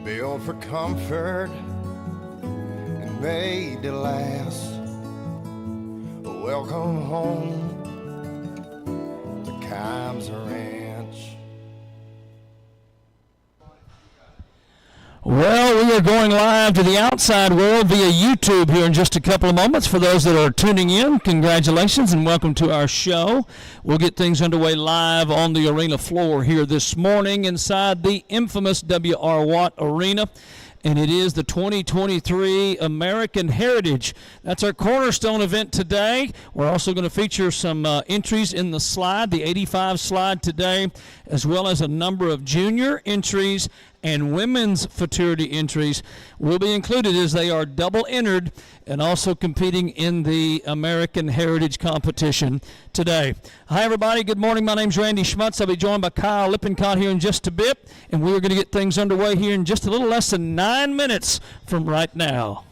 built for comfort and made to last. Welcome home to Kimes Ranch. Well, we are going live to the outside world via YouTube here in just a couple of moments. For those that are tuning in, congratulations and welcome to our show. We'll get things underway live on the arena floor here this morning inside the infamous W.R. Watt Arena. And it is the 2023 American Heritage. That's our cornerstone event today. We're also going to feature some entries in the slide, the 85 slide today, as well as a number of junior entries and women's fraternity entries will be included as they are double entered and also competing in the American Heritage competition today. Hi, everybody. Good morning. My name's Randy Schmutz. I'll be joined by Kyle Lippincott here in just a bit, and we're going to get things underway here in just a little less than 9 minutes from right now.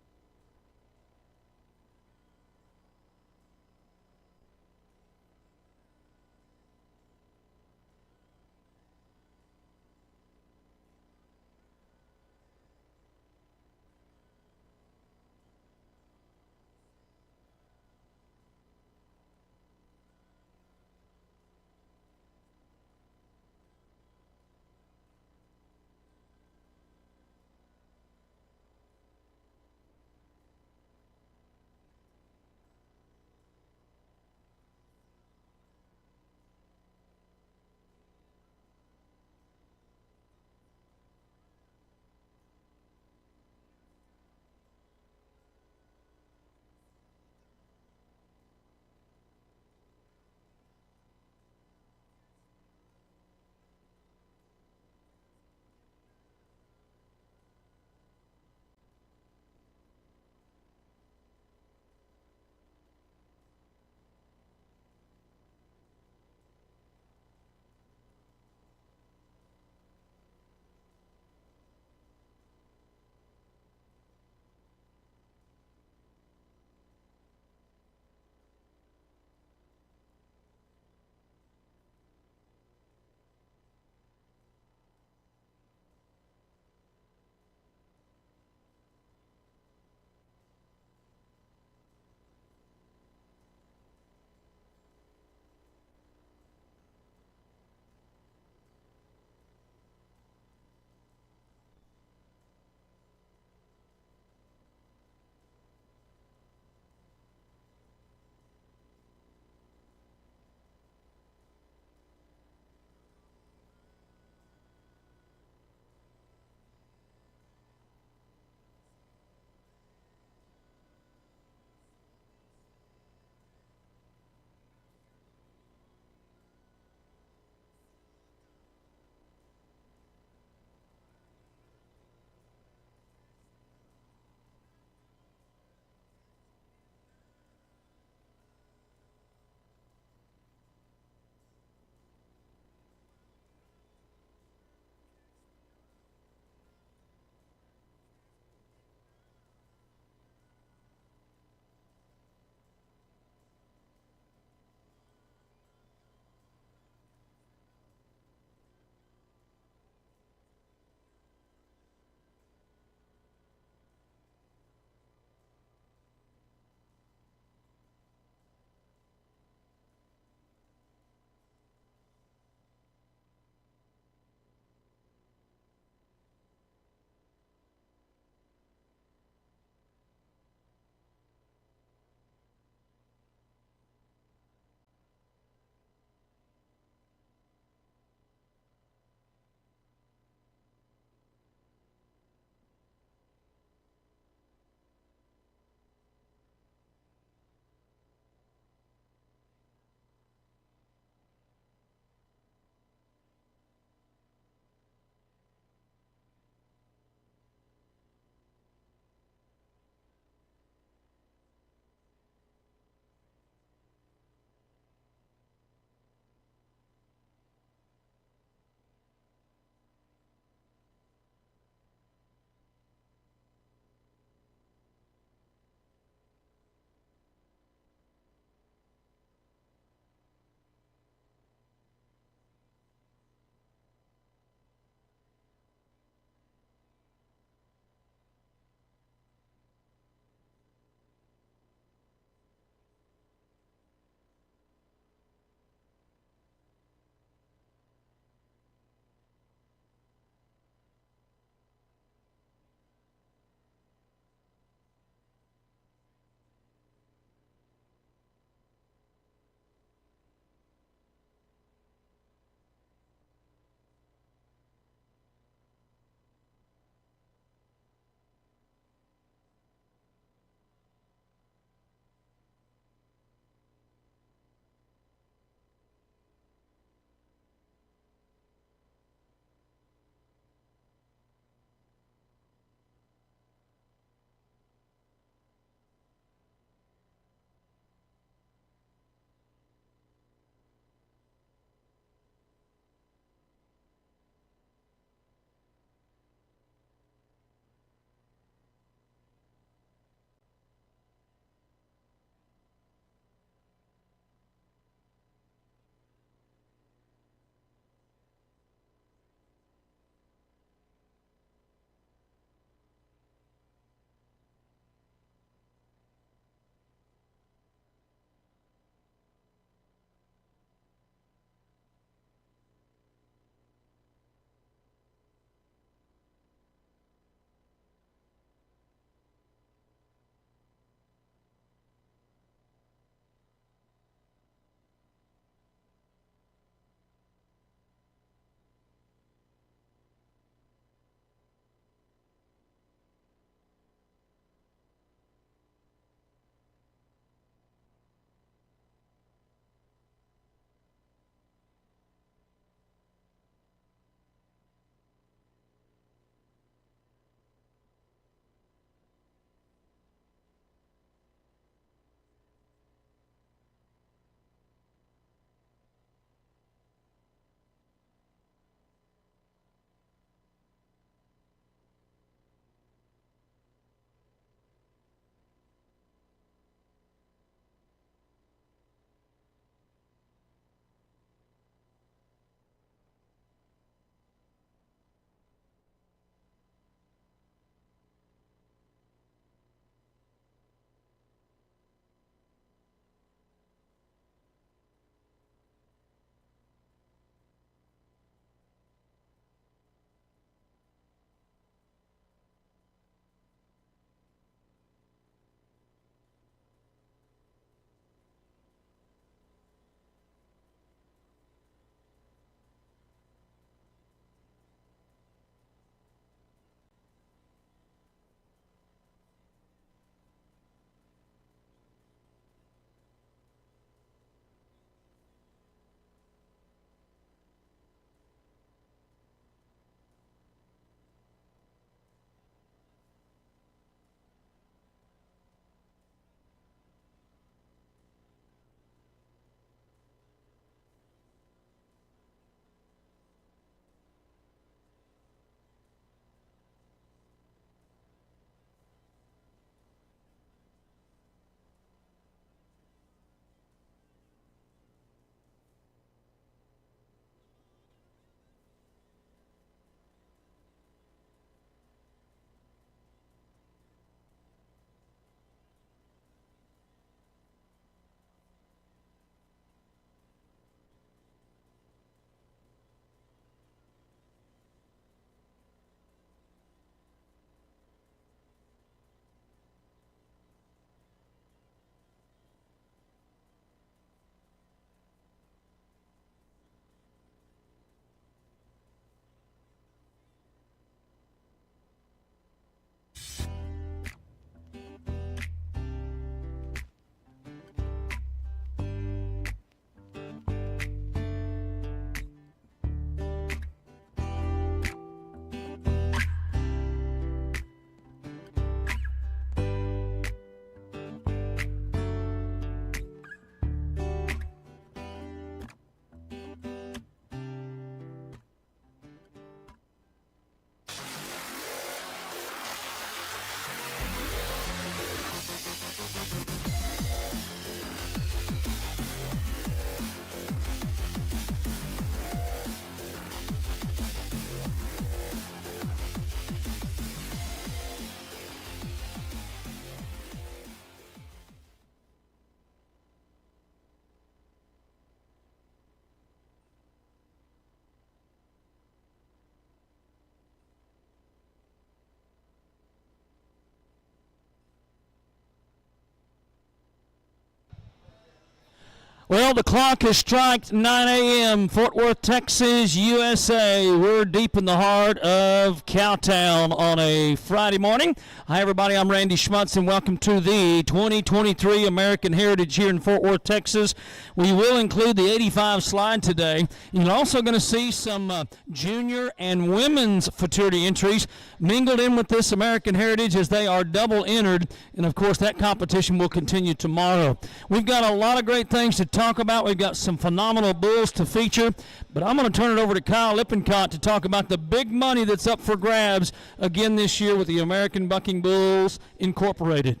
Well, the clock has struck 9 a.m. Fort Worth, Texas, USA. We're deep in the heart of Cowtown on a Friday morning. Hi, everybody. I'm Randy Schmutz, and welcome to the 2023 American Heritage here in Fort Worth, Texas. We will include the 85 slide today. You're also going to see some junior and women's fraternity entries mingled in with this American Heritage as they are double entered. And, of course, that competition will continue tomorrow. We've got a lot of great things to talk about. We've got some phenomenal bulls to feature, but I'm going to turn it over to Kyle Lippincott to talk about the big money that's up for grabs again this year with the American Bucking Bulls Incorporated.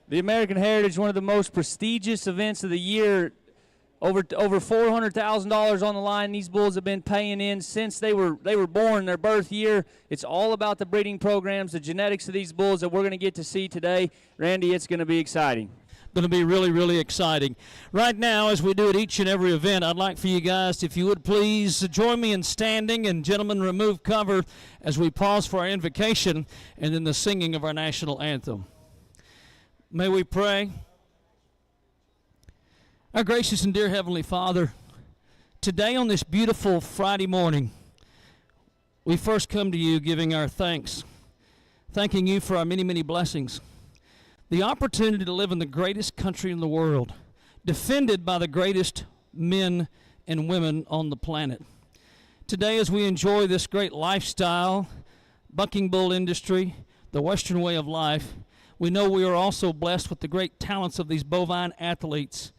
The American Heritage, one of the most prestigious events of the year. Over $400,000 on the line. These bulls have been paying in since they were born, their birth year. It's all about the breeding programs, the genetics of these bulls that we're going to get to see today. Randy, it's going to be exciting. Going to be really, really exciting. Right now, as we do at each and every event, I'd like for you guys, if you would please, join me in standing, and gentlemen, remove cover as we pause for our invocation and then the singing of our national anthem. May we pray. Our gracious and dear Heavenly Father, today on this beautiful Friday morning, we first come to you giving our thanks, thanking you for our many, many blessings. The opportunity to live in the greatest country in the world, defended by the greatest men and women on the planet. Today, as we enjoy this great lifestyle, bucking bull industry, the Western way of life, we know we are also blessed with the great talents of these bovine athletes.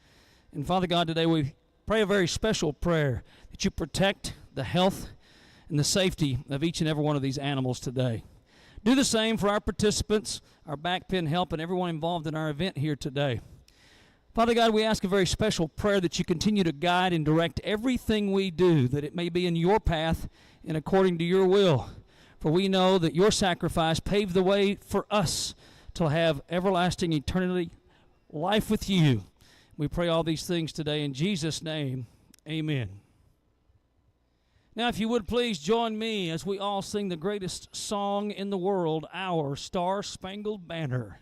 And Father God, today we pray a very special prayer that you protect the health and the safety of each and every one of these animals today. Do the same for our participants, our backpin help, and everyone involved in our event here today. Father God, we ask a very special prayer that you continue to guide and direct everything we do, that it may be in your path and according to your will. For we know that your sacrifice paved the way for us to have everlasting eternity life with you. We pray all these things today in Jesus' name. Amen. Now, if you would please join me as we all sing the greatest song in the world, Our Star-Spangled Banner.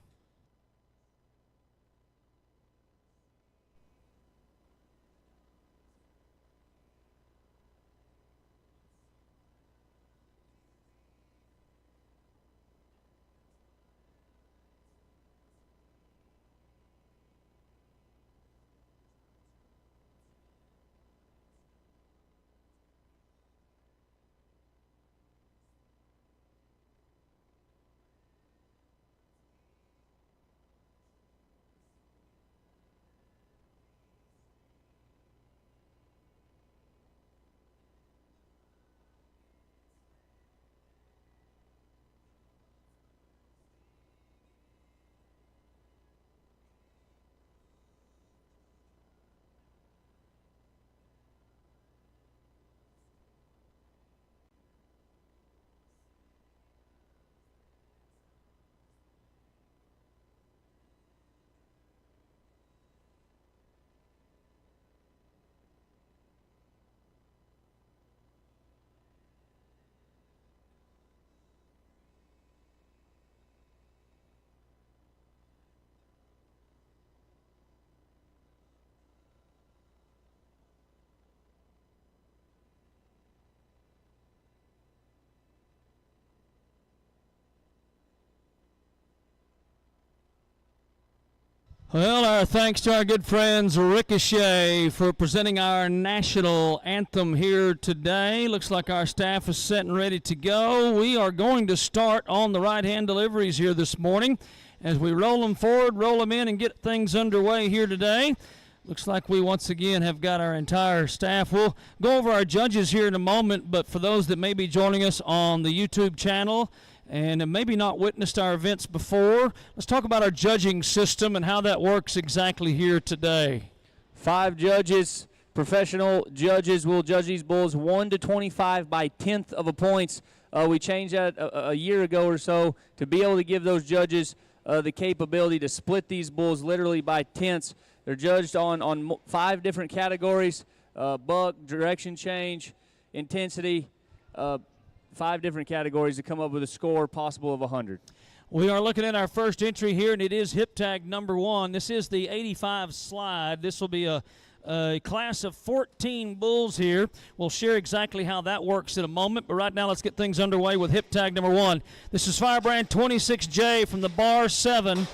Well, our thanks to our good friends Ricochet for presenting our national anthem here today. Looks like our staff is set and ready to go. We are going to start on the right-hand deliveries here this morning. As we roll them forward, roll them in, and get things underway here today. Looks like we once again have got our entire staff. We'll go over our judges here in a moment, but for those that may be joining us on the YouTube channel and have maybe not witnessed our events before, let's talk about our judging system and how that works exactly here today. 5 judges, professional judges, will judge these bulls 1 to 25 by 10th of a points. We changed that a year ago or so to be able to give those judges the capability to split these bulls literally by tenths. They're judged on 5 different categories: buck, direction change, intensity, 5 different categories to come up with a score possible of 100. We are looking at our first entry here, and it is hip tag number 1. This is the 85 slide. This will be a a class of 14 bulls here. We'll share exactly how that works in a moment, but right now let's get things underway with hip tag number 1. This is Firebrand 26J from the Bar 7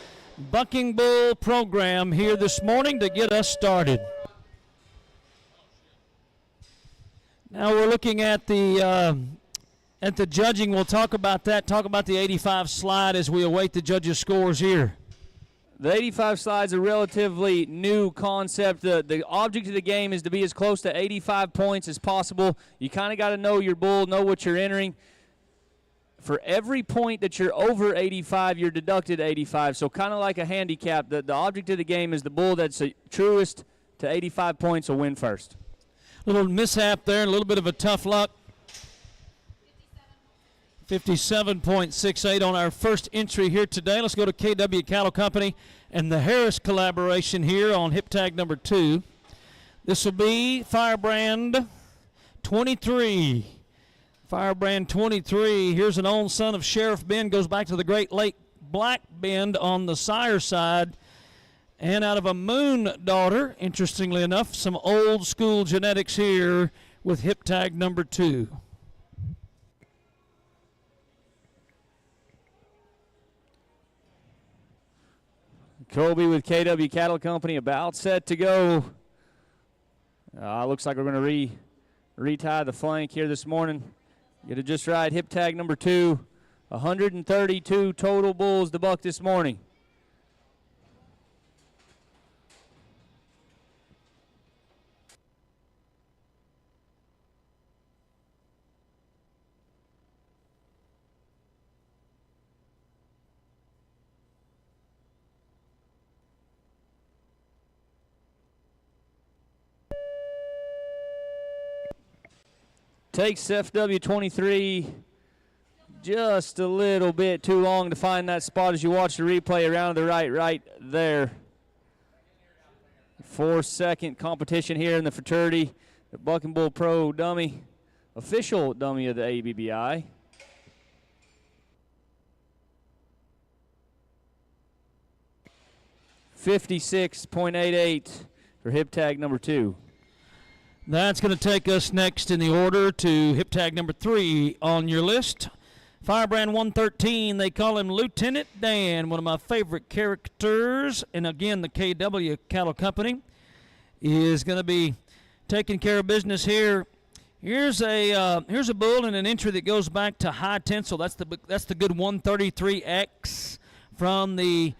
Bucking Bull program here this morning to get us started. Now we're looking at the judging. We'll talk about that, talk about the 85 slide as we await the judges' scores here. The 85 slide is a relatively new concept. The object of the game is to be as close to 85 points as possible. You kind of got to know your bull, know what you're entering. For every point that you're over 85, you're deducted 85. So kind of like a handicap, the object of the game is the bull that's the truest to 85 points will win first. Little mishap there, a little bit of a tough luck. 57.68 on our first entry here today. Let's go to KW Cattle Company and the Harris collaboration here on hip tag number 2. This will be Firebrand 23. Firebrand 23. Here's an own son of Sheriff Bend. Goes back to the Great Lake Black Bend on the sire side. And out of a Moon daughter, interestingly enough, some old school genetics here with hip tag number 2. Colby with KW Cattle Company about set to go. Looks like we're going to retie the flank here this morning. Get it just right. Hip tag number 2. 132 total bulls to buck this morning. Takes FW23 just a little bit too long to find that spot as you watch the replay around to the right there. 4-second competition here in the fraternity. The Bucking Bull Pro dummy, official dummy of the ABBI. .88 for hip tag number 2. That's going to take us next in the order to hip tag number 3 on your list. Firebrand 113, they call him Lieutenant Dan, one of my favorite characters. And again, the KW Cattle Company is going to be taking care of business here. Here's a bull and an entry that goes back to High Tensile. That's the good 133X from the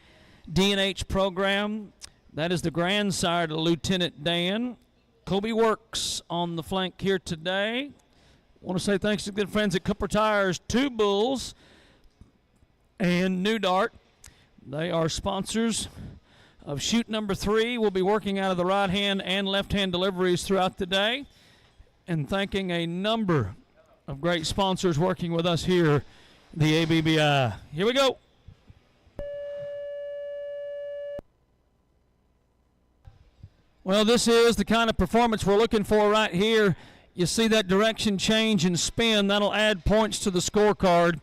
D&H program. That is the grandsire to Lieutenant Dan. Kobe Works on the flank here today. Want to say thanks to good friends at Cooper Tires, 2 Bulls and New Dart. They are sponsors of shoot number 3. We'll be working out of the right hand and left hand deliveries throughout the day, and thanking a number of great sponsors working with us here, the ABBI. Here we go. Well, this is the kind of performance we're looking for right here. You see that direction change and spin. That'll add points to the scorecard.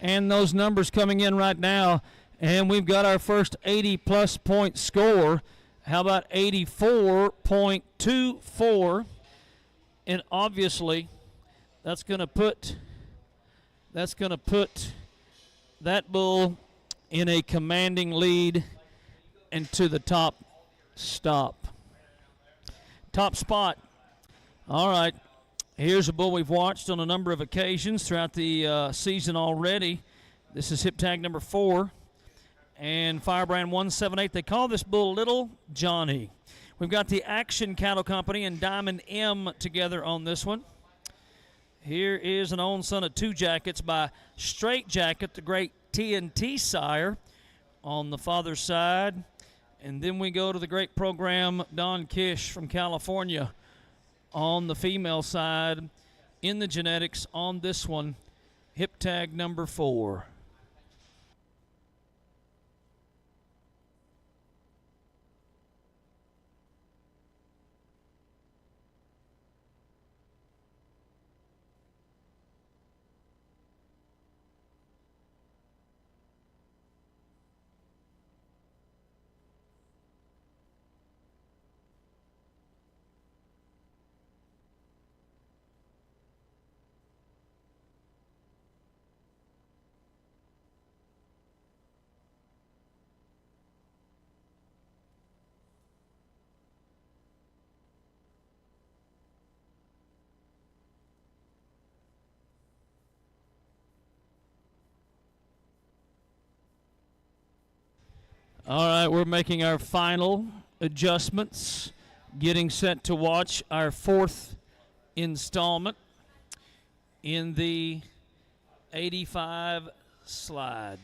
And those numbers coming in right now. And we've got our first 80-plus point score. How about 84.24? And obviously, that's going to put that bull in a commanding lead and to the top spot. All right, here's a bull we've watched on a number of occasions throughout the season already. This is hip tag number 4 and Firebrand 178. They call this bull Little Johnny. We've got the Action Cattle Company and Diamond M together on this one. Here is an own son of 2 Jackets by Straight Jacket, the great TNT sire on the father's side. And then we go to the great program Don Kish from California on the female side in the genetics on this one, hip tag number 4. All right, we're making our final adjustments, getting set to watch our fourth installment in the 85 slide.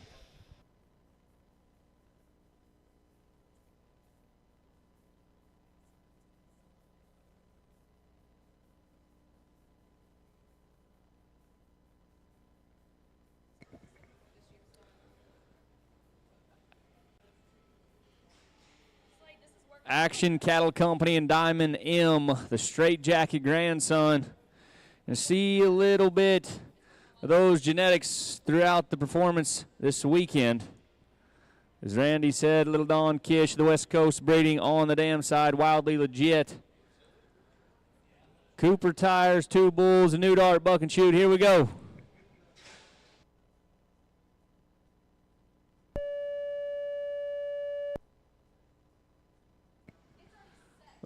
Action Cattle Company and Diamond M, the straight jacket grandson. And see a little bit of those genetics throughout the performance this weekend. As Randy said, Little Don Kish, the West Coast breeding on the dam side, wildly legit. Cooper Tires, 2 bulls, a new dart, buck and shoot. Here we go.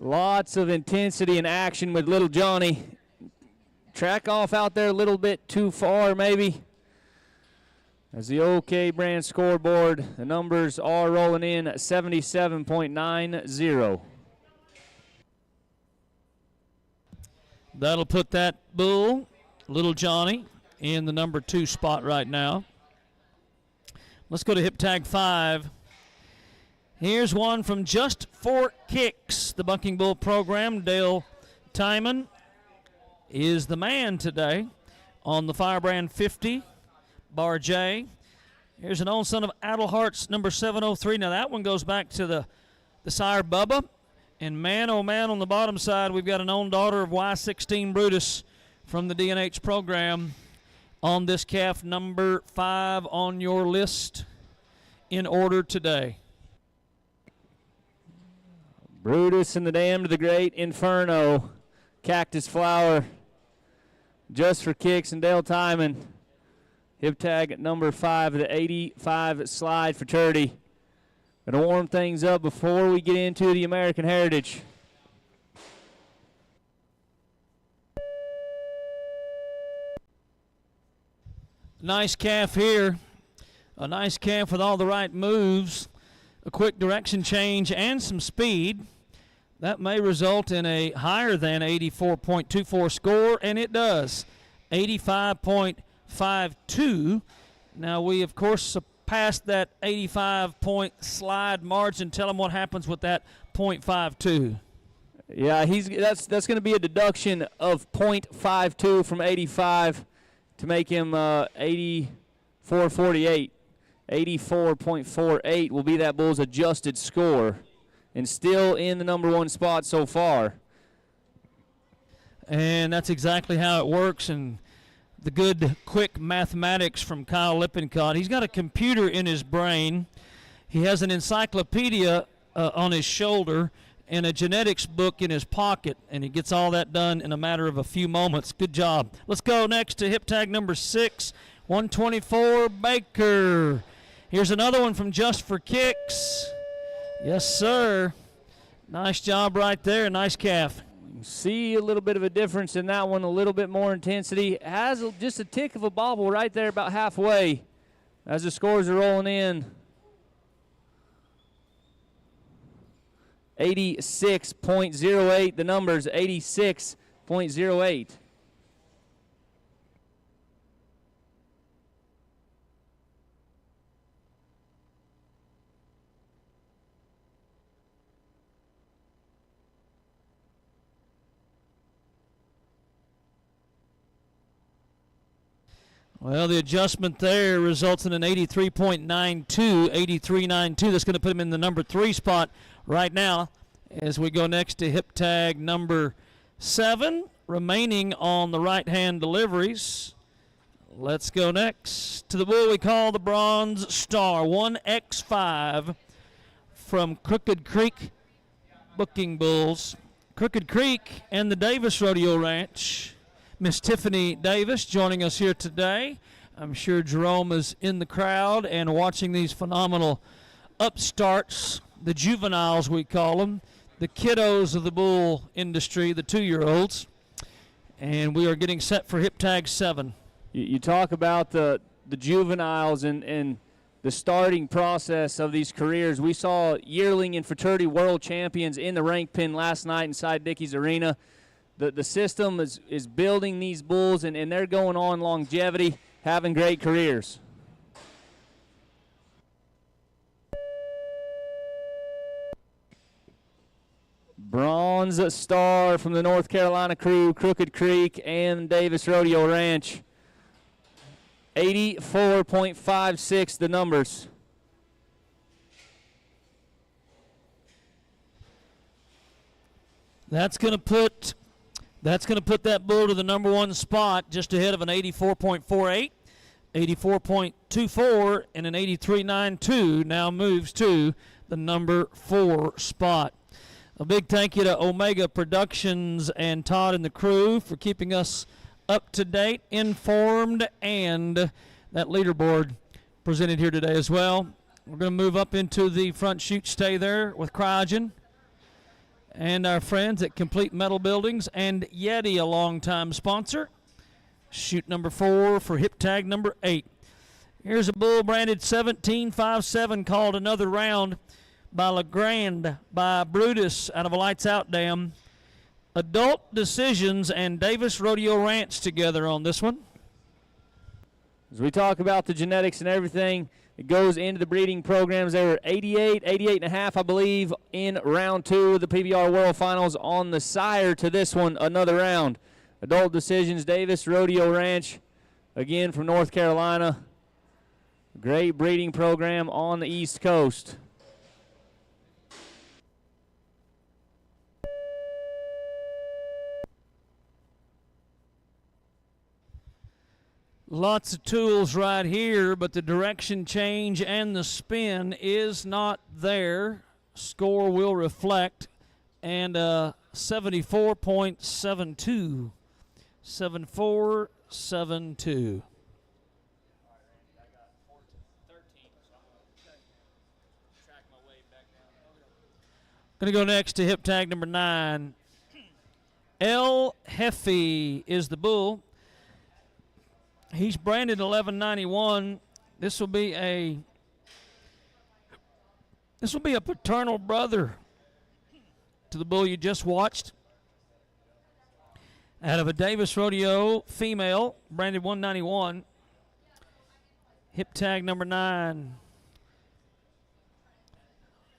Lots of intensity and action with Little Johnny. Track off out there a little bit too far maybe. As the OK brand scoreboard, the numbers are rolling in at 77.90. That'll put that bull, Little Johnny, in the number 2 spot right now. Let's go to hip tag 5. Here's one from Just for Kicks, the Bucking Bull program. Dale Timon is the man today on the Firebrand 50, Bar J. Here's an old son of Adelhart's number 703. Now that one goes back to the sire Bubba. And man, oh man, on the bottom side, we've got an own daughter of Y16 Brutus from the DNH program on this calf, number 5 on your list in order today. Brutus and the Dam to the Great Inferno. Cactus Flower. Just for Kicks and Dale Timon. Hip tag at number 5 of the 85 slide fraternity. Going to warm things up before we get into the American Heritage. Nice calf here. A nice calf with all the right moves. A quick direction change and some speed. That may result in a higher than 84.24 score, and it does. 85.52. Now we, of course, surpassed that 85-point slide margin. Tell them what happens with that .52. Yeah, that's going to be a deduction of .52 from 85 to make him 84.48. 84.48 will be that bull's adjusted score, and still in the number 1 spot so far. And that's exactly how it works, and the good, quick mathematics from Kyle Lippincott. He's got a computer in his brain. He has an encyclopedia on his shoulder and a genetics book in his pocket, and he gets all that done in a matter of a few moments. Good job. Let's go next to hip tag number 6, 124 Baker. Here's another one from Just for Kicks. Yes, sir. Nice job right there. Nice calf. See a little bit of a difference in that one, a little bit more intensity. Has just a tick of a bobble right there about halfway as the scores are rolling in. 86.08, the numbers, 86.08. Well, the adjustment there results in an 83.92, 83.92. That's going to put him in the number 3 spot right now as we go next to hip tag number 7, remaining on the right-hand deliveries. Let's go next to the bull we call the Bronze Star, 1X5 from Crooked Creek Booking Bulls. Crooked Creek and the Davis Rodeo Ranch. Miss Tiffany Davis joining us here today. I'm sure Jerome is in the crowd and watching these phenomenal upstarts, the juveniles we call them, the kiddos of the bull industry, the 2-year-olds. And we are getting set for hip tag 7. You talk about the juveniles and the starting process of these careers. We saw yearling and fraternity world champions in the rank pin last night inside Dickey's Arena. The system is building these bulls, and they're going on longevity, having great careers. Bronze star from the North Carolina crew, Crooked Creek and Davis Rodeo Ranch. 84.56 the numbers. That's going to put that bull to the number 1 spot, just ahead of an 84.48, 84.24, and an 83.92. Now moves to the number 4 spot. A big thank you to Omega Productions and Todd and the crew for keeping us up to date, informed, and that leaderboard presented here today as well. We're going to move up into the front chute stay there with Cryogen and our friends at Complete Metal Buildings and Yeti, a longtime sponsor. Chute number 4 for hip tag number 8. Here's a bull branded 1757 called Another Round by LeGrand, by Brutus out of a Lights Out Dam. Adult Decisions and Davis Rodeo Ranch together on this one. As we talk about the genetics and everything that goes into the breeding programs, they were 88 and a half, I believe, in round 2 of the PBR World Finals on the sire to this one, Another Round. Adult Decisions, Davis Rodeo Ranch, again from North Carolina. Great breeding program on the East Coast. Lots of tools right here, but the direction change and the spin is not there. Score will reflect, and 74.72. 7472. Going to go next to hip tag number 9. El Jefe is the bull. He's branded 1191. This will be a paternal brother to the bull you just watched. Out of a Davis Rodeo female, branded 191. Hip tag number 9. I'm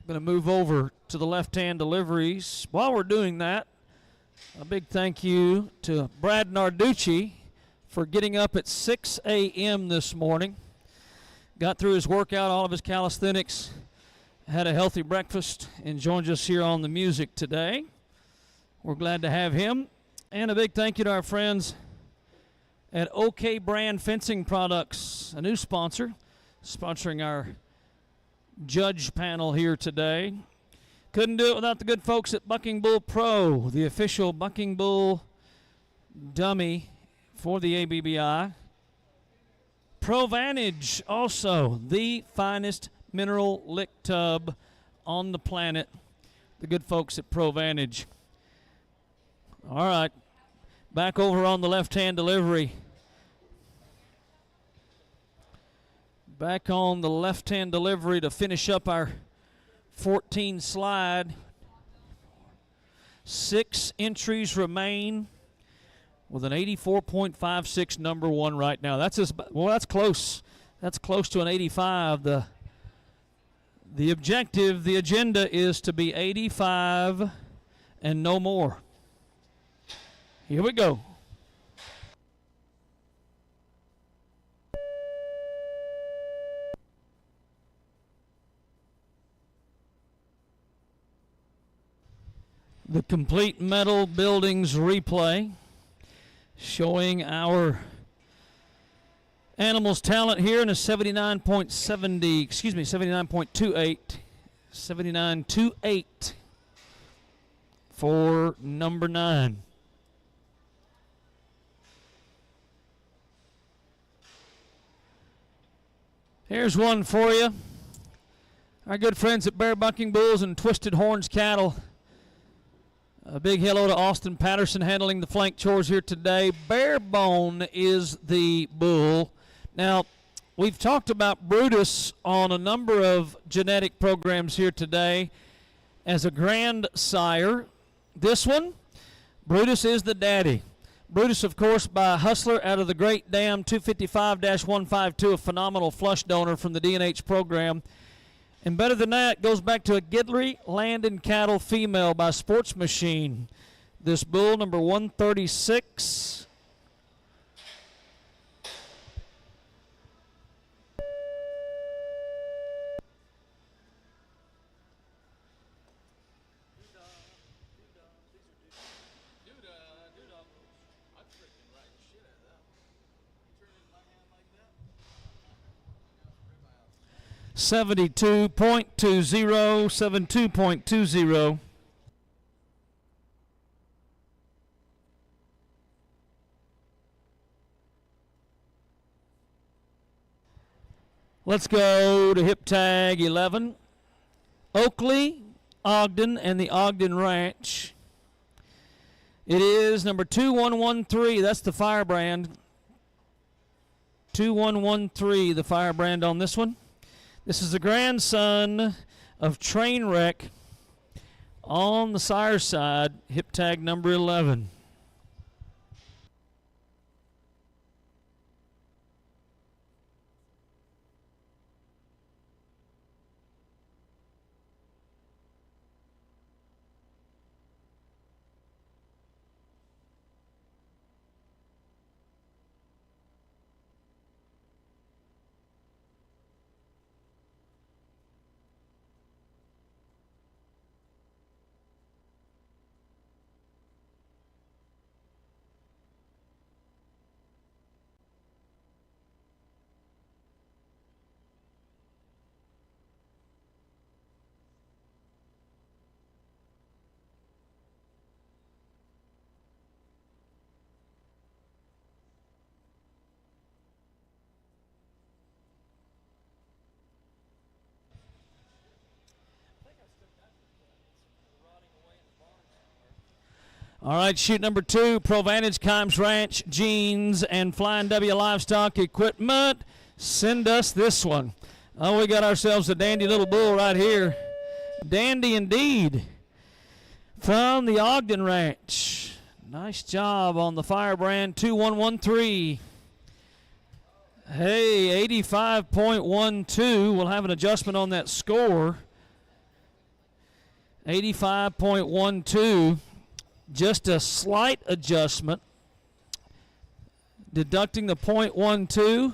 going to move over to the left-hand deliveries. While we're doing that, a big thank you to Brad Narducci for getting up at 6 a.m. this morning. Got through his workout, all of his calisthenics, had a healthy breakfast, and joins us here on the music today. We're glad to have him. And a big thank you to our friends at OK Brand Fencing Products, a new sponsor, sponsoring our judge panel here today. Couldn't do it without the good folks at Bucking Bull Pro, the official Bucking Bull dummy for the ABBI. ProVantage, also the finest mineral lick tub on the planet. The good folks at ProVantage. All right, back over on the left-hand delivery. Back on the left-hand delivery to finish up our 14 slide. 6 entries remain, with an 84.56 number 1 right now. That's close. That's close to an 85. The objective, the agenda is to be 85 and no more. Here we go. The Complete Metal Buildings replay, showing our animals' talent here in a 79.28. 79.28 for number 9. Here's one for you. Our good friends at Bear Bucking Bulls and Twisted Horns Cattle. A big hello to Austin Patterson handling the flank chores here today. Barebone is the bull. Now, we've talked about Brutus on a number of genetic programs here today as a grandsire. This one, Brutus is the daddy. Brutus, of course, by Hustler out of the Great Dam 255-152, a phenomenal flush donor from the D&H program. And better than that, goes back to a Gidley Land and Cattle female by Sports Machine. This bull, number 136. $72.20. Let's go to hip tag 11. Oakley, Ogden, and the Ogden Ranch. It is number 2113. That's the firebrand. 2113, the firebrand on this one. This is the grandson of Trainwreck on the sire side, hip tag number 11. All right, shoot number 2, Provantage, Kimes Ranch, Jeans, and Flying W Livestock Equipment. Send us this one. Oh, we got ourselves a dandy little bull right here. Dandy indeed. From the Ogden Ranch. Nice job on the firebrand, 2113. Hey, 85.12. We'll have an adjustment on that score. 85.12. Just a slight adjustment. Deducting the .12.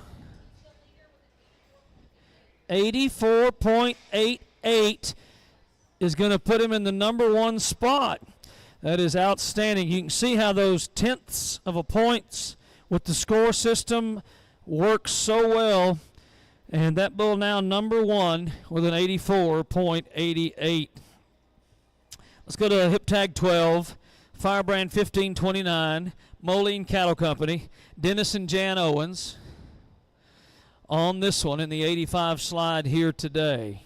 84.88 is going to put him in the number 1 spot. That is outstanding. You can see how those tenths of a points with the score system work so well. And that bull now number 1 with an 84.88. Let's go to hip tag 12. Firebrand 1529, Moline Cattle Company, Dennis and Jan Owens on this one in the 85 slide here today.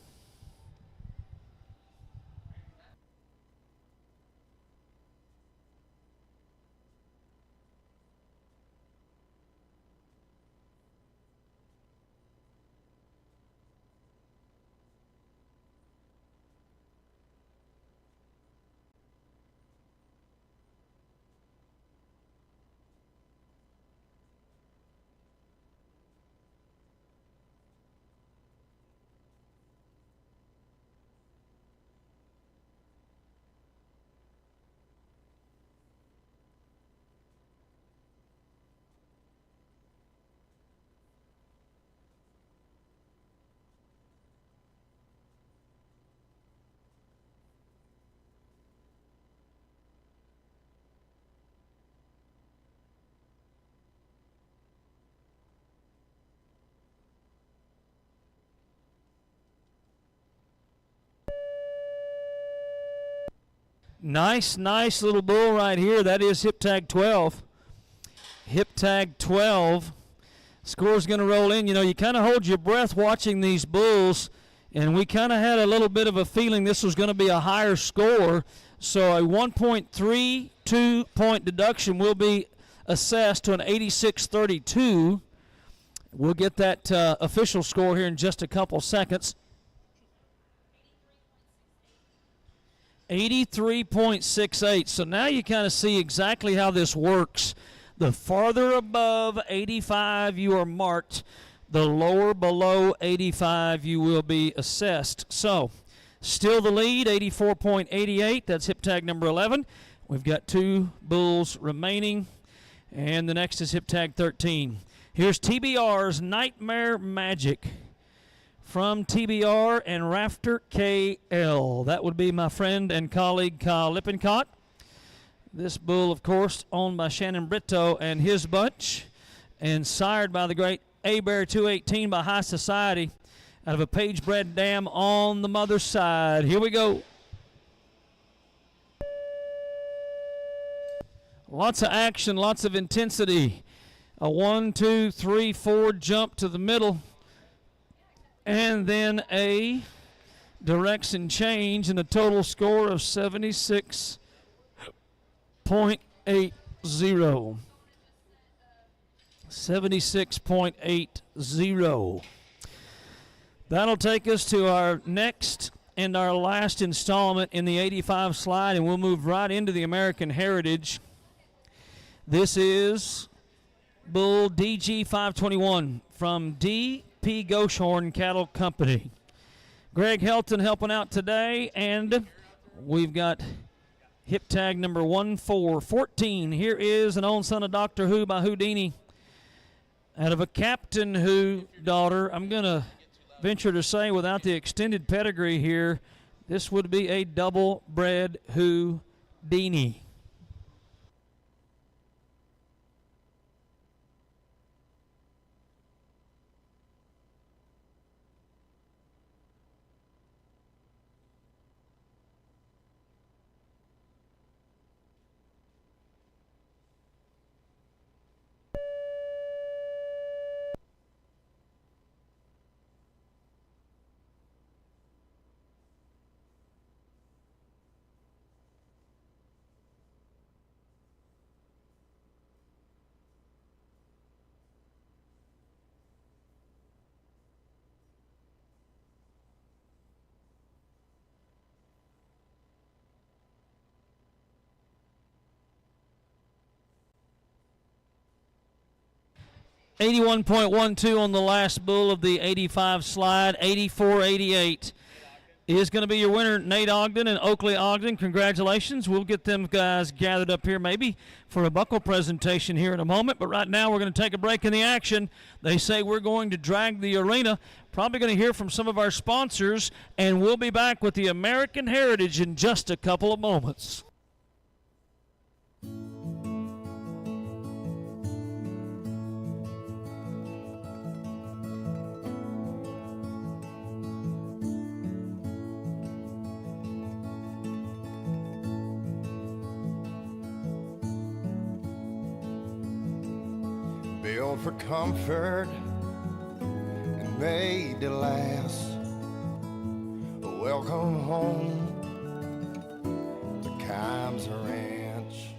Nice little bull right here. That is hip tag 12. Hip tag 12. Score's going to roll in. You know, you kind of hold your breath watching these bulls, and we kind of had a little bit of a feeling this was going to be a higher score. So a 1.32 point deduction will be assessed to an 86.32. We'll get that official score here in just a couple seconds. 83.68. So now you kind of see exactly how this works. The farther above 85 you are marked, the lower below 85 you will be assessed. So still the lead, 84.88. That's hip tag number 11. We've got 2 bulls remaining, and the next is hip tag 13. Here's TBR's Nightmare Magic from TBR and Rafter KL. That would be my friend and colleague Kyle Lippincott. This bull, of course, owned by Shannon Brito and his bunch, and sired by the great ABBI 218 by High Society out of a page-bred dam on the mother's side. Here we go. Lots of action, lots of intensity. A 1, 2, 3, 4 jump to the middle, and then a direction change, and a total score of 76.80. 76.80. That'll take us to our next and our last installment in the 85 slide, and we'll move right into the American Heritage. This is bull DG 521 from D.P. Goshorn Cattle Company. Greg Helton helping out today, and we've got hip tag number 1414. Here is an own son of Doctor Who by Houdini out of a Captain Who daughter. I'm going to venture to say, without the extended pedigree here, this would be a double-bred Houdini. .12 on the last bull of the 85 slide. 84.88 is going to be your winner, Nate Ogden and Oakley Ogden. Congratulations. We'll get them guys gathered up here maybe for a buckle presentation here in a moment. But right now we're going to take a break in the action. They say we're going to drag the arena. Probably going to hear from some of our sponsors, and we'll be back with the American Heritage in just a couple of moments. Built for comfort and made to last. Welcome home to Kimes Ranch.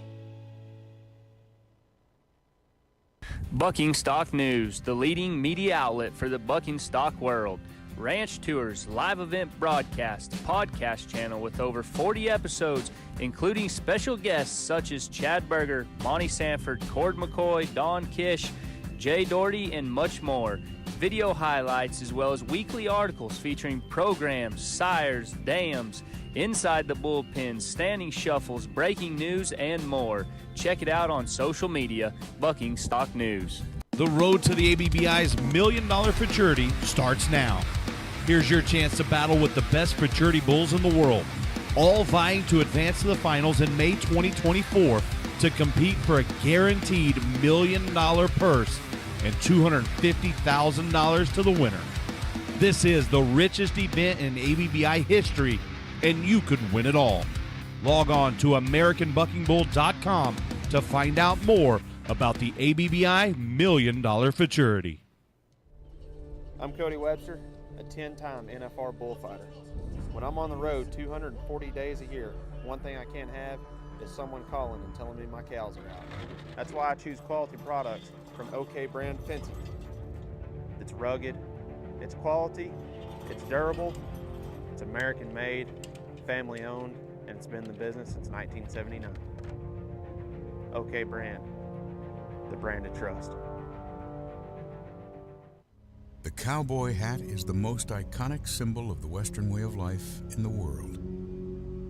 Bucking Stock News, the leading media outlet for the bucking stock world. Ranch tours, live event broadcast, podcast channel with over 40 episodes, including special guests such as Chad Berger, Monty Sanford, Cord McCoy, Don Kish, Jay Doherty, and much more. Video highlights as well as weekly articles featuring programs, sires, dams, inside the bullpens, standing shuffles, breaking news, and more. Check it out on social media, Bucking Stock News. The road to the ABBI's $1 Million Futurity starts now. Here's your chance to battle with the best futurity bulls in the world, all vying to advance to the finals in May 2024 to compete for a guaranteed $1 million purse and $250,000 to the winner. This is the richest event in ABBI history, and you could win it all. Log on to AmericanBuckingBull.com to find out more about the ABBI $1 Million Futurity. I'm Cody Webster, a 10-time NFR bullfighter. When I'm on the road 240 days a year, one thing I can't have is someone calling and telling me my cows are out. That's why I choose quality products from OK Brand Fencing. It's rugged, it's quality, it's durable, it's American made, family owned, and it's been in the business since 1979. OK brand, the brand to trust. The cowboy hat is the most iconic symbol of the Western way of life in the world.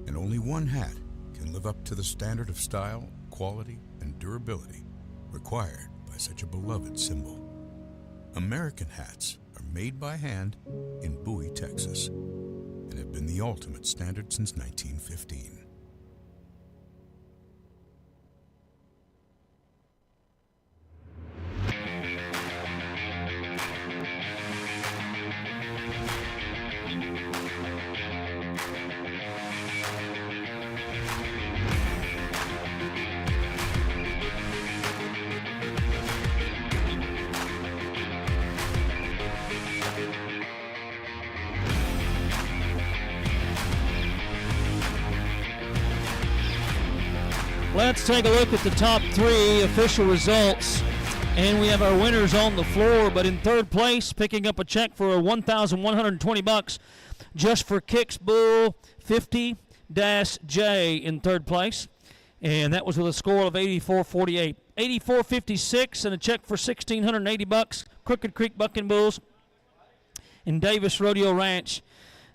And only one hat can live up to the standard of style, quality, and durability required by such a beloved symbol. American hats are made by hand in Bowie, Texas, and have been the ultimate standard since 1915. Let's take a look at the top 3 official results. And we have our winners on the floor, but in third place, picking up a check for $1,120 just for Kicks Bull 50-J in third place. And that was with a score of 84-48. 84-56 and a check for $1,680. Crooked Creek Bucking Bulls in Davis Rodeo Ranch.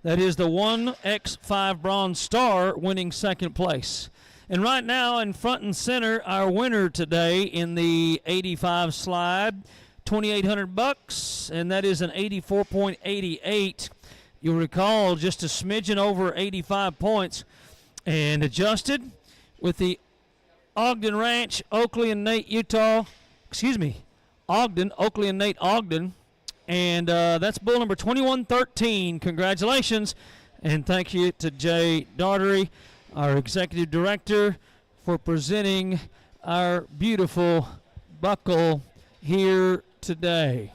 That is the 1X5 Bronze Star winning second place. And right now, in front and center, our winner today in the 85 slide, $2,800, and that is an 84.88. You'll recall just a smidgen over 85 points, and adjusted with the Ogden Ranch, Oakley and Nate Ogden, Oakley and Nate Ogden, and that's bull number 2113. Congratulations, and thank you to Jay Daugherty, our executive director, for presenting our beautiful buckle here today.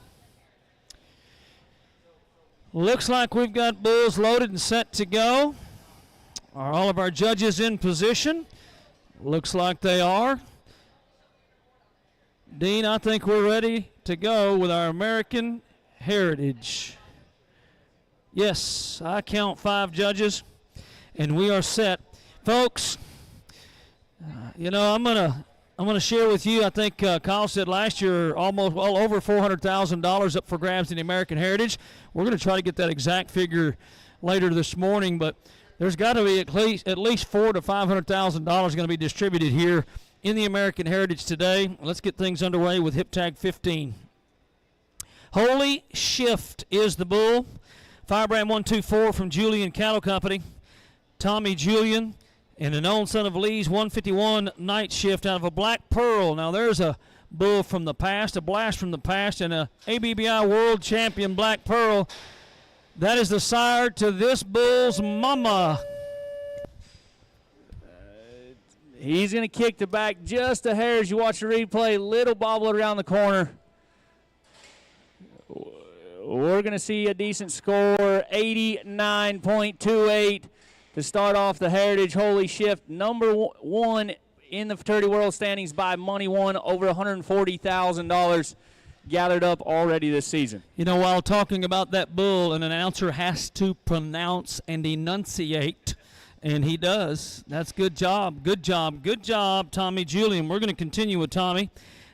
Looks like we've got bulls loaded and set to go. Are all of our judges in position? Looks like they are. Dean, I think we're ready to go with our American Heritage. Yes, I count 5 judges, and we are set. Folks, I'm gonna share with you. I think Kyle said last year almost well over $400,000 up for grabs in the American Heritage. We're gonna try to get that exact figure later this morning, but there's got to be at least $400,000 to $500,000 going to be distributed here in the American Heritage today. Let's get things underway with hip tag 15. Holy Shift is the bull. Firebrand 124 from Julian Cattle Company. Tommy Julian. And an own son of Lee's 151 Night Shift out of a Black Pearl. Now there's a bull from the past, a blast from the past, and a ABBI World Champion Black Pearl. That is the sire to this bull's mama. He's going to kick the back just a hair as you watch the replay. Little bobble around the corner. We're going to see a decent score, 89.28. To start off the Heritage. Holy Shift, number 1 in the fraternity world standings by money won, over $140,000 gathered up already this season. While talking about that bull, an announcer has to pronounce and enunciate, and he does. That's good job, Tommy Julian. We're going to continue with Tommy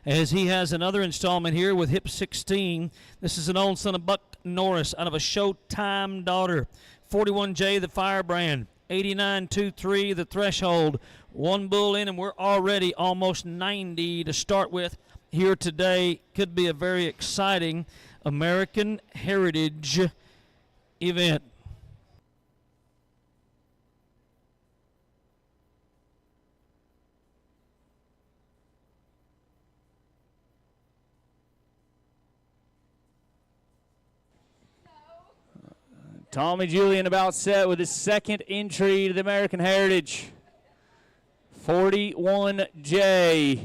as he has another installment here with hip 16. This is an old son of Buck Norris out of a Showtime daughter. 41J, the Firebrand. 89.23, the Threshold. 1 bull in, and we're already almost 90 to start with here today. Could be a very exciting American Heritage event. Tommy Julian about set with his second entry to the American Heritage. 41J.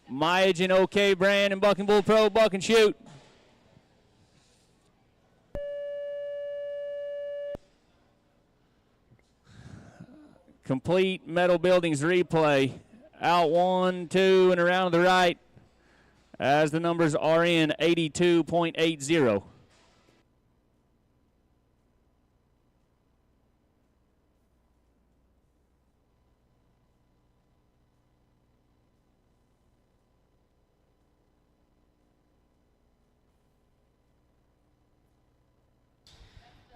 Myogen OK brand and Bucking Bull Pro, buck and shoot. Complete Metal Buildings replay. Out 1, 2, and around to the right. as the numbers are in 82.80.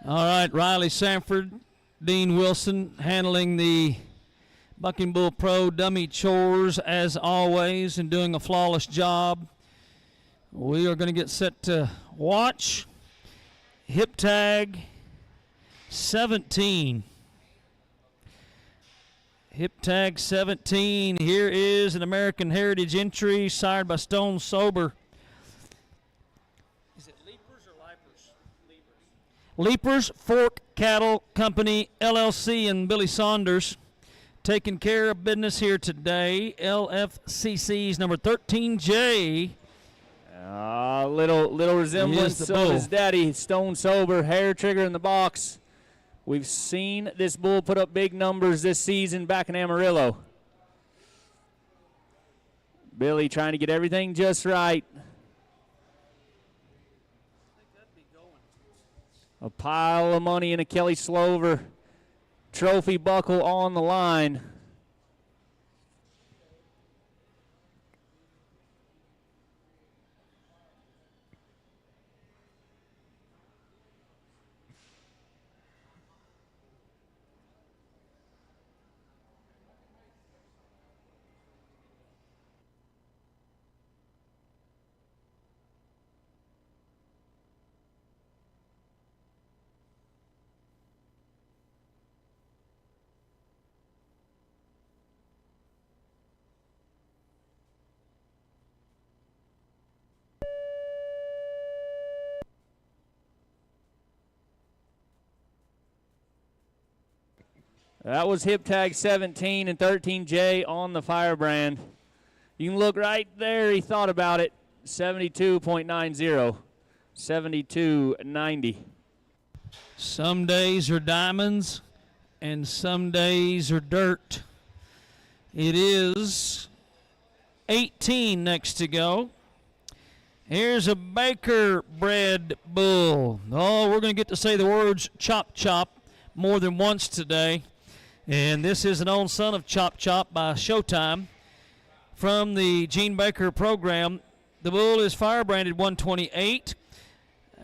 All right, Riley Sanford, Dean Wilson handling the Bucking Bull Pro dummy chores as always and doing a flawless job. We are going to get set to watch hip tag 17. Hip tag 17. Here is an American Heritage entry sired by Stone Sober. Is it Leapers or Lipers? Leapers Fork Cattle Company, LLC, and Billy Saunders taking care of business here today. LFCC's number 13J. Little resemblance of his daddy, Stone Sober, hair trigger in the box. We've seen this bull put up big numbers this season back in Amarillo. Billy trying to get everything just right. A pile of money in a Kelly Slover trophy buckle on the line. That was hip tag 17 and 13J on the Firebrand. You can look right there. He thought about it. 72.90. 72.90. Some days are diamonds and some days are dirt. It is 18 next to go. Here's a Baker bred bull. Oh, we're going to get to say the words chop chop more than once today. And this is an own son of Chop Chop by Showtime from the Gene Baker program. The bull is firebranded 128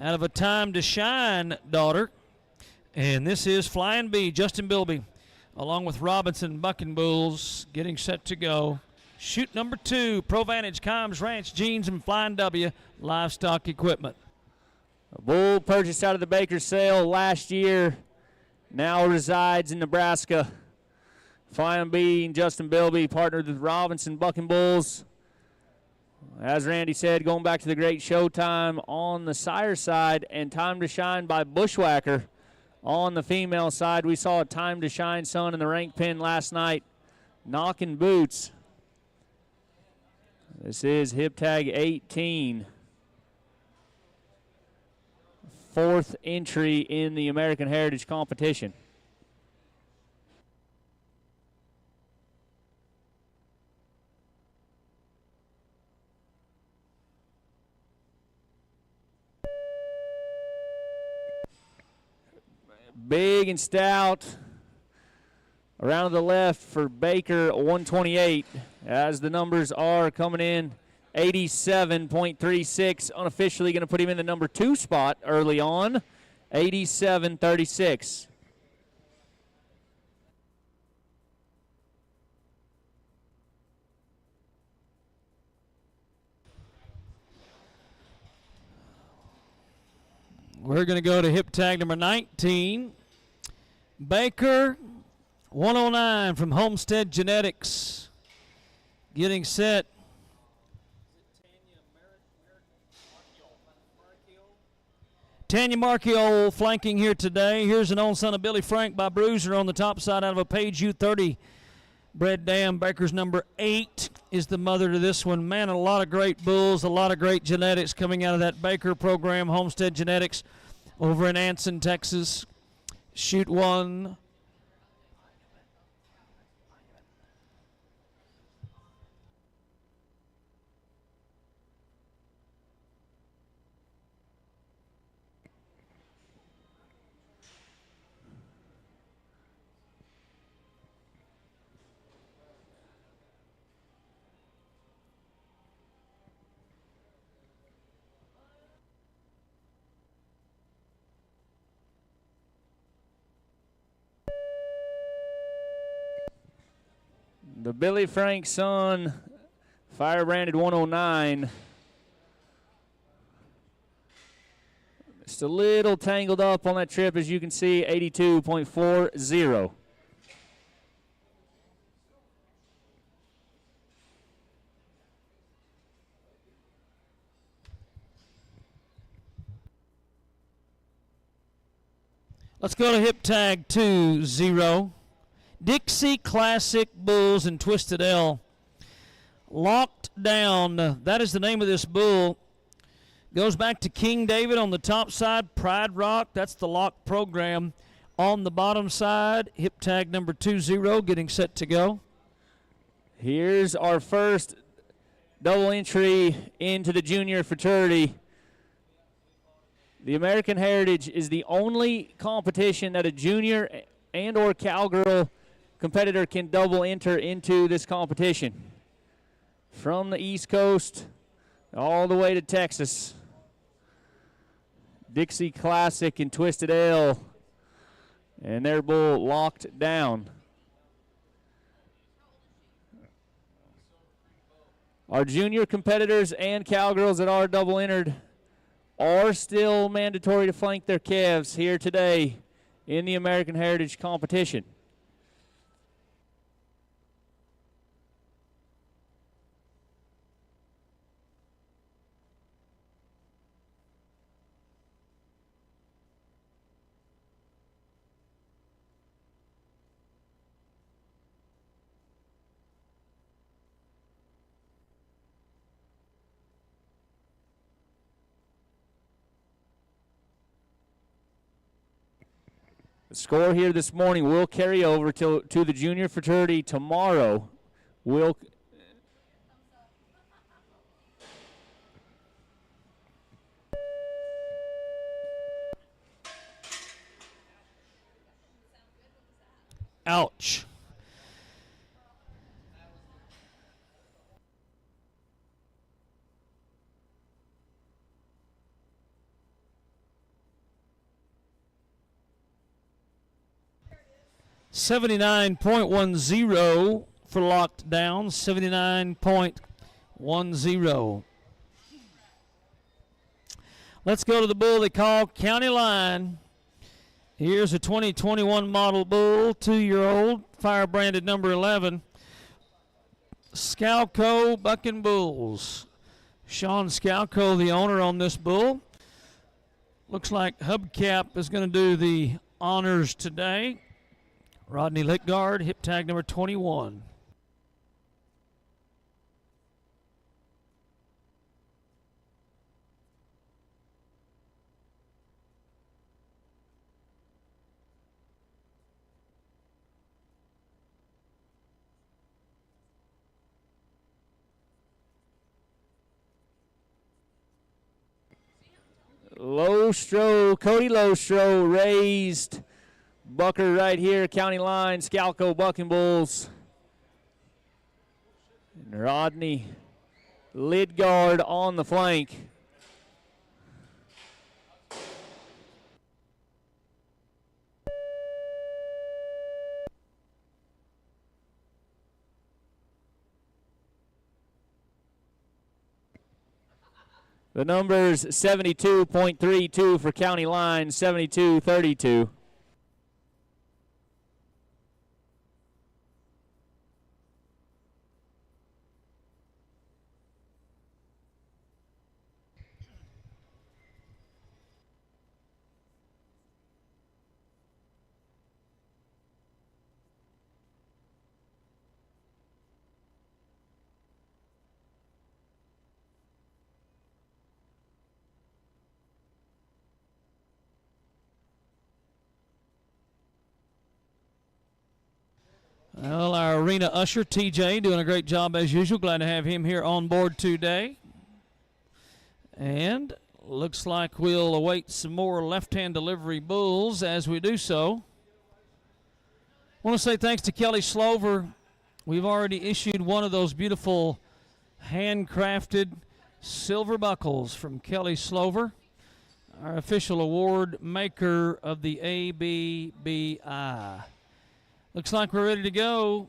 out of a Time to Shine daughter. And this is Flying Bee, Justin Bilby, along with Robinson Bucking Bulls, getting set to go. Shoot number 2, ProVantage, Combs Ranch, Jeans, and Flying W Livestock Equipment. A bull purchased out of the Baker sale last year. Now resides in Nebraska. Flying Bee and Justin Bilby partnered with Robinson Bucking Bulls. As Randy said, going back to the great Showtime on the sire side and Time to Shine by Bushwhacker on the female side. We saw a Time to Shine son in the rank pin last night, knocking boots. This is hip tag 18. 4th entry in the American Heritage competition. Big and stout. Around to the left for Baker, 128, as the numbers are coming in. 87.36, unofficially going to put him in the number 2 spot early on. 87.36. We're going to go to hip tag number 19. Baker, 109 from Homestead Genetics. Getting set. Tanya Marchiol flanking here today. Here's an own son of Billy Frank by Bruiser on the top side out of a Page U30 bred dam. Baker's number 8 is the mother to this one. Man, a lot of great bulls, a lot of great genetics coming out of that Baker program, Homestead Genetics, over in Anson, Texas. Shoot one. The Billy Frank Son fire branded 109. Just a little tangled up on that trip, as you can see, 82.40. Let's go to hip tag 2-0. Dixie Classic Bulls and Twisted L. Locked Down. That is the name of this bull. Goes back to King David on the top side. Pride Rock, that's the lock program. On the bottom side, hip tag number 20, getting set to go. Here's our first double entry into the junior fraternity. The American Heritage is the only competition that a junior and or cowgirl competitor can double enter into this competition. From the East Coast all the way to Texas. Dixie Classic and Twisted Ale. And their bull Locked Down. Our junior competitors and cowgirls that are double entered are still mandatory to flank their calves here today in the American Heritage competition. The score here this morning will carry over to the junior fraternity tomorrow. Ouch. $79.10 for Locked Down. 79.10. Let's go to the bull they call County Line. Here's a 2021 model bull, 2-year-old, fire branded number 11. Scalco Bucking Bulls. Sean Scalco, the owner on this bull. Looks like Hubcap is going to do the honors today. Rodney Littgard, hip tag number 21. Cody Lostro raised bucker right here, County Line, Scalco Bucking Bulls. And Rodney Lidgard on the flank. The number's 72.32 for County Line, 72.32. Well, our arena usher, TJ, doing a great job as usual. Glad to have him here on board today. And looks like we'll await some more left-hand delivery bulls as we do so. I want to say thanks to Kelly Slover. We've already issued one of those beautiful handcrafted silver buckles from Kelly Slover, our official award maker of the ABBI. Looks like we're ready to go.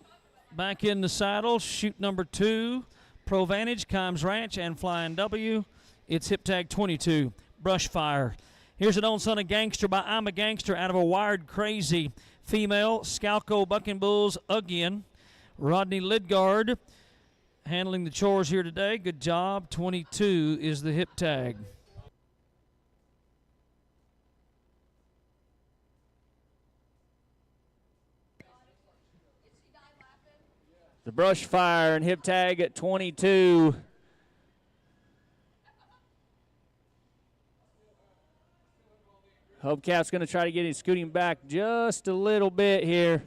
back in the saddle. Shoot number 2, Pro Vantage, Kimes Ranch, and Flying W. It's hip tag 22, Brush Fire. Here's an old son of Gangster by I'm a Gangster out of a Wired Crazy female. Scalco Bucking Bulls again. Rodney Lidgard handling the chores here today. Good job. 22 is the hip tag. The Brush Fire and hip tag at 22. Hubcap's going to try to get him scooting back just a little bit here.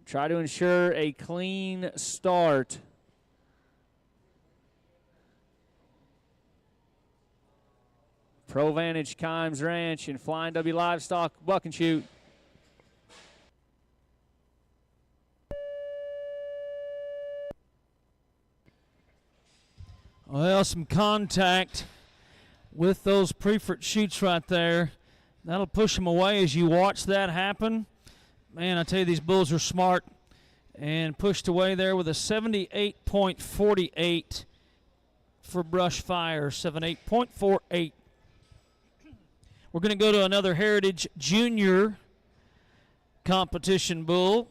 Try to ensure a clean start. Pro Vantage, Kimes Ranch, and Flying W Livestock buck and shoot. Well, some contact with those preferred shoots right there. That'll push them away as you watch that happen. Man, I tell you, these bulls are smart, and pushed away there with a 78.48 for Brush Fire, 78.48. We're going to go to another Heritage Junior competition bull.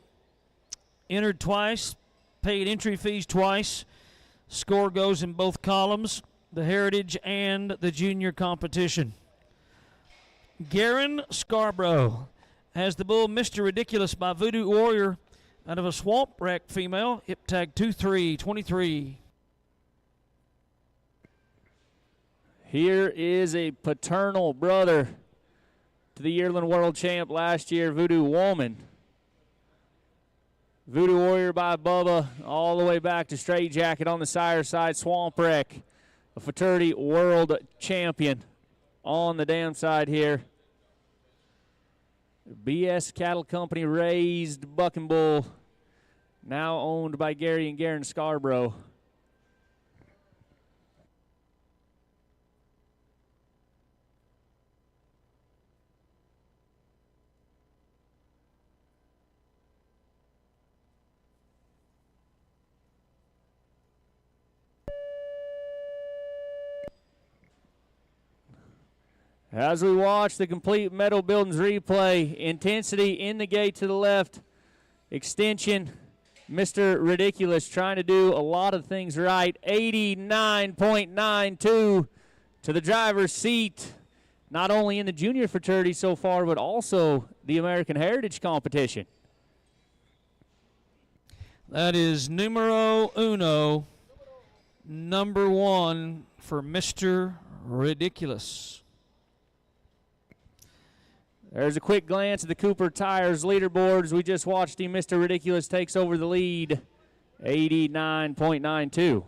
Entered twice, paid entry fees twice. Score goes in both columns, the Heritage and the Junior competition. Garen Scarborough has the bull Mr. Ridiculous by Voodoo Warrior out of a Swamp Wreck female, hip tag 2323. Here is a paternal brother to the yearling world champ last year, Voodoo Woman. Voodoo Warrior by Bubba, all the way back to Straight Jacket on the sire side. Swamp Wreck, a fraternity world champion on the dam side here. BS Cattle Company raised bucking bull, now owned by Gary and Garen Scarborough. As we watch the complete Meadow Buildings replay, intensity in the gate to the left, extension, Mr. Ridiculous trying to do a lot of things right. 89.92 to the driver's seat, not only in the junior fraternity so far, but also the American Heritage competition. That is numero uno, number 1 for Mr. Ridiculous. There's a quick glance at the Cooper Tires leaderboards. We just watched him. Mr. Ridiculous takes over the lead, 89.92.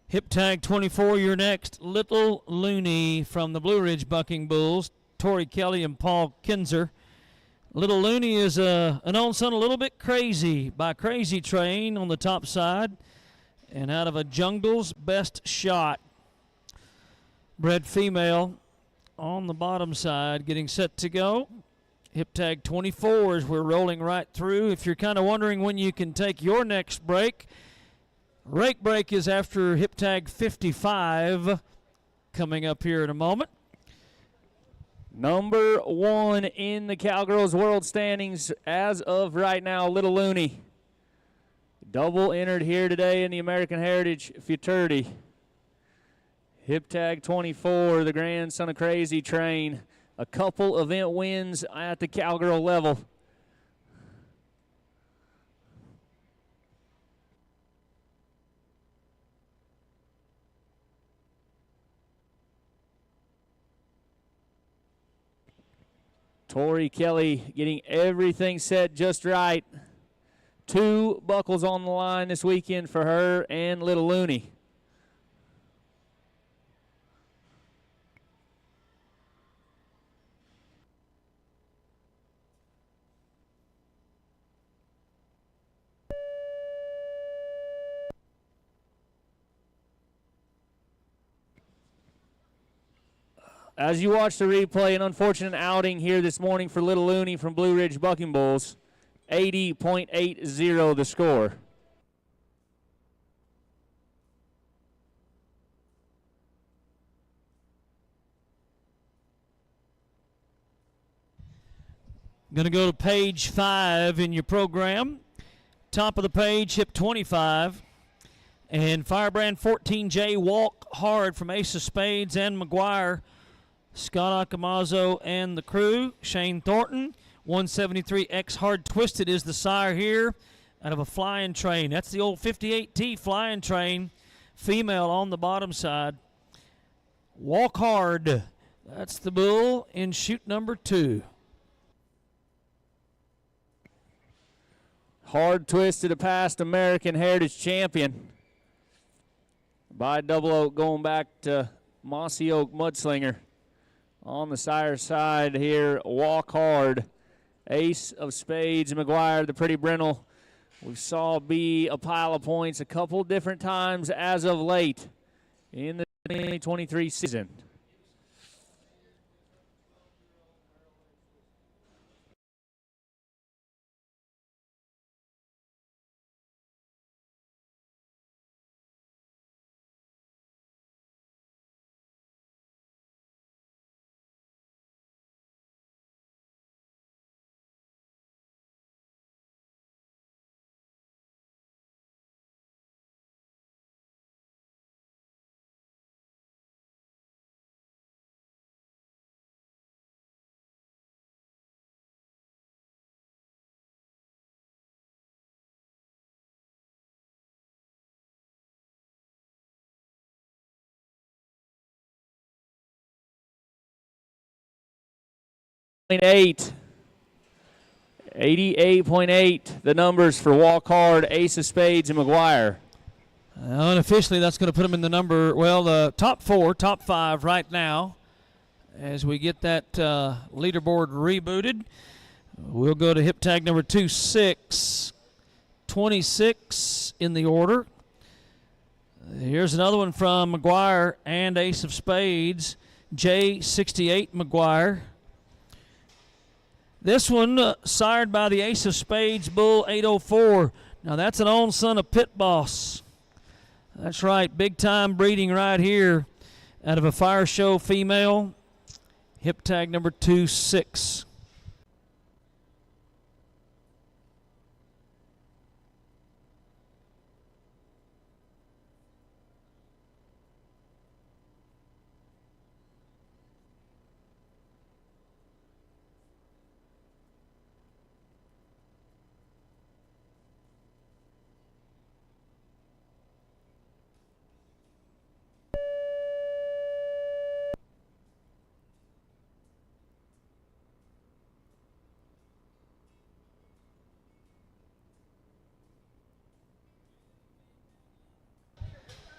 Hip tag 24, you're next. Little Looney from the Blue Ridge Bucking Bulls, Tori Kelly and Paul Kinzer. Little Looney is an old son a little bit crazy by Crazy Train on the top side, and out of a Jungle's Best Shot. Bred female on the bottom side, getting set to go. Hip tag 24 as we're rolling right through. If you're kind of wondering when you can take your next break, rake break is after hip tag 55, coming up here in a moment. Number 1 in the Cowgirls World Standings as of right now, Little Looney. Double entered here today in the American Heritage fraternity. Hip tag 24, the grandson of Crazy Train. A couple event wins at the Cowgirl level. Tori Kelly getting everything set just right. 2 buckles on the line this weekend for her and Little Looney. As you watch the replay, an unfortunate outing here this morning for Little Looney from Blue Ridge Bucking Bulls. 80.80 the score. Going to go to page 5 in your program. Top of the page, hip 25. And Firebrand 14J, Walk Hard from Ace of Spades and McGuire. Scott Accamazo and the crew. Shane Thornton, 173X Hard Twisted is the sire here out of a Flying Train. That's the old 58T Flying Train, female on the bottom side. Walk Hard, that's the bull in chute number 2. Hard Twisted, a past American Heritage Champion. By Double Oak, going back to Mossy Oak Mudslinger. On the sire side here, Walk Hard. Ace of Spades, McGuire, the Pretty Brindle. We saw be a pile of points a couple different times as of late in the 2023 season. .8. 88.8, the numbers for Walk Hard, Ace of Spades, and McGuire. Unofficially, that's going to put them in the number, well, the top 4, top 5 right now. As we get that leaderboard rebooted, we'll go to hip tag number 26. 26 in the order. Here's another one from McGuire and Ace of Spades. J68 McGuire. This one sired by the Ace of Spades Bull 804. Now that's an own son of Pit Boss. That's right, big time breeding right here out of a Fire Show female. Hip tag number 26.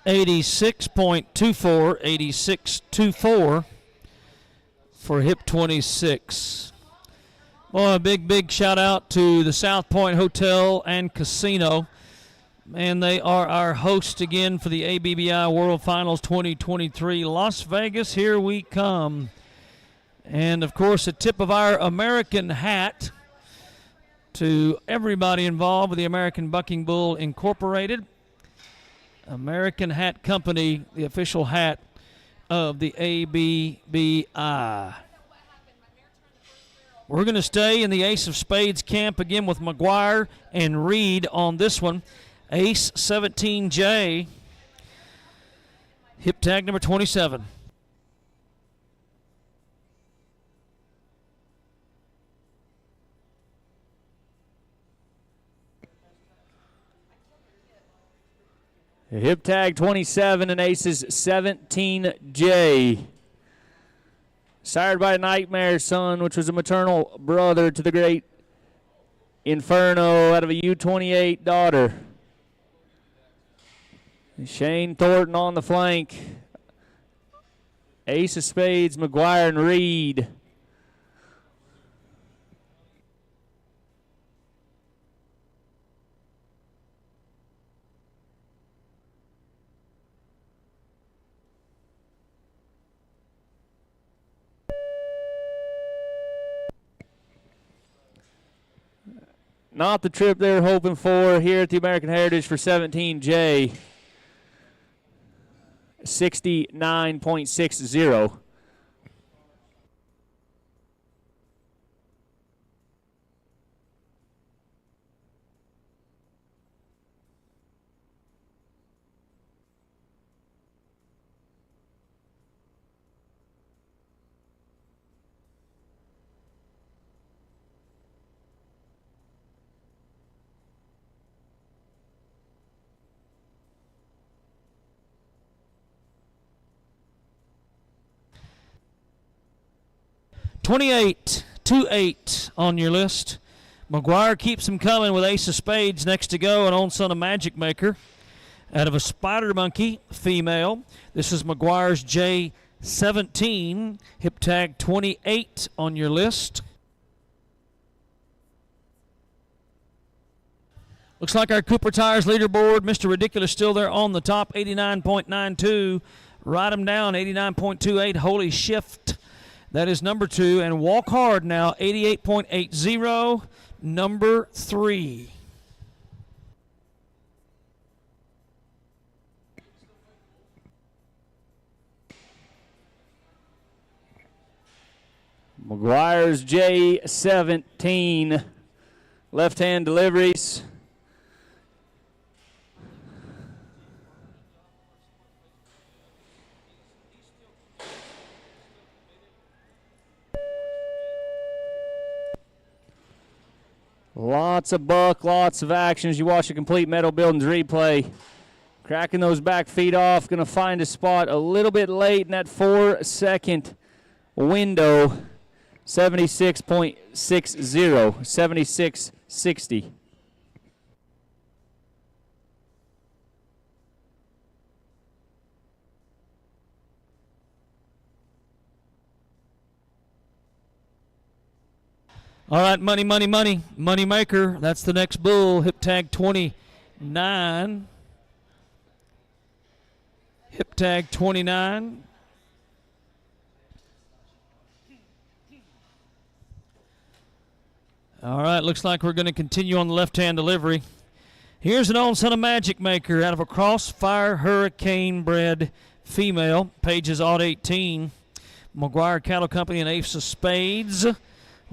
.24, 86.24 for hip 26. Well, a big shout out to the South Point Hotel and Casino. And they are our host again for the ABBI World Finals 2023. Las Vegas, here we come. And, of course, a tip of our American hat to everybody involved with the American Bucking Bull Incorporated. American Hat Company, the official hat of the ABBI. We're going to stay in the Ace of Spades camp again with McGuire and Reed on this one. Ace 17J, hip tag number 27. Hip tag 27 and Aces 17J. Sired by Nightmare Son, which was a maternal brother to the great Inferno out of a U28 daughter. Shane Thornton on the flank. Ace of Spades, McGuire and Reed. Not the trip they were hoping for here at the American Heritage for 17J. 69.60. $28.28 on your list. McGuire keeps them coming with ace of spades next to go, an own son of Magic Maker out of a Spider Monkey female. This is McGuire's J17, hip tag 28 on your list. Looks like our Cooper Tires leaderboard, Mr. Ridiculous still there on the top, 89.92. Write him down, 89.28. Holy Shift, that is number 2. And Walk Hard now, 88.80, number 3. McGuire's J17, left-hand deliveries. Lots of buck, lots of action as you watch a complete Metal Buildings replay. Cracking those back feet off, going to find a spot a little bit late in that 4-second window. 76.60, 76.60. All right, money, money, money. Money Maker, that's the next bull. Hip tag 29. Hip tag 29. All right, looks like we're going to continue on the left-hand delivery. Here's an old son of Magic Maker out of a Crossfire Hurricane bred female. Pages odd 18. McGuire Cattle Company and ace of spades.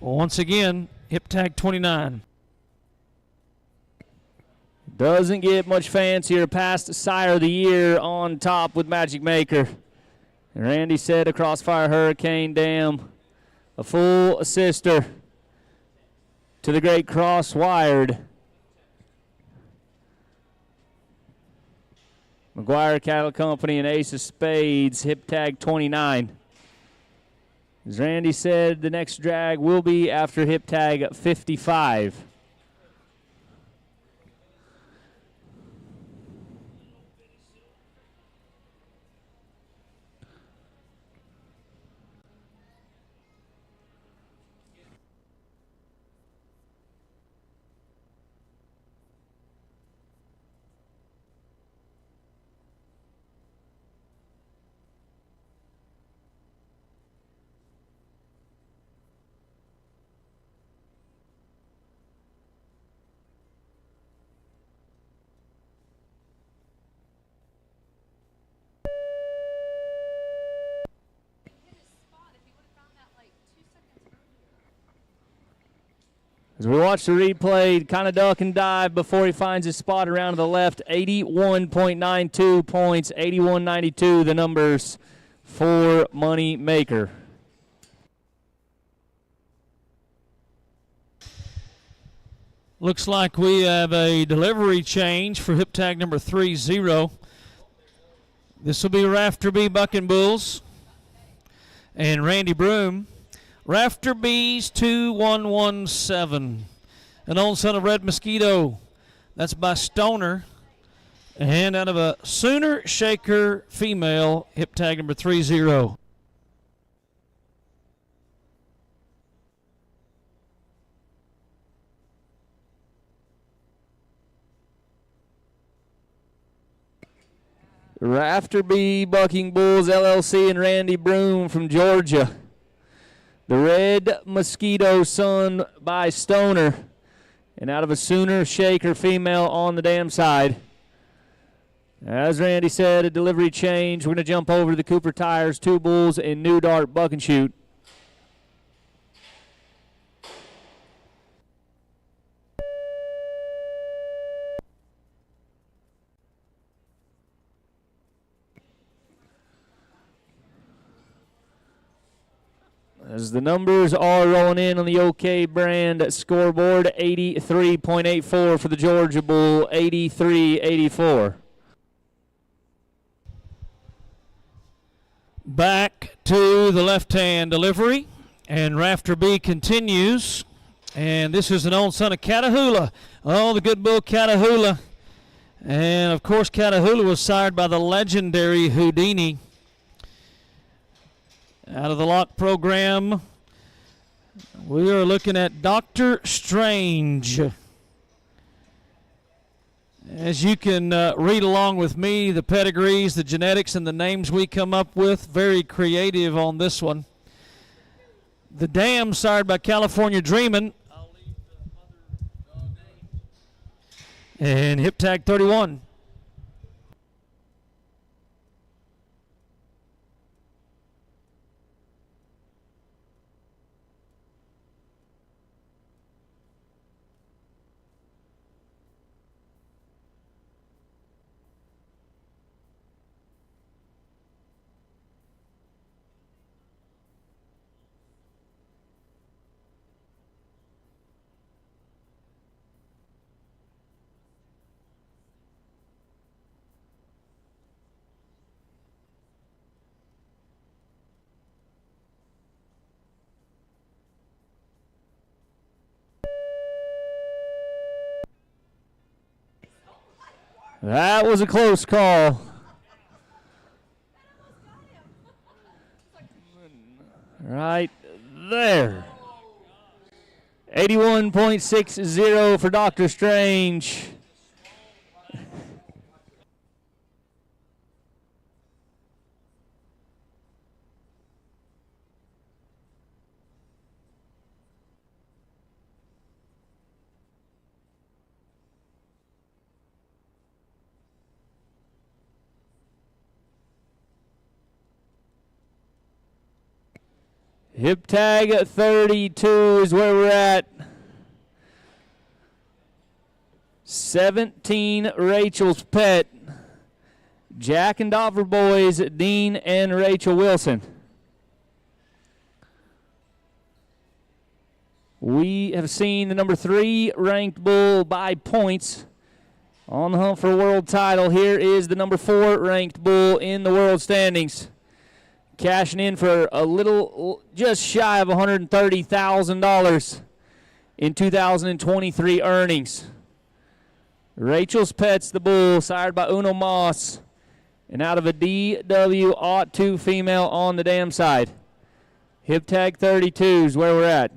Once again, hip tag 29. Doesn't get much fancier past Sire of the Year on top with Magic Maker. And Randy said a Crossfire Hurricane Dam, a full sister to the great Crosswired. McGuire Cattle Company and ace of spades, hip tag 29. As Randy said, the next drag will be after hip tag 55. As we watch the replay, kind of duck and dive before he finds his spot around to the left. 81.92 points, 81.92 the numbers for Money Maker. Looks like we have a delivery change for hip tag number 30. This will be Rafter B Bucking Bulls and Randy Broom. Rafter B's 2117. An old son of Red Mosquito. That's by Stoner. And out of a Sooner Shaker female, hip tag number 30. Rafter B Bucking Bulls LLC and Randy Broom from Georgia. The Red Mosquito son by Stoner. and out of a Sooner Shaker female on the dam side. As Randy said, a delivery change. We're going to jump over to the Cooper Tires, 2 bulls, and New Dart Buck and Shoot. As the numbers are rolling in on the OK brand scoreboard, 83.84 for the Georgia Bull, 83.84. Back to the left-hand delivery, and Rafter B continues. And this is an old son of Catahoula. Oh, the good bull Catahoula. And, of course, Catahoula was sired by the legendary Houdini. Out of the lock program, we are looking at Dr. Strange. As you can read along with me, the pedigrees, the genetics, and the names we come up with, very creative on this one. The dam sired by California Dreamin'. And hip tag 31. That was a close call. Right there. 81.60 for Dr. Strange. Hip tag 32 is where we're at. 17 Rachel's Pet. Jack and Dover boys, Dean and Rachel Wilson. We have seen the number 3 ranked bull by points on the hunt for a world title. Here is the number 4 ranked bull in the world standings. Cashing in for a little, just shy of $130,000 in 2023 earnings. Rachel's Pet's the bull, sired by Uno Moss, and out of a DW-02 female on the dam side. Hip tag 32 is where we're at.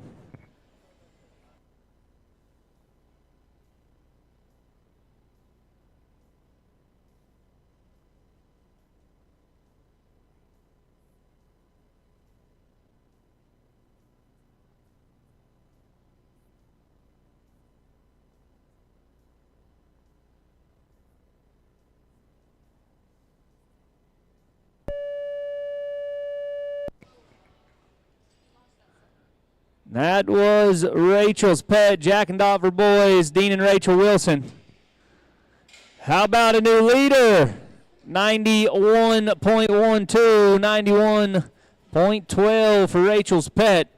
That was Rachel's Pet, Jack and Dover boys, Dean and Rachel Wilson. How about a new leader? 91.12, 91.12 for Rachel's Pet.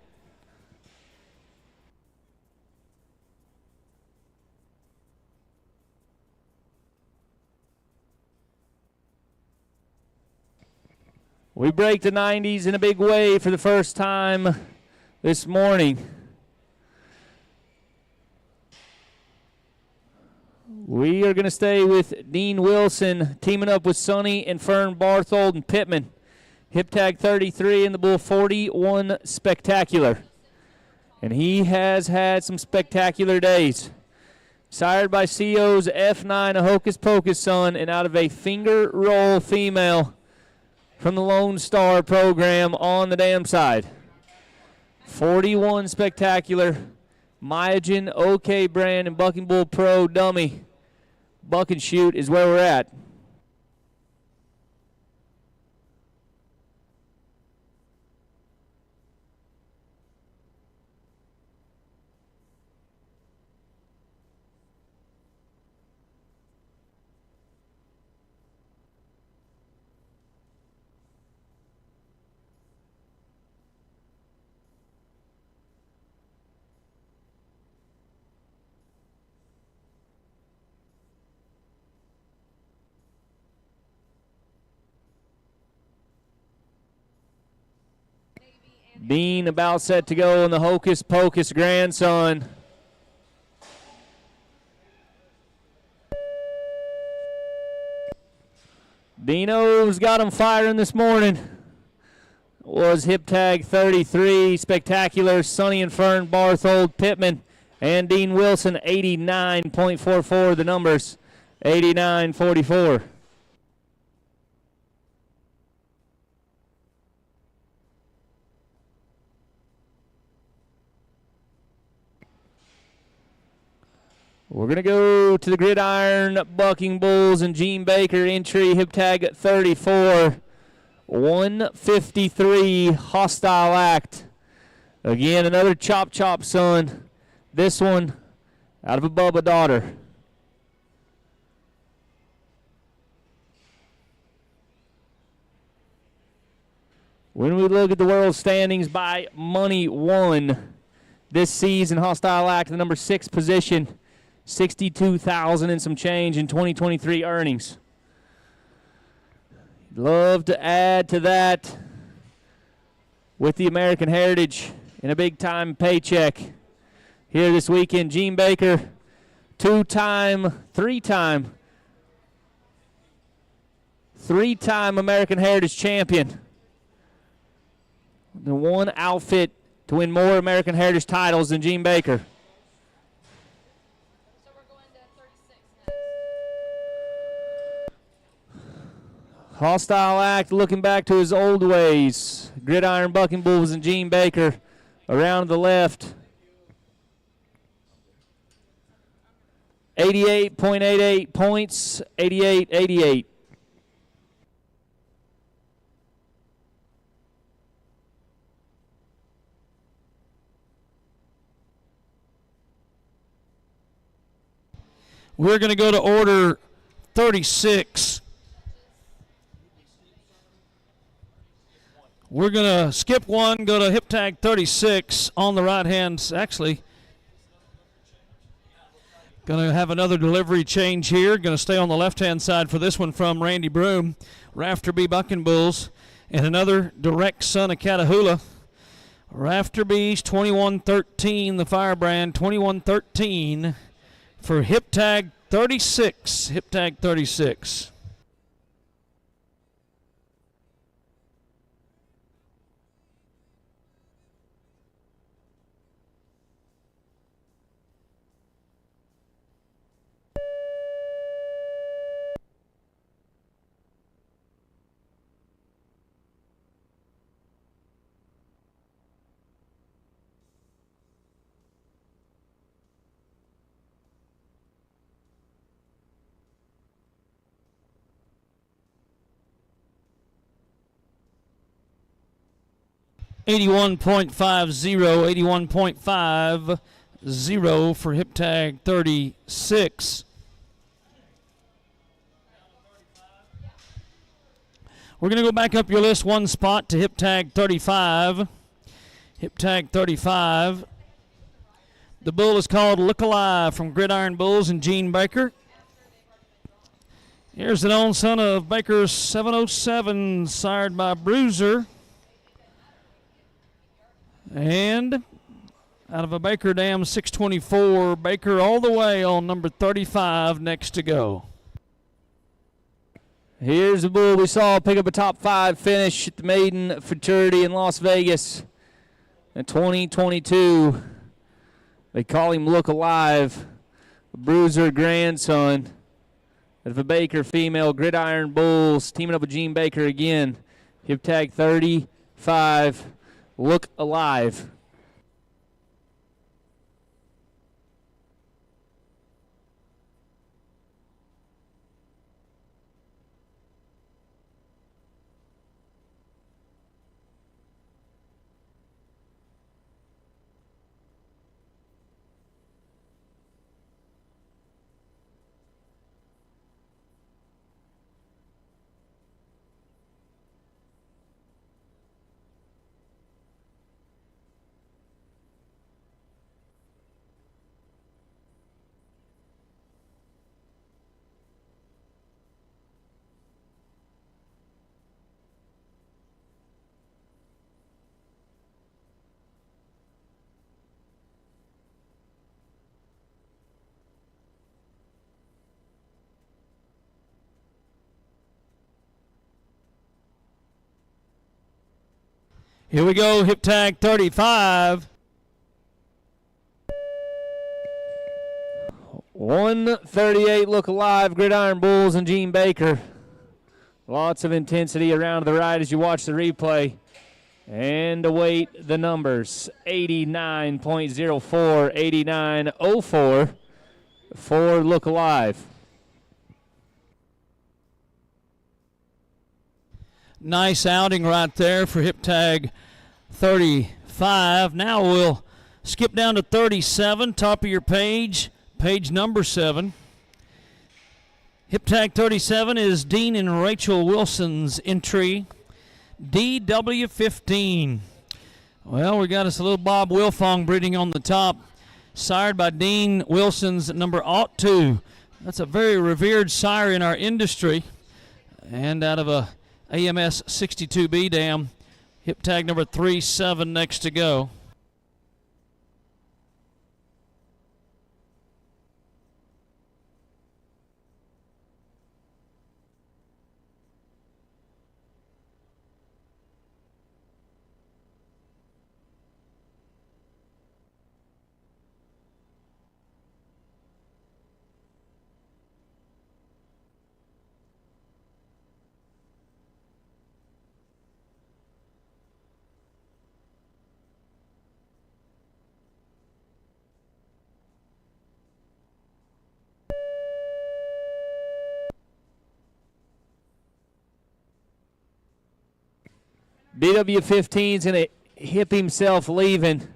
We break the 90s in a big way for the first time this morning. We are going to stay with Dean Wilson, teaming up with Sonny and Fern Barthold and Pittman. Hip tag 33 and the bull 41 Spectacular. And he has had some spectacular days. Sired by CO's F9, a Hocus Pocus son, and out of a finger roll female from the Lone Star program on the dam side. 41 Spectacular, Myogen, OK brand, and Bucking Bull Pro dummy. Buck and shoot is where we're at. Dean about set to go on the Hocus Pocus grandson. Dino's got him firing this morning. Was hip tag 33, Spectacular, Sonny and Fern, Barthold, Pittman, and Dean Wilson, 89.44 the numbers, 89.44. We're going to go to the gridiron, Bucking Bulls and Gene Baker entry, hip tag 34, 153, Hostile Act. Again, another chop son. This one out of a Bubba daughter. When we look at the world standings by money won this season, Hostile Act, the number 6 position. 62,000 and some change in 2023 earnings. Love to add to that with the American Heritage and a big-time paycheck here this weekend. Gene Baker, three-time American Heritage champion. The one outfit to win more American Heritage titles than Gene Baker. Hostile Act looking back to his old ways. Gridiron, Bucking Bulls, and Gene Baker around the left. 88.88 points, 88-88. We're going to go to order 36. We're going to skip one, go to hip tag 36 on the right hand. Actually, going to have another delivery change here. Going to stay on the left hand side for this one from Randy Broom. Rafterby Bucking Bulls. And another direct son of Catahoula. Rafterby's 21-13, the Firebrand 21-13 for hip tag 36. Hip tag 36. $81.50 for hip tag 36. We're going to go back up your list one spot to hip tag 35. Hip tag 35. The bull is called Look Alive from Gridiron Bulls and Gene Baker. Here's an own son of Baker's 707, sired by Bruiser. And out of a Baker Dam 624, Baker all the way on number 35 next to go. Here's the bull we saw pick up a top 5 finish at the Maiden Futurity in Las Vegas in 2022. They call him Look Alive, a Bruiser grandson of a Baker female. Gridiron Bulls teaming up with Gene Baker again. Hip tag 35. Look Alive. Here we go, hip tag 35. 138 look alive, Gridiron Bulls and Gene Baker. Lots of intensity around the right as you watch the replay. And await the numbers. 89.04, 89.04 for look alive. Nice outing right there for hip tag 35. Now we'll skip down to 37, top of your page, page number 7. Hip tag 37 is Dean and Rachel Wilson's entry, DW15. Well, we got us a little Bob Wilfong breeding on the top, sired by Dean Wilson's number 02. That's a very revered sire in our industry, and out of a AMS 62B dam. Hip tag number 37 next to go. BW15's going to hip himself leaving.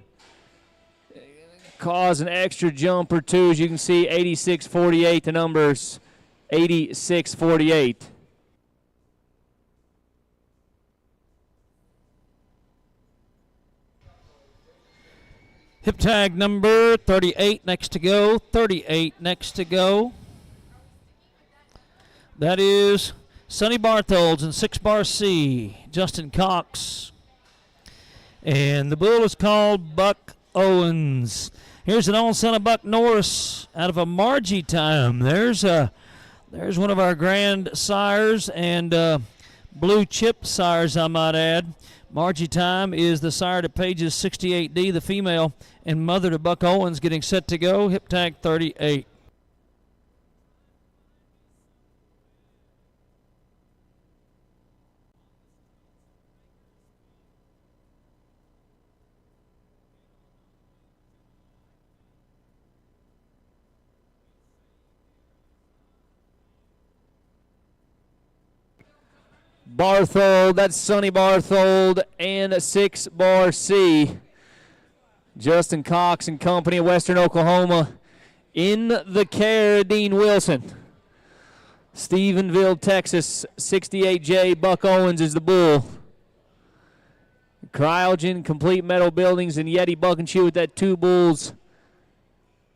Cause an extra jump or two. As you can see, 86.48, the numbers 86.48. Hip tag number 38 next to go, 38 next to go. That is Sonny Bartholds and 6 bar C, Justin Cox. And the bull is called Buck Owens. Here's an old son of Buck Norris out of a Margie time. There's one of our grand sires and blue chip sires, I might add. Margie time is the sire to Pages 68D, the female, and mother to Buck Owens, getting set to go. Hip tag 38. Barthold, that's Sonny Barthold, and 6 bar C. Justin Cox and company of Western Oklahoma in the care of Dean Wilson. Stephenville, Texas, 68J, Buck Owens is the bull. Cryogen, complete metal buildings, and Yeti buck and shoot with that 2 bulls.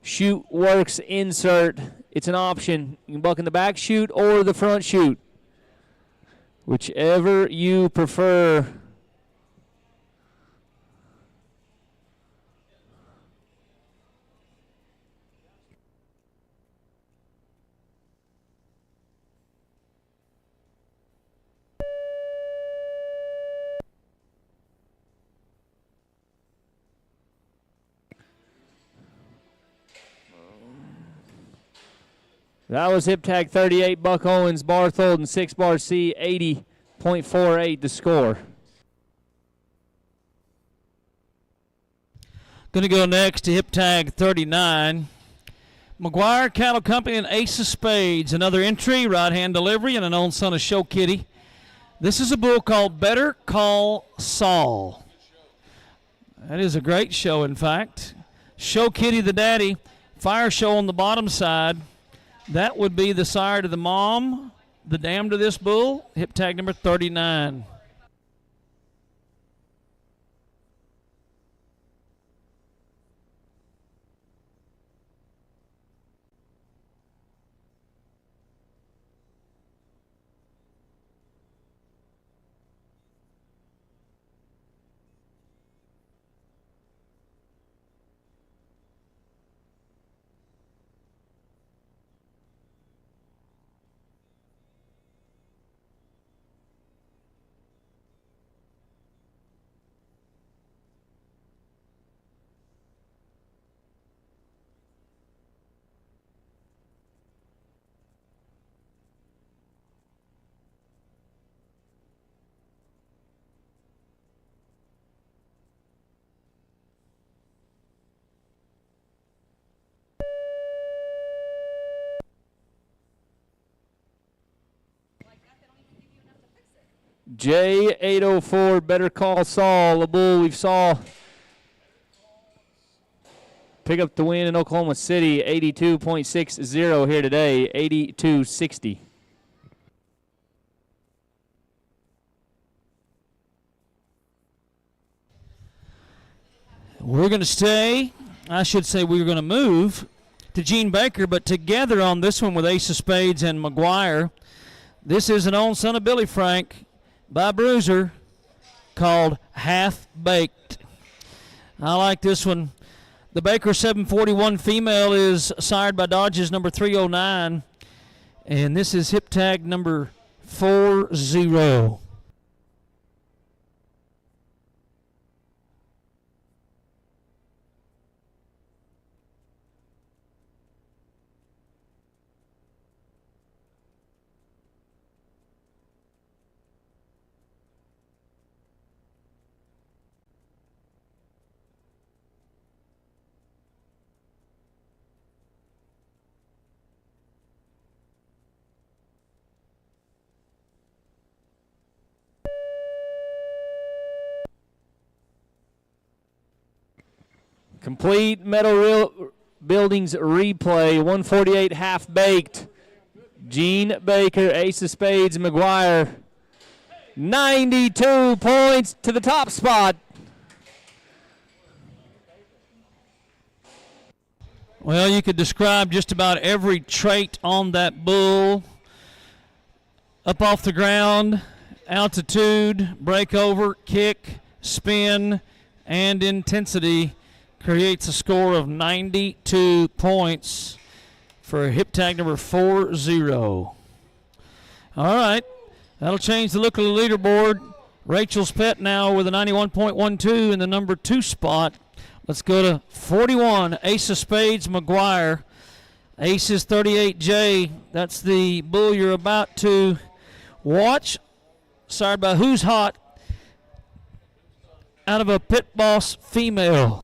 Shoot works insert. It's an option. You can buck in the back chute or the front chute. Whichever you prefer. That was hip tag 38, Buck Owens, Barthold, and 6 bar C, 80.48 the score. Going to go next to hip tag 39. McGuire Cattle Company and Ace of Spades. Another entry, right-hand delivery, and an old son of Show Kitty. This is a bull called Better Call Saul. That is a great show, in fact. Show Kitty the daddy. Fire Show on the bottom side. That would be the sire to the mom, the dam to this bull. Hip tag number 39. J804, Better Call Saul, a bull we've saw pick up the win in Oklahoma City, 82.60 here today, 82.60. We're going to stay, I should say we're going to move to Gene Baker, but together on this one with Ace of Spades and McGuire. This is an own son of Billy Frank by Bruiser called Half Baked. I like this one. The Baker 741 female is sired by Dodge's number 309, and this is hip tag number 40. Complete metal buildings replay, 148 half-baked. Gene Baker, Ace of Spades, McGuire. 92 points to the top spot. Well, you could describe just about every trait on that bull. Up off the ground, altitude, breakover, kick, spin, and intensity creates a score of 92 points for hip tag number 40. All right, that'll change the look of the leaderboard. Rachel's Pet now with a 91.12 in the number 2 spot. Let's go to 41, Ace of Spades, McGuire. Ace is 38J. That's the bull you're about to watch. Sired by Who's Hot out of a Pit Boss female.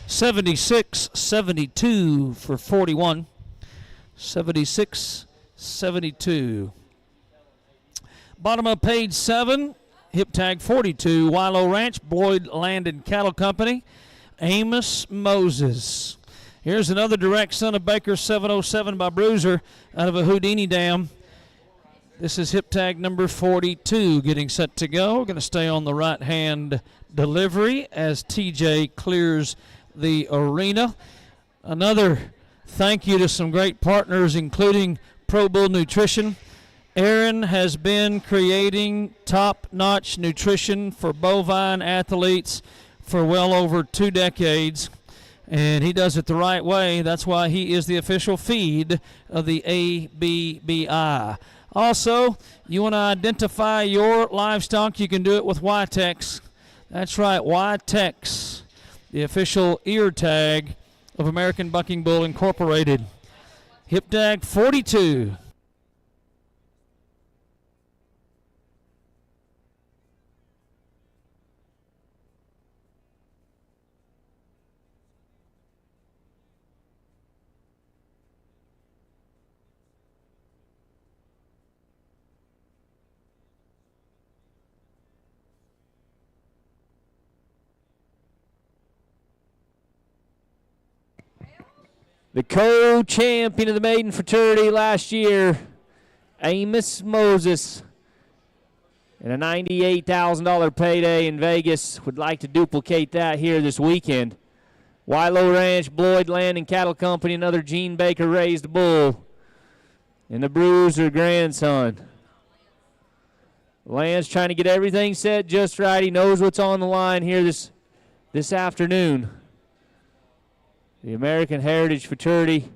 $76.72 for 41. 76.72. Bottom of page 7, hip tag 42, Wilo Ranch, Boyd Land and Cattle Company, Amos Moses. Here's another direct son of Baker 707 by Bruiser out of a Houdini dam. This is hip tag number 42 getting set to go. We're going to stay on the right-hand delivery as TJ clears the arena. Another thank you to some great partners, including Pro Bull Nutrition. Aaron has been creating top-notch nutrition for bovine athletes for well over 2 decades, and he does it the right way. That's why he is the official feed of the ABBI. Also, you want to identify your livestock, you can do it with Y-Tex. That's right, Y-Tex, the official ear tag of American Bucking Bull Incorporated. Hip tag 42. The co-champion of the maiden fraternity last year, Amos Moses, and a $98,000 payday in Vegas. Would like to duplicate that here this weekend. Wilo Ranch, Bloyd Land and Cattle Company, another Gene Baker raised bull. And the Bruiser grandson. Lance trying to get everything set just right. He knows what's on the line here this afternoon. The American Heritage Fraternity.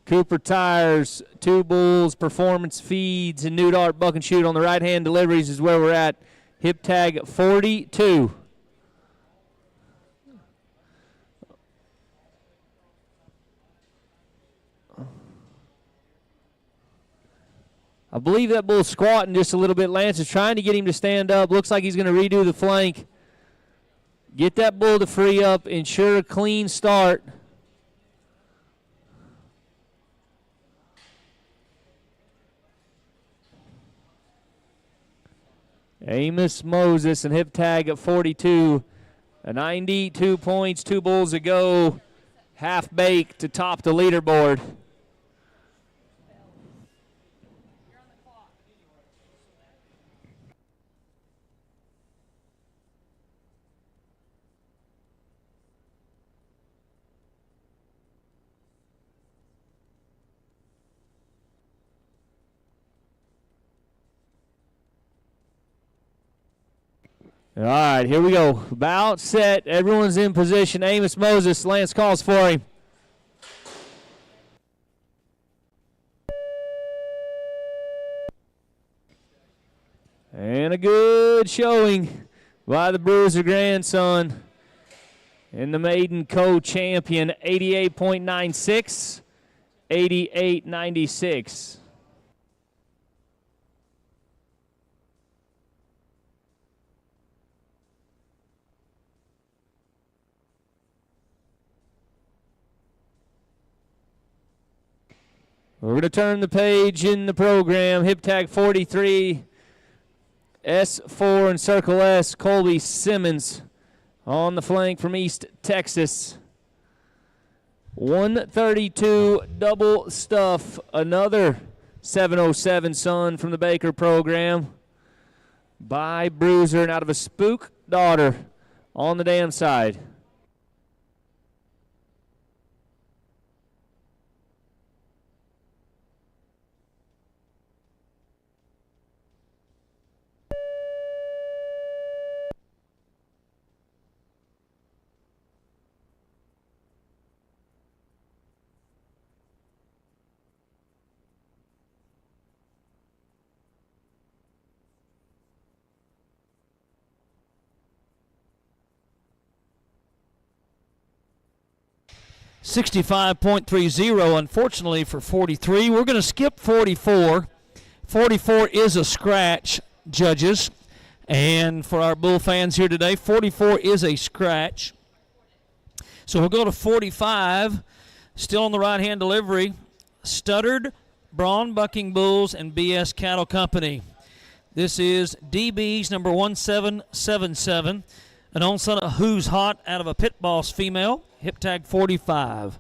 Cooper Tires, Two Bulls, Performance Feeds, and New Dart Buck and Shoot on the right-hand deliveries is where we're at. Hip tag 42. I believe that bull's squatting just a little bit. Lance is trying to get him to stand up. Looks like he's going to redo the flank. Get that bull to free up. Ensure a clean start. Amos Moses and hip tag at 42. 92 points, 2 bulls to go. Half baked to top the leaderboard. All right, here we go. About set. Everyone's in position. Amos Moses, Lance calls for him. And a good showing by the Bruiser grandson and the maiden co-champion, 88.96, 88.96. We're going to turn the page in the program. Hip tag 43, S4 and Circle S, Colby Simmons on the flank from East Texas. 132 double stuff, another 707 son from the Baker program by Bruiser and out of a Spook daughter on the dam side. $65.30, unfortunately, for 43. We're going to skip 44. 44 is a scratch, judges. And for our bull fans here today, 44 is a scratch. So we'll go to 45, still on the right-hand delivery. Stuttered, Braun Bucking Bulls, and BS Cattle Company. This is DB's number 1777. An own son of Who's Hot out of a Pit Boss female. Hip tag 45.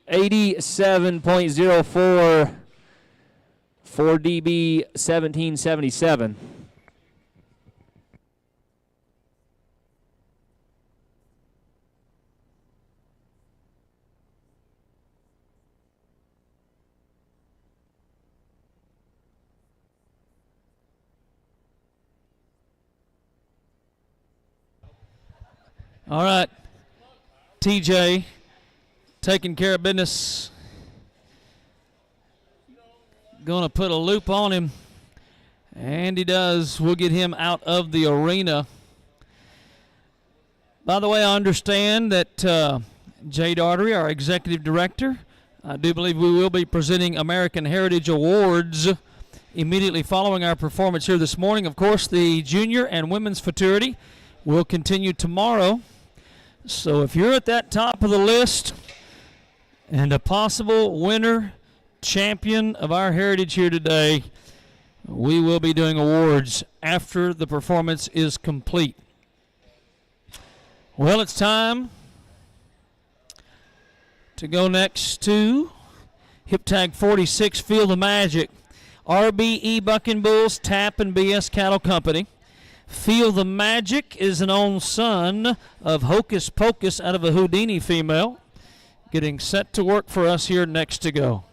$87.04 for DB 1777. All right. TJ taking care of business. Going to put a loop on him. And he does. We'll get him out of the arena. By the way, I understand that Jay Daugherty, our executive director, I do believe we will be presenting American Heritage Awards immediately following our performance here this morning. Of course, the junior and women's fraternity will continue tomorrow. So if you're at that top of the list and a possible winner, champion of our heritage here today, we will be doing awards after the performance is complete. Well, it's time to go next to Hip Tag 46, Feel the Magic. RBE Bucking Bulls, Tap and BS Cattle Company. Feel the Magic is an own son of Hocus Pocus out of a Houdini female, getting set to work for us here next to go.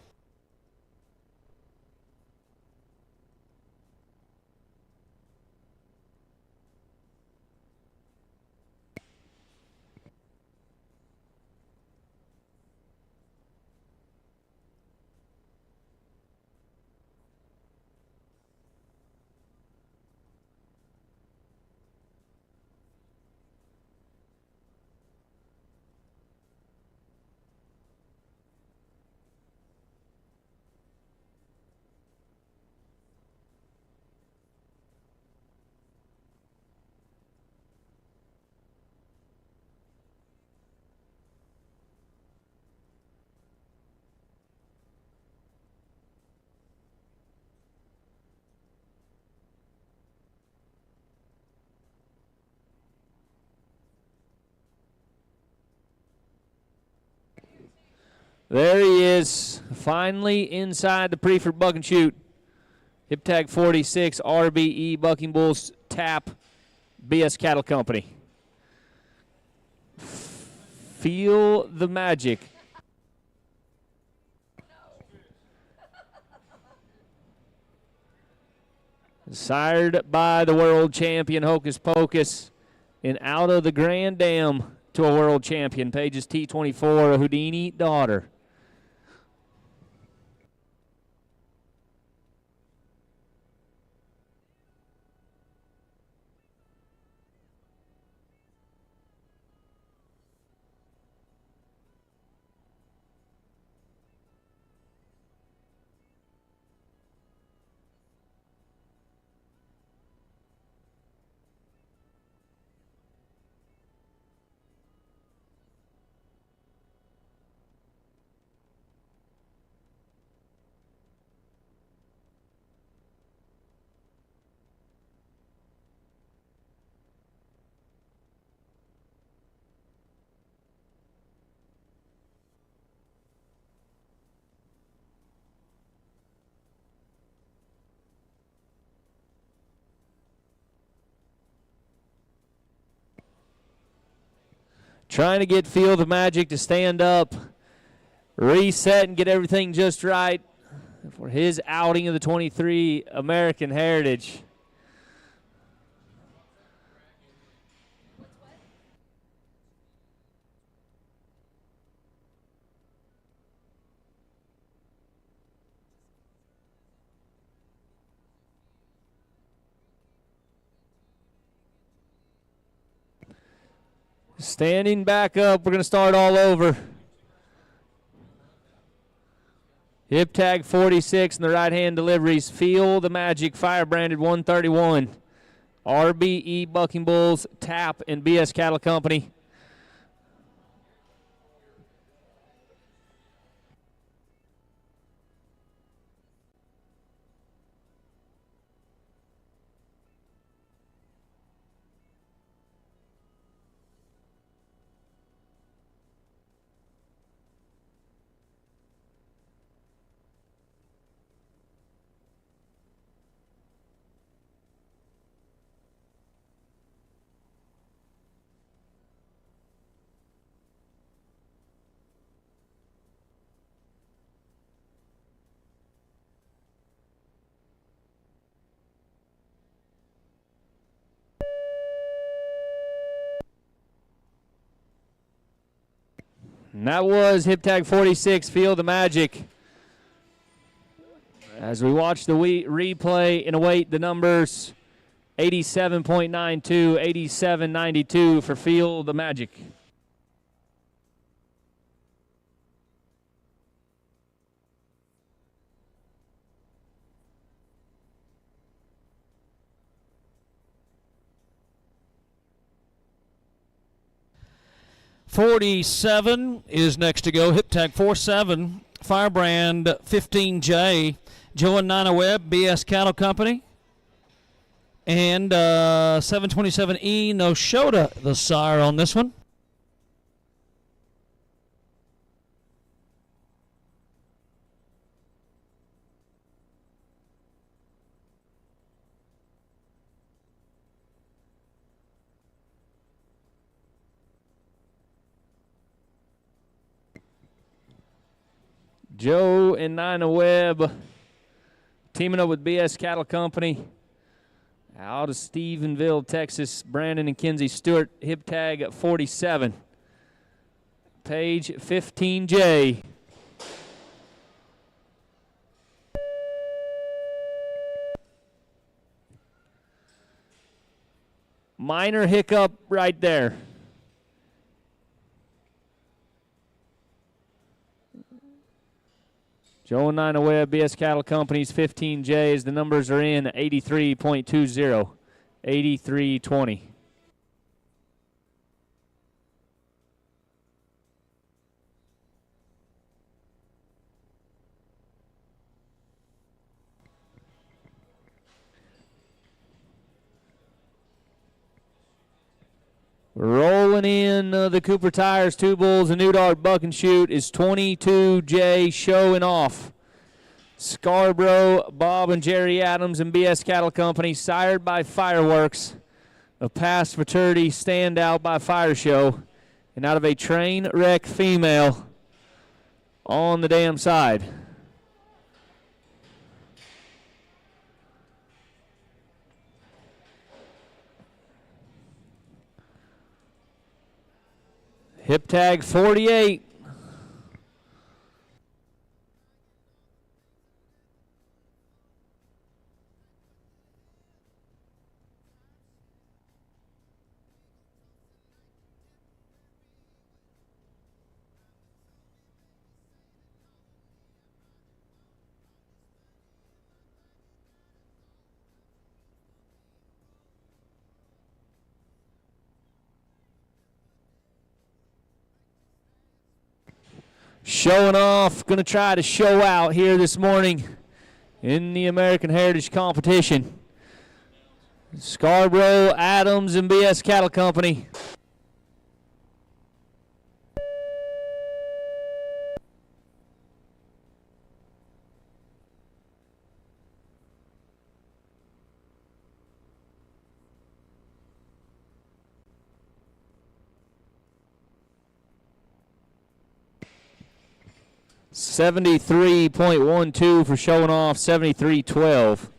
There he is, finally inside the Preferred Buck and Shoot. Hip Tag 46, RBE Bucking Bulls, Tap, BS Cattle Company. Feel the magic. Sired by the world champion Hocus Pocus, and out of the Grand Dam to a world champion, Pages T24, a Houdini daughter. Trying to get Feel the Magic to stand up, reset, and get everything just right for his outing of the 23 American Heritage. Standing back up, we're going to start all over. Hip Tag 46 in the right-hand deliveries. Feel the Magic, fire-branded 131. RBE Bucking Bulls, Tap, and BS Cattle Company. And that was hip tag 46, Feel the Magic. As we watch the replay and await the numbers, 87.92, 87.92 for Feel the Magic. .47 is next to go. Hip tag 47, Firebrand 15J, Joe and Nina Webb, BS Cattle Company. And 727E, No Shota, the sire on this one. Joe and Nina Webb teaming up with BS Cattle Company out of Stephenville, Texas. Brandon and Kenzie Stewart, hip tag 47. Page 15J. Minor hiccup right there. Joe and Nina Webb, BS Cattle Company's 15Js. The numbers are in 83.20, 83.20. Rolling in the Cooper Tires, Two Bulls, and New Dart Buck and Shoot is 22J showing off. Scarborough, Bob and Jerry Adams and BS Cattle Company, sired by Fireworks, a past fraternity standout by Fire Show, and out of a train wreck female on the dam side. Hip tag 48. Showing off, going to try to show out here this morning in the American Heritage Competition. Scarborough, Adams, and BS Cattle Company. .12 for showing off, 73.12.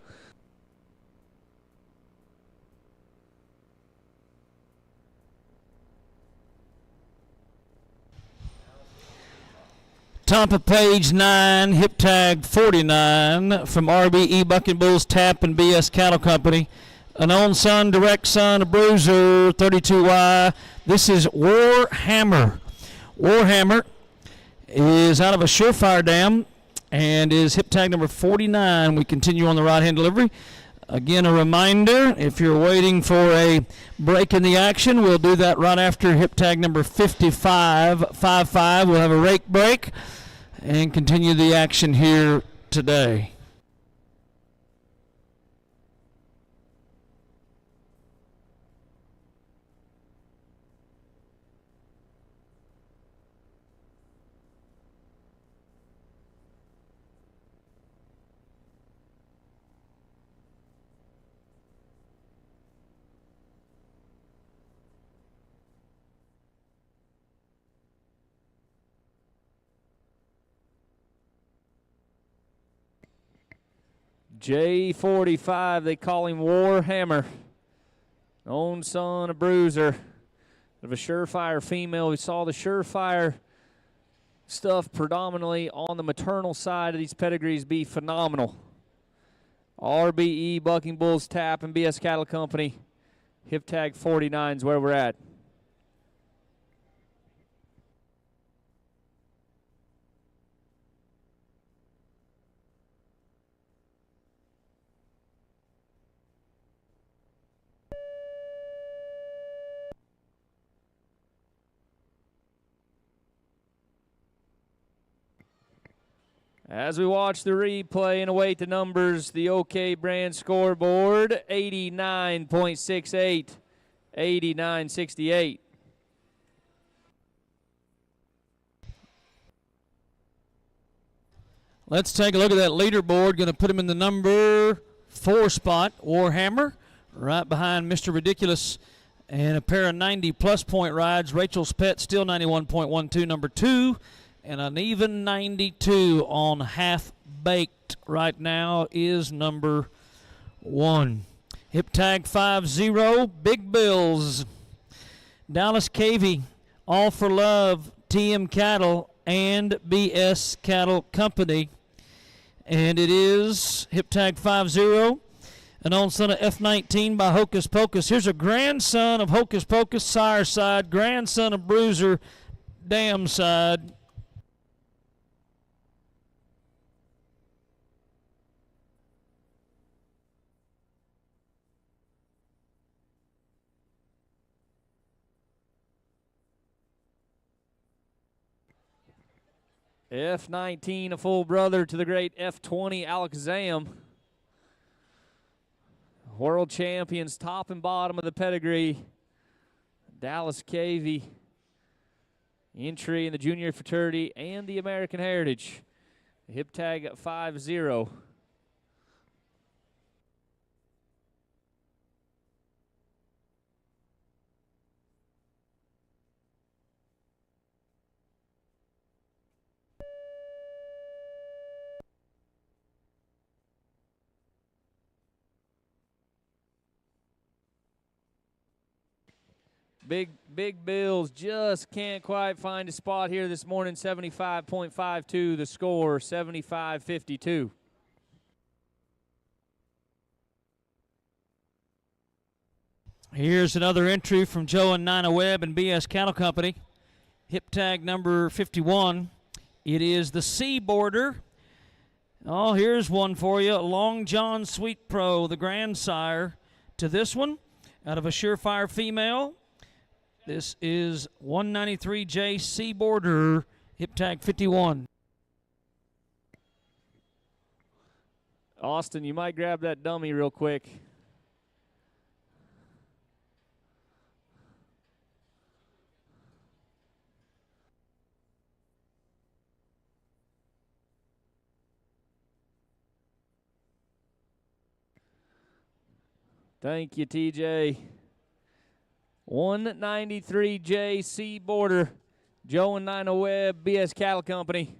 Top of page 9, hip tag 49 from RBE Bucking Bulls Tap and BS Cattle Company. An own son, direct son, a bruiser, 32Y. This is Warhammer. Warhammer is out of a Surefire dam and is hip tag number 49. We continue on the right-hand delivery. Again, a reminder, if you're waiting for a break in the action, we'll do that right after hip tag number 55. We'll have a rake break and continue the action here today. J45, they call him Warhammer. Own son, a bruiser of a Surefire female. We saw the Surefire stuff predominantly on the maternal side of these pedigrees be phenomenal. RBE, Bucking Bulls, Tap, and BS Cattle Company. Hip tag 49 is where we're at. As we watch the replay and await the numbers, the OK brand scoreboard, 89.68, 89.68. Let's take a look at that leaderboard. Going to put him in the number 4 spot, Warhammer, right behind Mr. Ridiculous, and a pair of 90-plus point rides. Rachel's Pet still 91.12, number 2. And an even 92 on Half Baked right now is number 1. Hip tag 50, Big Bills. Dallas Cavey, All for Love, TM Cattle, and BS Cattle Company. And it is hip tag 50, an own son of F19 by Hocus Pocus. Here's a grandson of Hocus Pocus, sire side, grandson of Bruiser, dam side. F19, a full brother to the great F20, Alex Zam. World champions, top and bottom of the pedigree. Dallas Cavey, entry in the junior fraternity and the American Heritage. Hip tag 50. Big Bills just can't quite find a spot here this morning. 75.52 the score, 75-52. Here's another entry from Joe and Nina Webb and BS Cattle Company. Hip tag number 51. It is the C border. Oh, here's one for you. Long John Sweet Pro, the grandsire to this one, out of a surefire female. This is 193J C border, hip tag 51. Austin, you might grab that dummy real quick. Thank you, TJ. 193J C border, Joe and Nina Webb, BS Cattle Company.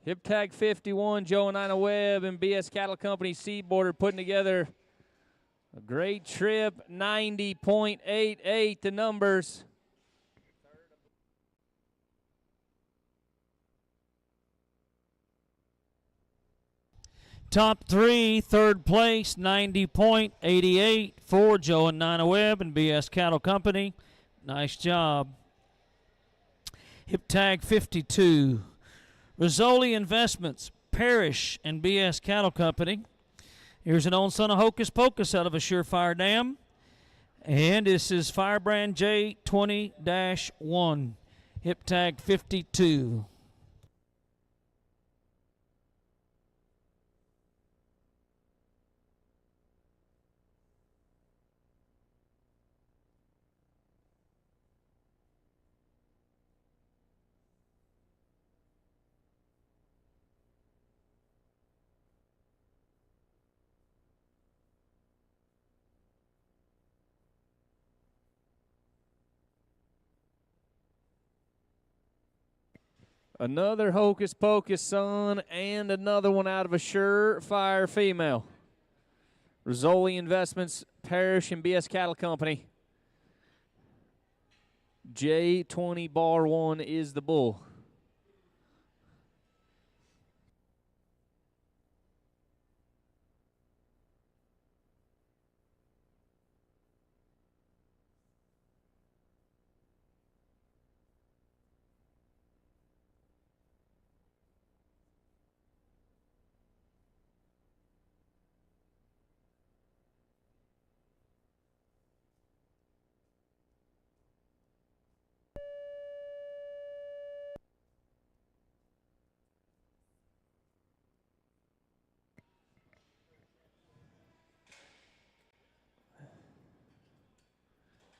Hip tag 51, Joe and Nina Webb and BS Cattle Company C border putting together a great trip. 90.88 the numbers. Top 3, third place, 90.88 for Joe and Nina Webb and BS Cattle Company. Nice job. Hip tag 52. Rizzoli Investments, Parrish, and BS Cattle Company. Here's an own son of Hocus Pocus out of a surefire dam. And this is Firebrand J20-1, hip tag 52. Another Hocus Pocus son and another one out of a surefire female. Rizzoli Investments, Parrish, and BS Cattle Company. J20 bar 1 is the bull.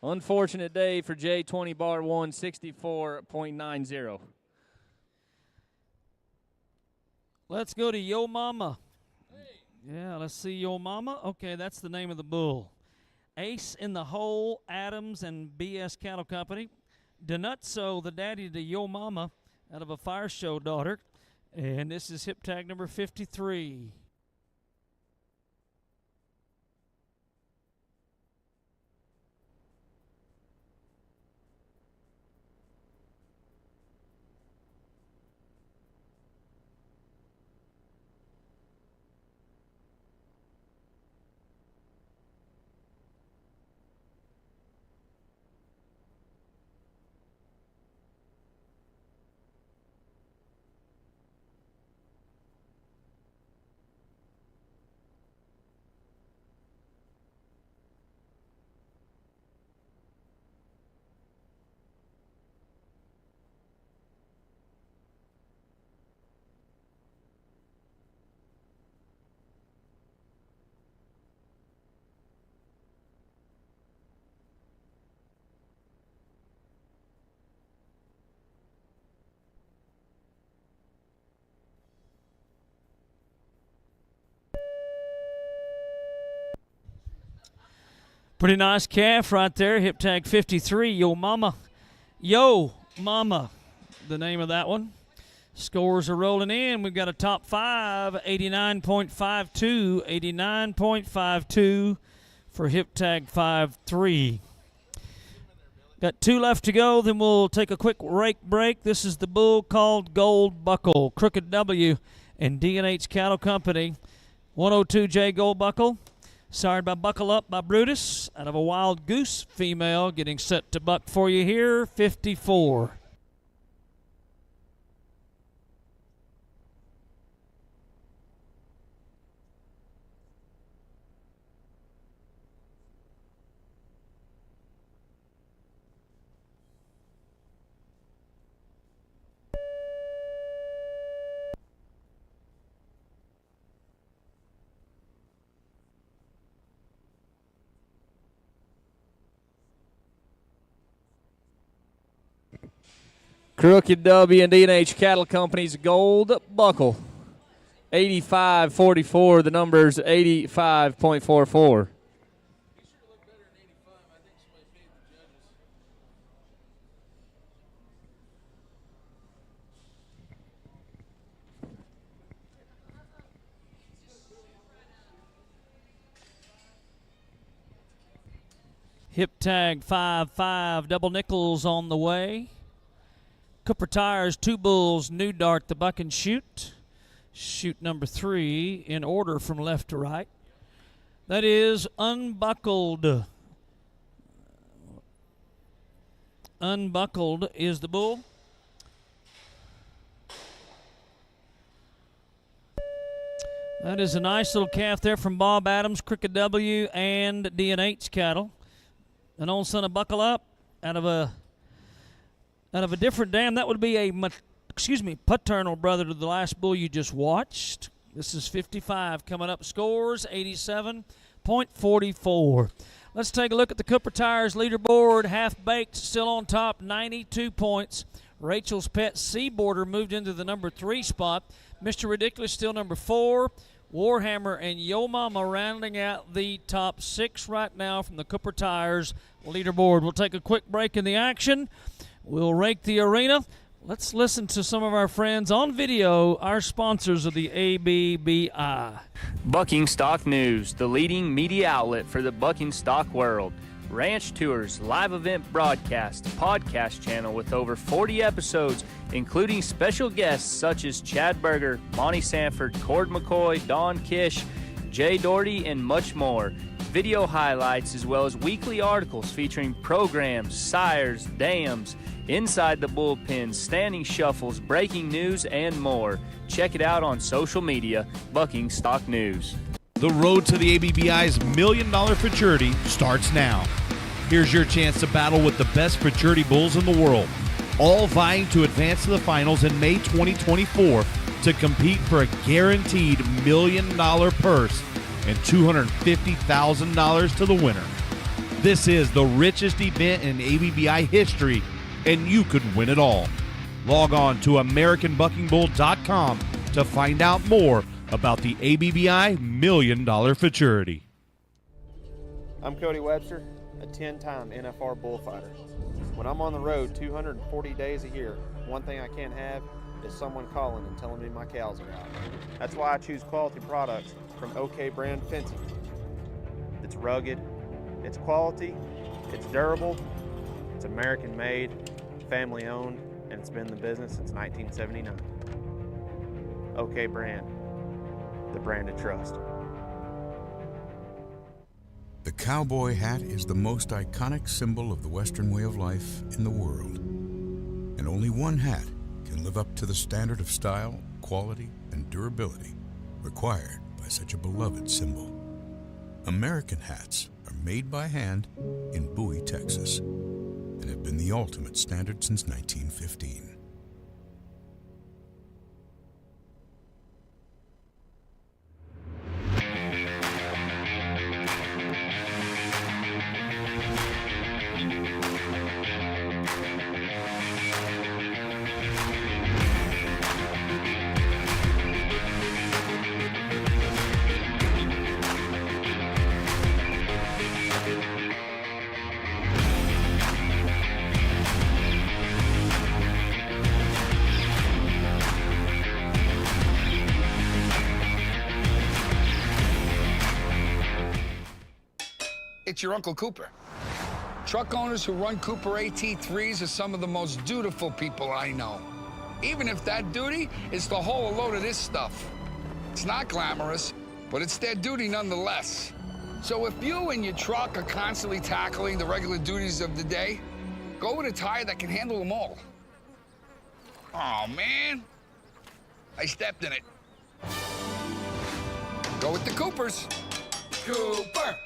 Unfortunate day for J20 bar 1, 64.90. Let's go to Yo Mama. Yeah, let's see Yo Mama. Okay, that's the name of the bull. Ace in the Hole, Adams and BS Cattle Company. Donutso, the daddy to Yo Mama, out of a fire show daughter. And this is hip tag number 53. Pretty nice calf right there, hip tag 53, Yo Mama. Yo Mama, the name of that one. Scores are rolling in. We've got a top 5, 89.52, 89.52 for hip tag 53. Got 2 left to go, then we'll take a quick rake break. This is the bull called Gold Buckle, Crooked W and D&H Cattle Company. 102J Gold Buckle. Sired by Buckle Up by Brutus, out of a Wild Goose female, getting set to buck for you here, 54. Crooked W and D&H Cattle Company's Gold Buckle. 85.44. The number's 85.44. Hip tag 5-5, double nickels on the way. Cooper Tires, 2 bulls, New Dart, the buck and shoot. Shoot number 3 in order from left to right. That is Unbuckled. Unbuckled is the bull. That is a nice little calf there from Bob Adams, Crooked W, and D&H Cattle. An old son of Buckle Up out of a different dam. That would be a, paternal brother to the last bull you just watched. This is 55 coming up. Scores 87.44. Let's take a look at the Cooper Tires leaderboard. Half Baked still on top, 92 points. Rachel's Pet Seaboarder moved into the number 3 spot. Mr. Ridiculous still number 4. Warhammer and Yo Mama rounding out the top 6 right now from the Cooper Tires leaderboard. We'll take a quick break in the action. We'll rake the arena. Let's listen to some of our friends on video, our sponsors of the ABBI. Bucking Stock News, the leading media outlet for the bucking stock world. Ranch tours, live event broadcast, podcast channel with over 40 episodes, including special guests such as Chad Berger, Monty Sanford, Cord McCoy, Don Kish, Jay Doherty, and much more. Video highlights as well as weekly articles featuring programs, sires, dams, inside the bullpen, standing shuffles, breaking news, and more. Check it out on social media, Bucking Stock News. The road to the ABBI's $1 Million Futurity starts now. Here's your chance to battle with the best futurity bulls in the world, all vying to advance to the finals in May 2024 to compete for a guaranteed $1 million purse and $250,000 to the winner. This is the richest event in ABBI history, and you could win it all. Log on to AmericanBuckingBull.com to find out more about the ABBI $1 Million Futurity. I'm Cody Webster, a 10-time NFR bullfighter. When I'm on the road 240 days a year, one thing I can't have is someone calling and telling me my cows are out. That's why I choose quality products from OK brand fencing. It's rugged, it's quality, it's durable, it's American made, family owned, and it's been in the business since 1979. OK brand, the brand of trust. The cowboy hat is the most iconic symbol of the Western way of life in the world. And only one hat can live up to the standard of style, quality, and durability required by such a beloved symbol. American hats are made by hand in Bowie, Texas, and have been the ultimate standard since 1915. It's your Uncle Cooper. Truck owners who run Cooper AT3s are some of the most dutiful people I know. Even if that duty is to haul a load of this stuff. It's not glamorous, but it's their duty nonetheless. So if you and your truck are constantly tackling the regular duties of the day, go with a tire that can handle them all. Oh, man. I stepped in it. Go with the Coopers. Cooper.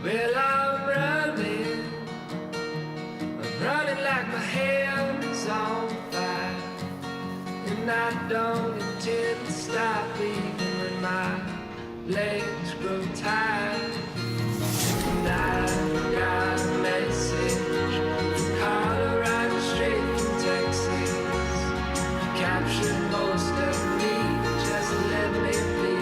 Well, I'm running like my hands on fire, and I don't intend to stop even when my legs grow tired. And I've got a message from Colorado straight from Texas. Captured most of me, just let me be.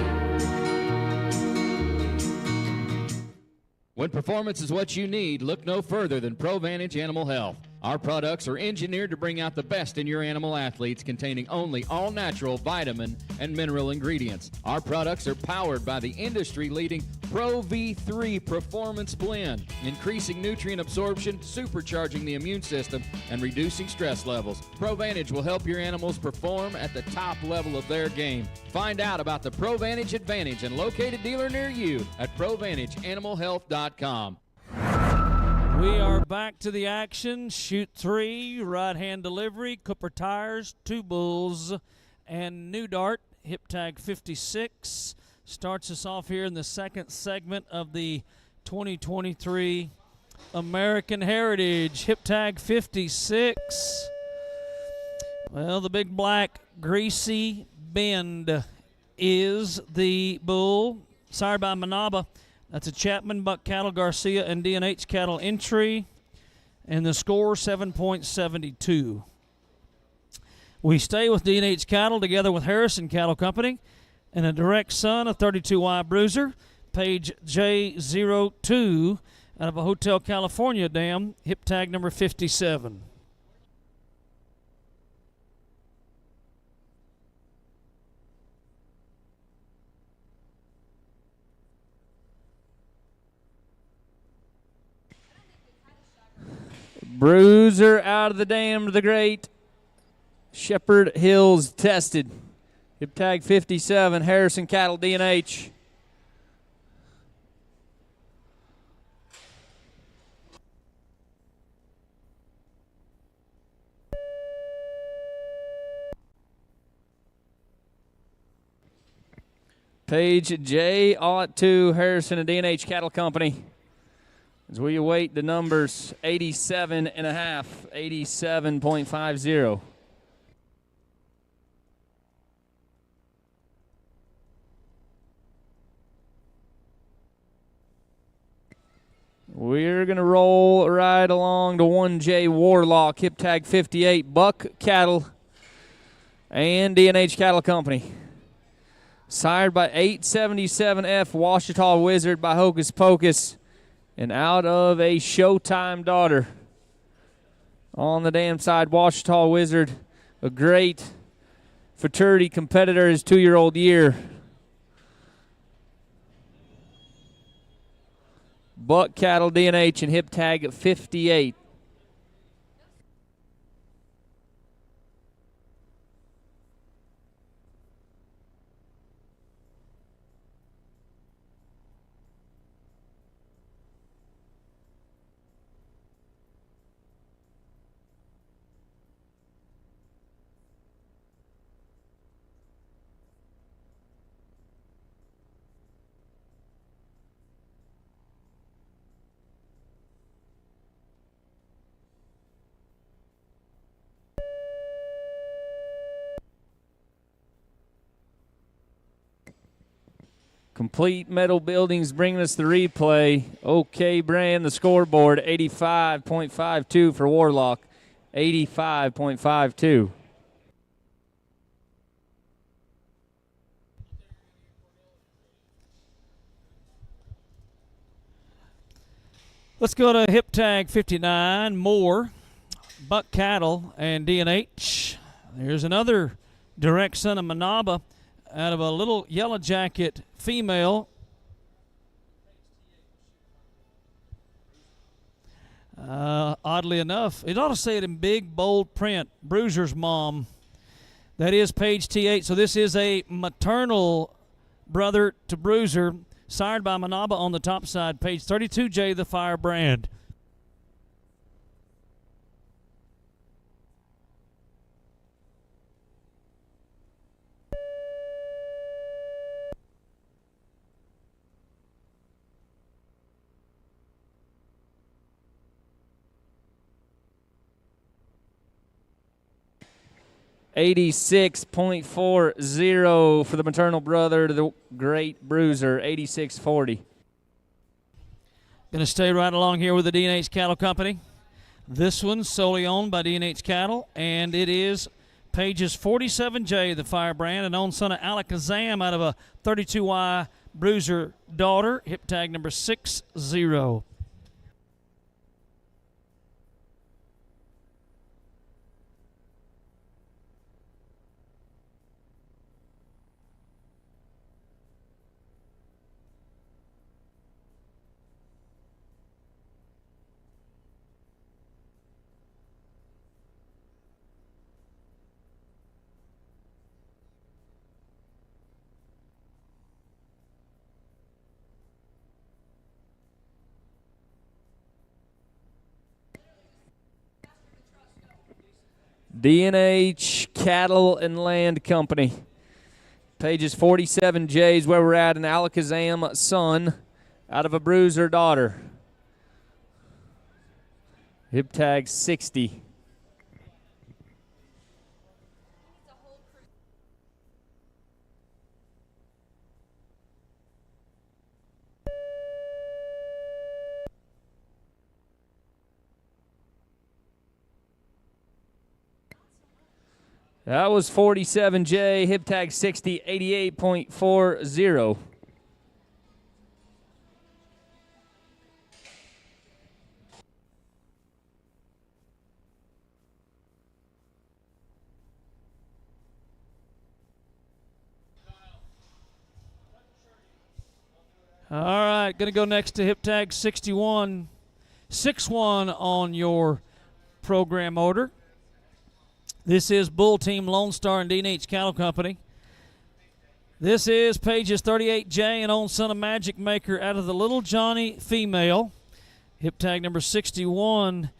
When performance is what you need, look no further than ProVantage Animal Health. Our products are engineered to bring out the best in your animal athletes, containing only all-natural vitamin and mineral ingredients. Our products are powered by the industry-leading Pro V3 Performance Blend, increasing nutrient absorption, supercharging the immune system, and reducing stress levels. ProVantage will help your animals perform at the top level of their game. Find out about the ProVantage Advantage and locate a dealer near you at ProVantageAnimalHealth.com. We are back to the action. Shoot 3, right-hand delivery, Cooper Tires, 2 Bulls, and New Dart, hip tag 56. Starts us off here in the second segment of the 2023 American Heritage, hip tag 56. Well, the big black greasy bend is the bull, sired by Manaba. That's a Chapman, Buck Cattle, Garcia, and D&H Cattle entry. And the score, 7.72. We stay with D&H Cattle together with Harrison Cattle Company and a direct son, a 32Y Bruiser, page J02 out of a Hotel California dam, hip tag number 57. Bruiser out of the dam to the great. Shepherd Hills tested. Hip tag 57, Harrison Cattle D&H. Page J02, Harrison and D&H Cattle Company. As we await the numbers 87 and a half, 87.50. We're going to roll right along to 1J Warlock, hip tag 58, Buck Cattle and D&H Cattle Company. Sired by 877F Washita Wizard by Hocus Pocus. And out of a Showtime daughter. On the dam side, Washita Wizard, a great fraternity competitor his 2-year-old year. Buck Cattle D&H and hip tag 58. Complete Metal Buildings bringing us the replay. OK Brand, the scoreboard, 85.52 for Warlock, 85.52. Let's go to hip tag 59, Moore, Buck Cattle, and D&H. There's another direct son of Manaba out of a little yellow jacket female. Oddly enough, it ought to say it in big, bold print, Bruiser's mom. That is page T8. So this is a maternal brother to Bruiser, sired by Manaba on the top side, page 32J, the Firebrand. 86.40 for the maternal brother to the great bruiser, 86.40. Going to stay right along here with the D&H Cattle Company. This one's solely owned by D&H Cattle, and it is Page's 47J, the firebrand, and owned son of Alakazam out of a 32Y bruiser daughter, hip tag number 60. D&H Cattle and Land Company. Pages 47J is where we're at, an Alakazam son out of a bruiser daughter. Hip tag 60. That was 47J, hip tag 60, 88.40. All right, going to go next to hip tag 61. 6-1 on your program order. This is Bull Team Lone Star and D&H Cattle Company. This is Pages 38J and own son of Magic Maker out of the Little Johnny female. Hip tag number 61.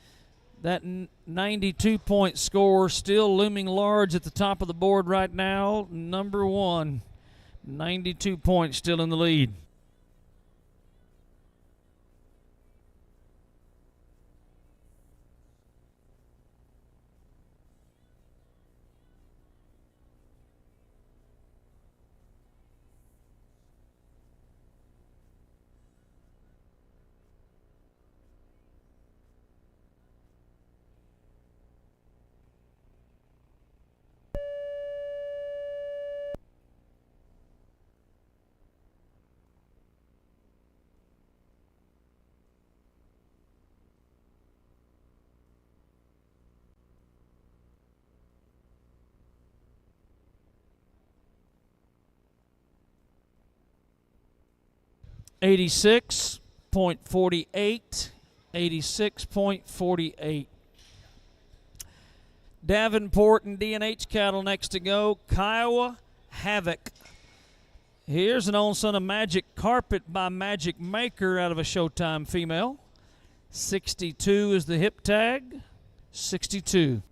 That 92-point score still looming large at the top of the board right now. Number 1. 92 points still in the lead. .48, 86.48. Davenport and D&H Cattle next to go. Kiowa Havoc. Here's an own son of Magic Carpet by Magic Maker out of a Showtime female. 62 is the hip tag. 62.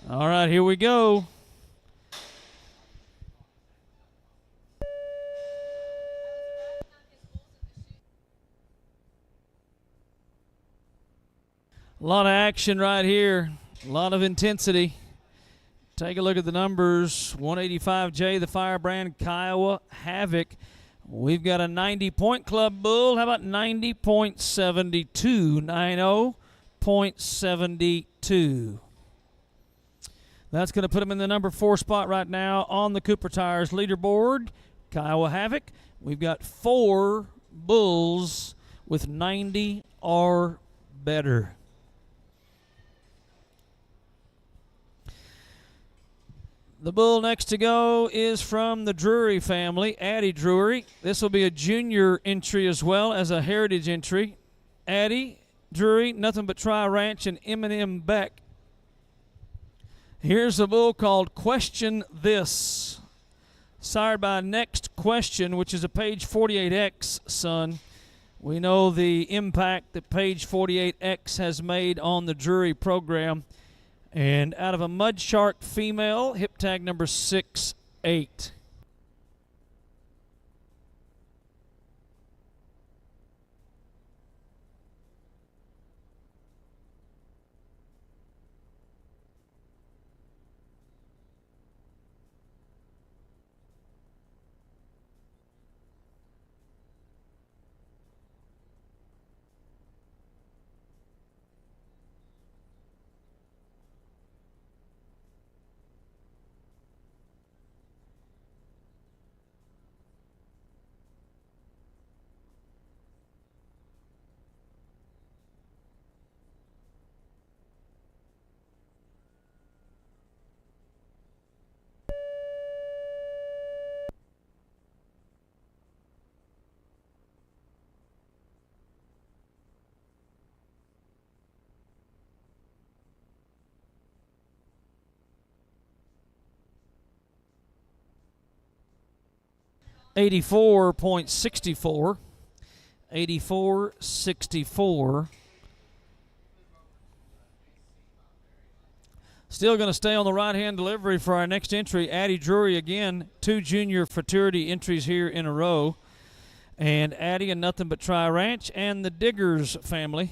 All right, here we go. A lot of action right here. A lot of intensity. Take a look at the numbers. 185J, the Firebrand, Kiowa Havoc. We've got a 90-point club bull. How about 90.72? 90.72. That's going to put him in the number 4 spot right now on the Cooper Tires leaderboard. Kiowa Havoc. We've got 4 bulls with 90 or better. The bull next to go is from the Drury family, Addie Drury. This will be a junior entry as well as a heritage entry. Addie Drury, Nothing But Try Ranch, and Eminem Beck. Here's a bull called Question This, sired by Next Question, which is a Page 48X son. We know the impact that Page 48X has made on the Drury program. And out of a Mud Shark female, hip tag number 68. $84.64. 84.64. Still going to stay on the right-hand delivery for our next entry. Addie Drury again, 2 junior fraternity entries here in a row. And Addie and Nothing But Try Ranch and the Diggers family.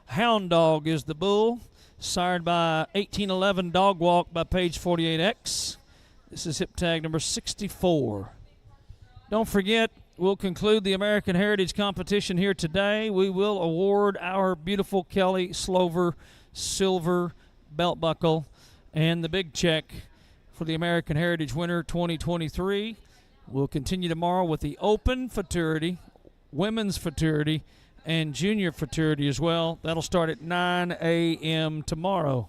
Hound Dog is the bull, sired by 1811 Dog Walk by Page 48X. This is hip tag number 64. Don't forget, we'll conclude the American Heritage competition here today. We will award our beautiful Kelly Slover silver belt buckle and the big check for the American Heritage winner 2023. We'll continue tomorrow with the open fraternity, women's fraternity, and junior fraternity as well. That'll start at 9 a.m. tomorrow.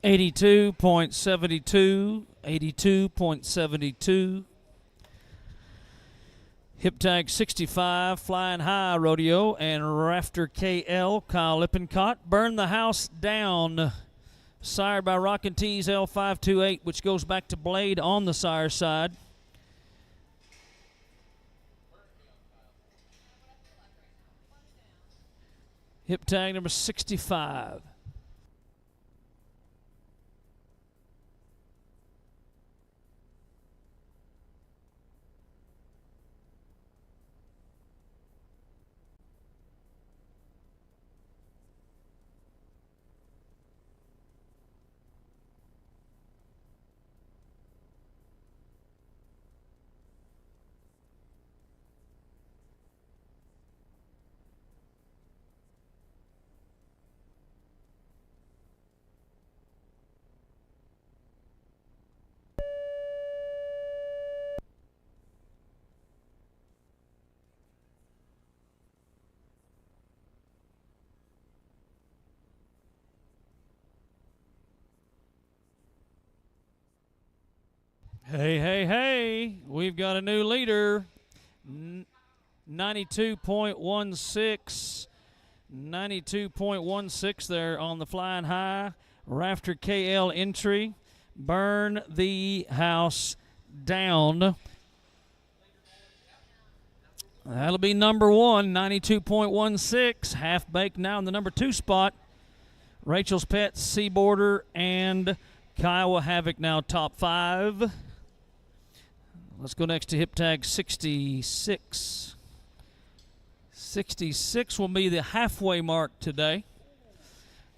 $82.72. Hip tag 65, Flying High Rodeo, and Rafter KL, Kyle Lippincott. Burn the House Down, sired by Rockin' Tees L528, which goes back to Blade on the sire side. Hip tag number 65. Hey, hey, hey, we've got a new leader. 92.16. 92.16 there on the Flying High. Rafter KL entry. Burn the house down. That'll be number one, 92.16. Half baked now in the number 2 spot. Rachel's Pet, Seaboarder, and Kiowa Havoc now top 5. Let's go next to hip tag 66. 66 will be the halfway mark today.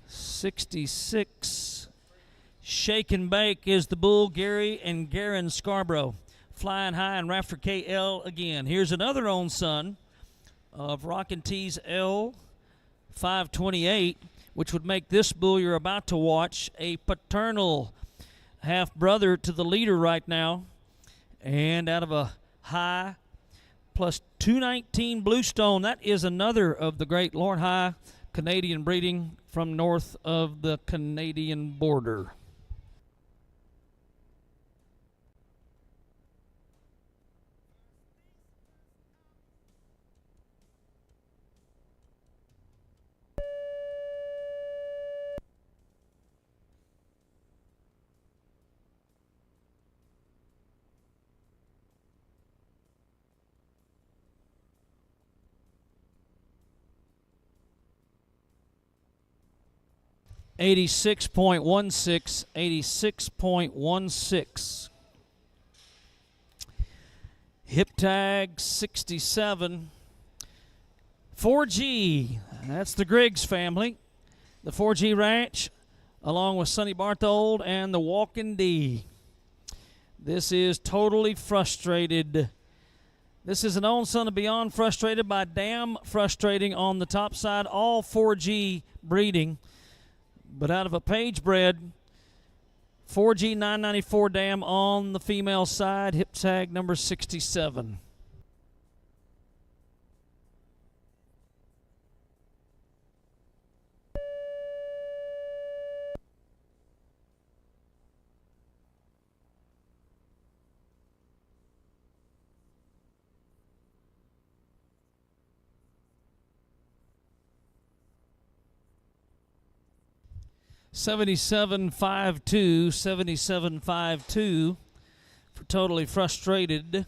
66. Shake and Bake is the bull, Gary and Garin Scarborough. Flying High and Rafter KL again. Here's another own son of Rockin' T's L 528, which would make this bull you're about to watch a paternal half brother to the leader right now. And out of a high plus 219 Bluestone, that is another of the great Lord High Canadian breeding from north of the Canadian border. .16, 86.16. Hip tag 67. 4G, that's the Griggs family. The 4G Ranch, along with Sonny Barthold and the Walkin' D. This is Totally Frustrated. This is an own son of Beyond Frustrated by Damn Frustrating on the top side. All 4G breeding. But out of a page bred, 4G 994 Dam on the female side, hip tag number 67. $77.52 for Totally Frustrated.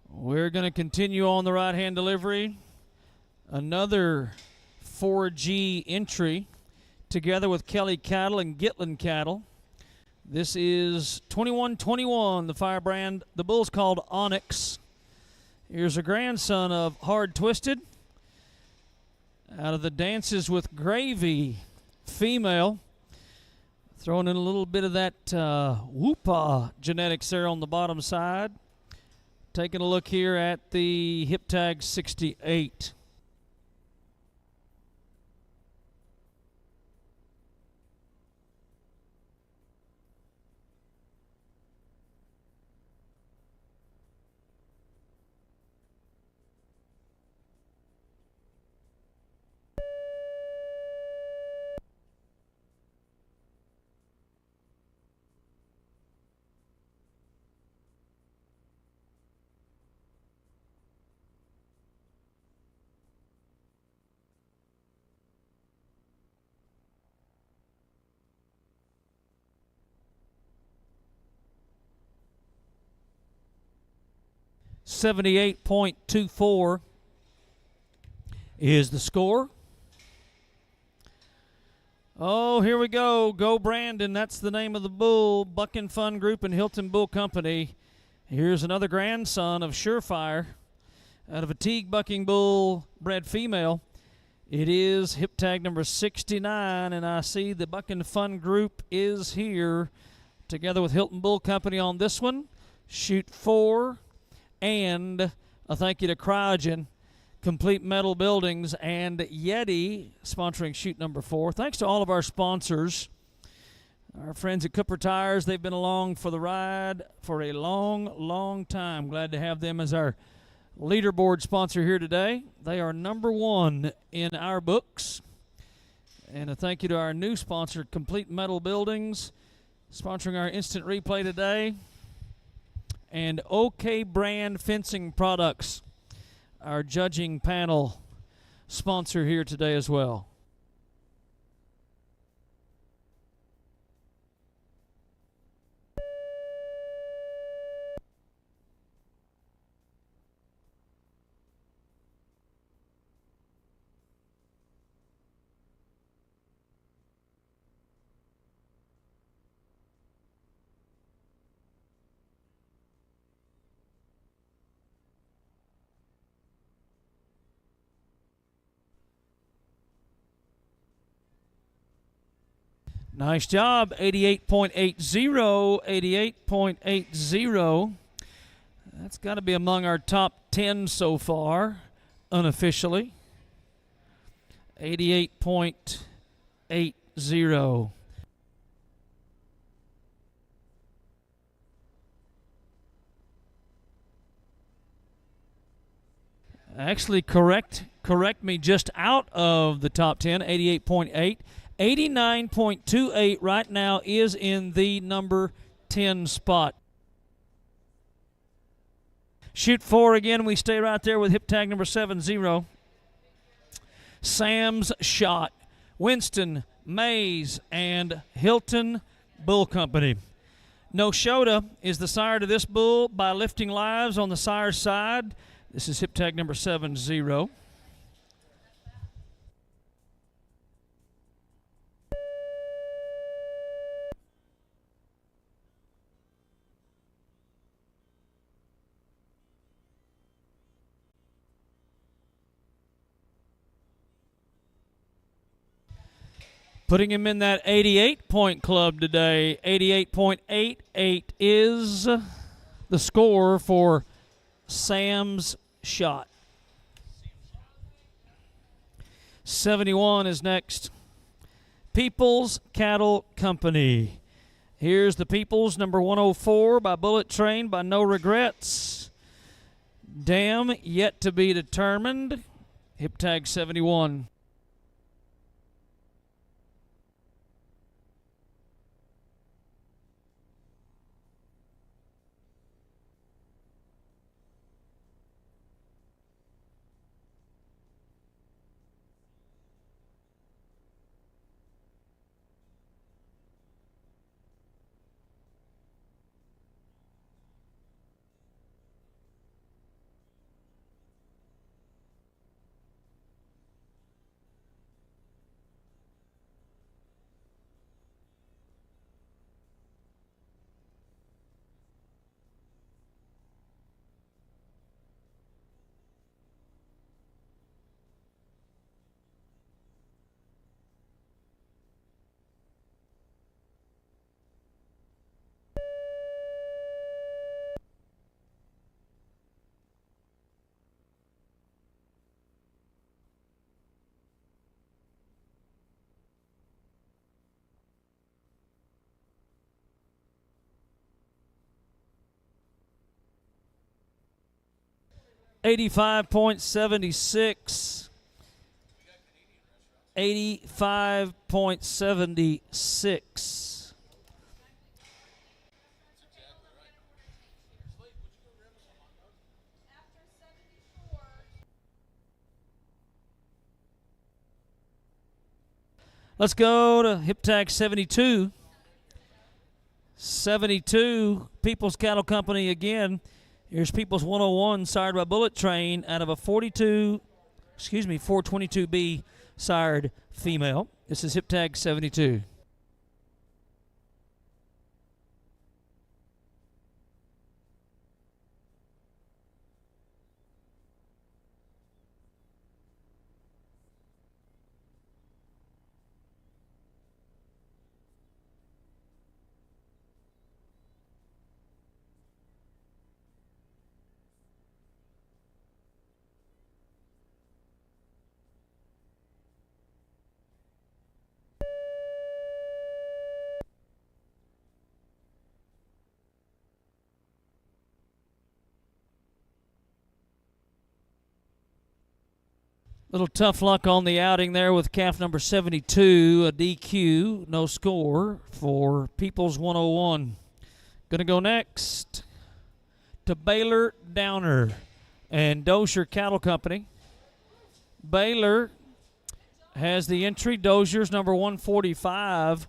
We're going to continue on the right-hand delivery. Another 4G entry together with Kelly Cattle and Gitlin Cattle. This is 2121, the Firebrand. The bull's called Onyx. Here's a grandson of Hard Twisted. Out of the Dances with Gravy female. Throwing in a little bit of that Whoopah genetics there on the bottom side. Taking a look here at the hip tag 68. $78.24 is the score. Oh, here we go. Go Brandon. That's the name of the bull. Bucking Fun Group and Hilton Bull Company. Here's another grandson of Surefire out of a Teague Bucking Bull bred female. It is hip tag number 69, and I see the Bucking Fun Group is here together with Hilton Bull Company on this one. Shoot 4. And a thank you to Cryogen, Complete Metal Buildings, and Yeti sponsoring shoot number 4. Thanks to all of our sponsors. Our friends at Cooper Tires, they've been along for the ride for a long, long time. Glad to have them as our leaderboard sponsor here today. They are number one in our books. And a thank you to our new sponsor, Complete Metal Buildings, sponsoring our instant replay today. And OK Brand Fencing Products, our judging panel sponsor here today as well. Nice job, 88.80, 88.80. That's got to be among our top 10 so far, unofficially. 88.80. Actually, correct me, just out of the top 10, 88.8. 89.28 right now is in the number 10 spot. Shoot 4 again. We stay right there with hip tag number 70. Sam's Shot, Winston, Mays, and Hilton Bull Company. No Shota is the sire to this bull by Lifting Lives on the sire's side. This is hip tag number 70. Putting him in that 88-point club today. 88.88 is the score for Sam's Shot. 71 is next. People's Cattle Company. Here's the People's, number 104 by Bullet Train by No Regrets. Dam yet to be determined. Hip tag 71. $85.76. 85.76. Let's go to hip tag 72. 72, People's Cattle Company again. Here's People's 101, sired by Bullet Train, out of a 422B sired female. This is hip tag 72. Little tough luck on the outing there with calf number 72, a DQ, no score for Peoples 101. Going to go next to Baylor Downer and Dozier Cattle Company. Baylor has the entry. Dozier's number 145.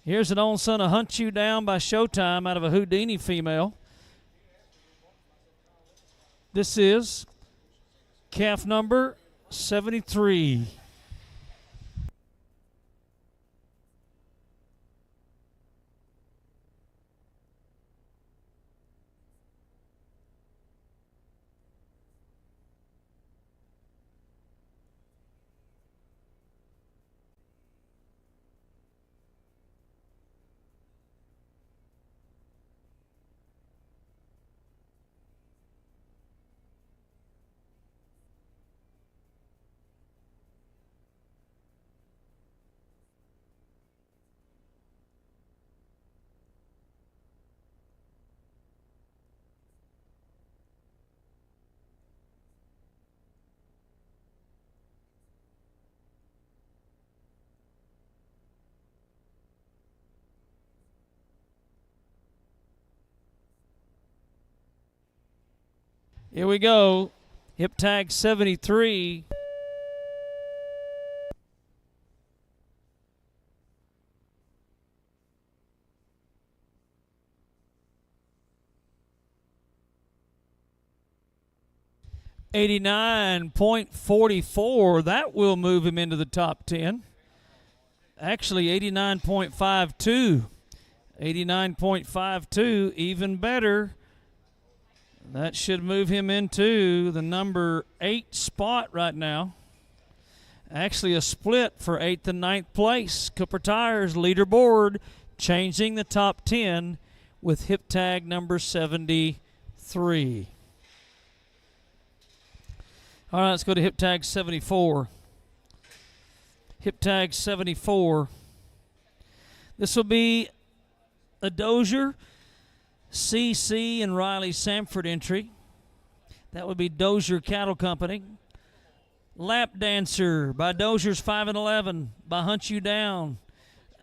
Here's an old son of Hunt You Down by Showtime out of a Houdini female. This is calf number 73. Here we go. Hip tag 73. $89.44. That will move him into the top 10. Actually, 89.52. 89.52, even better. That should move him into the number 8 spot right now. Actually, a split for 8th and 9th place. Cooper Tires leaderboard changing the top 10 with hip tag number 73. All right, let's go to hip tag 74. Hip tag 74. This will be a Dozier, CC, and Riley Samford entry. That would be Dozier Cattle Company. Lap Dancer by Dozier's 5 and 11 by Hunt You Down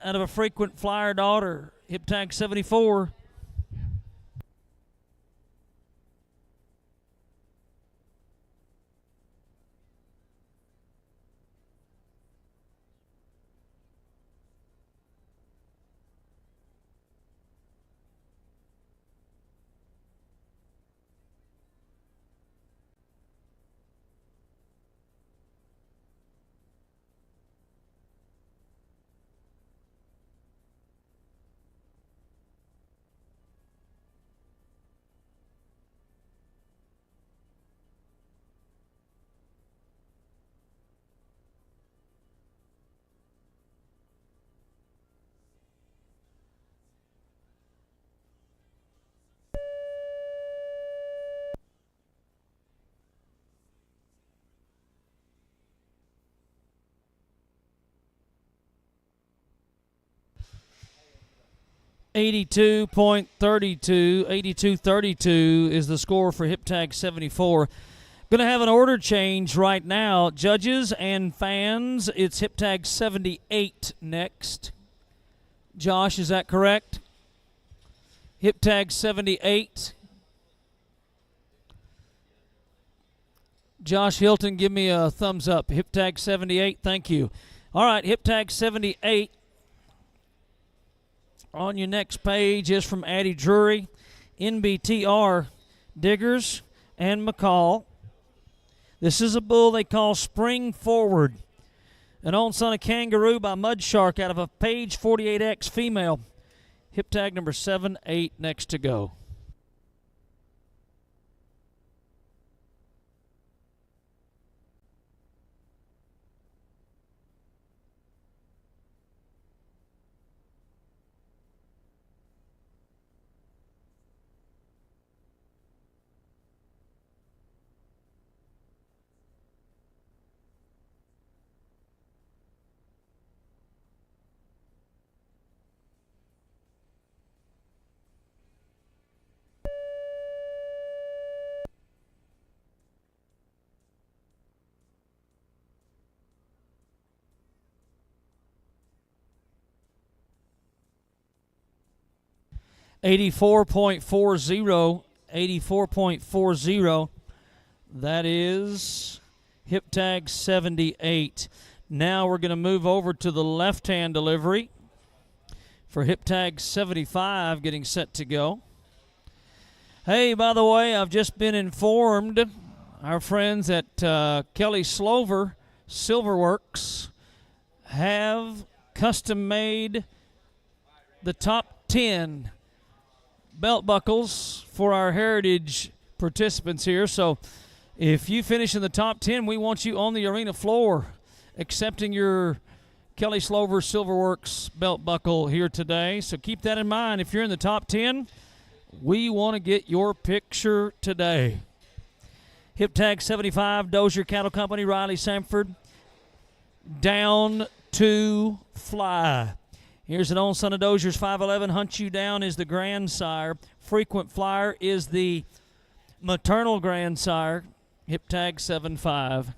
out of a frequent flyer daughter. Hip tag 74. $82.32 is the score for hip tag 74. Going to have an order change right now. Judges and fans, it's hip tag 78 next. Josh, is that correct? Hip tag 78. Josh Hilton, give me a thumbs up. Hip tag 78, thank you. All right, hip tag 78. On your next page is from Addie Drury, NBTR, Diggers, and McCall. This is a bull they call Spring Forward. An old son of Kangaroo by Mud Shark out of a Page 48X female. Hip tag number 78 next to go. 84.40. 84.40. That is hip tag 78. Now we're going to move over to the left-hand delivery for hip tag 75 getting set to go. Hey, by the way, I've just been informed our friends at Kelly Slover Silverworks have custom-made the top 10 belt buckles for our heritage participants here. So if you finish in the top 10, we want you on the arena floor accepting your Kelly Slover Silverworks belt buckle here today. So keep that in mind. If you're in the top 10, we want to get your picture today. Hip tag 75, Dozier Cattle Company, Riley Sanford. Down to fly. Here's an old son of Dozier's 5'11". Hunt You Down is the grandsire. Frequent Flyer is the maternal grandsire. Hip tag 75.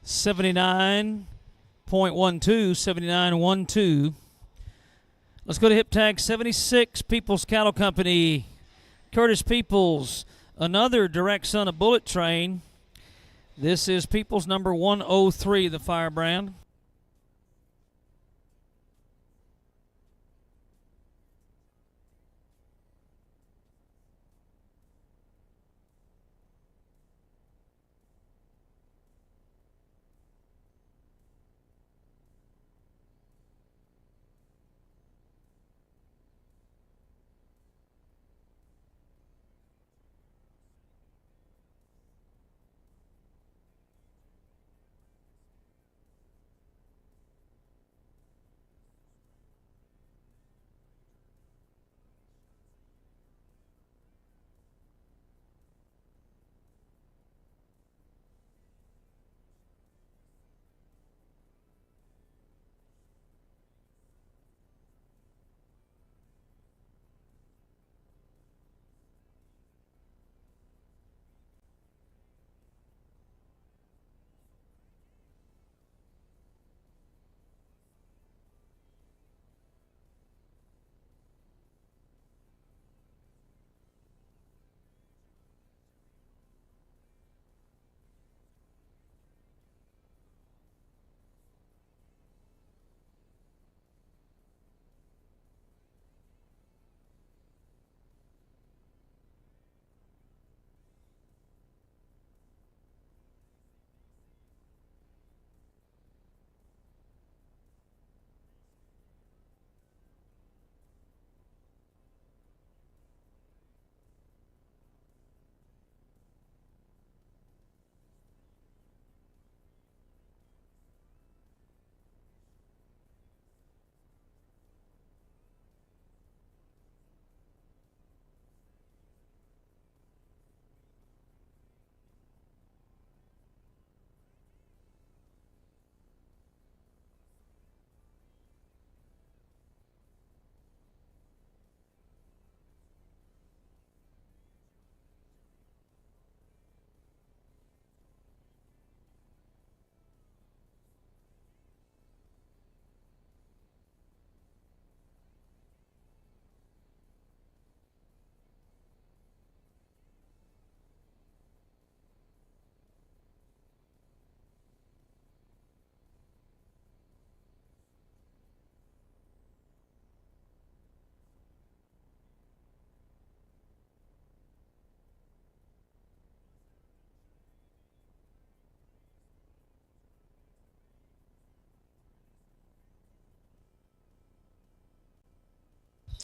.12, 79.12. Let's go to hip tag 76, Peoples Cattle Company. Curtis Peoples, another direct son of Bullet Train. This is Peoples number 103, the firebrand.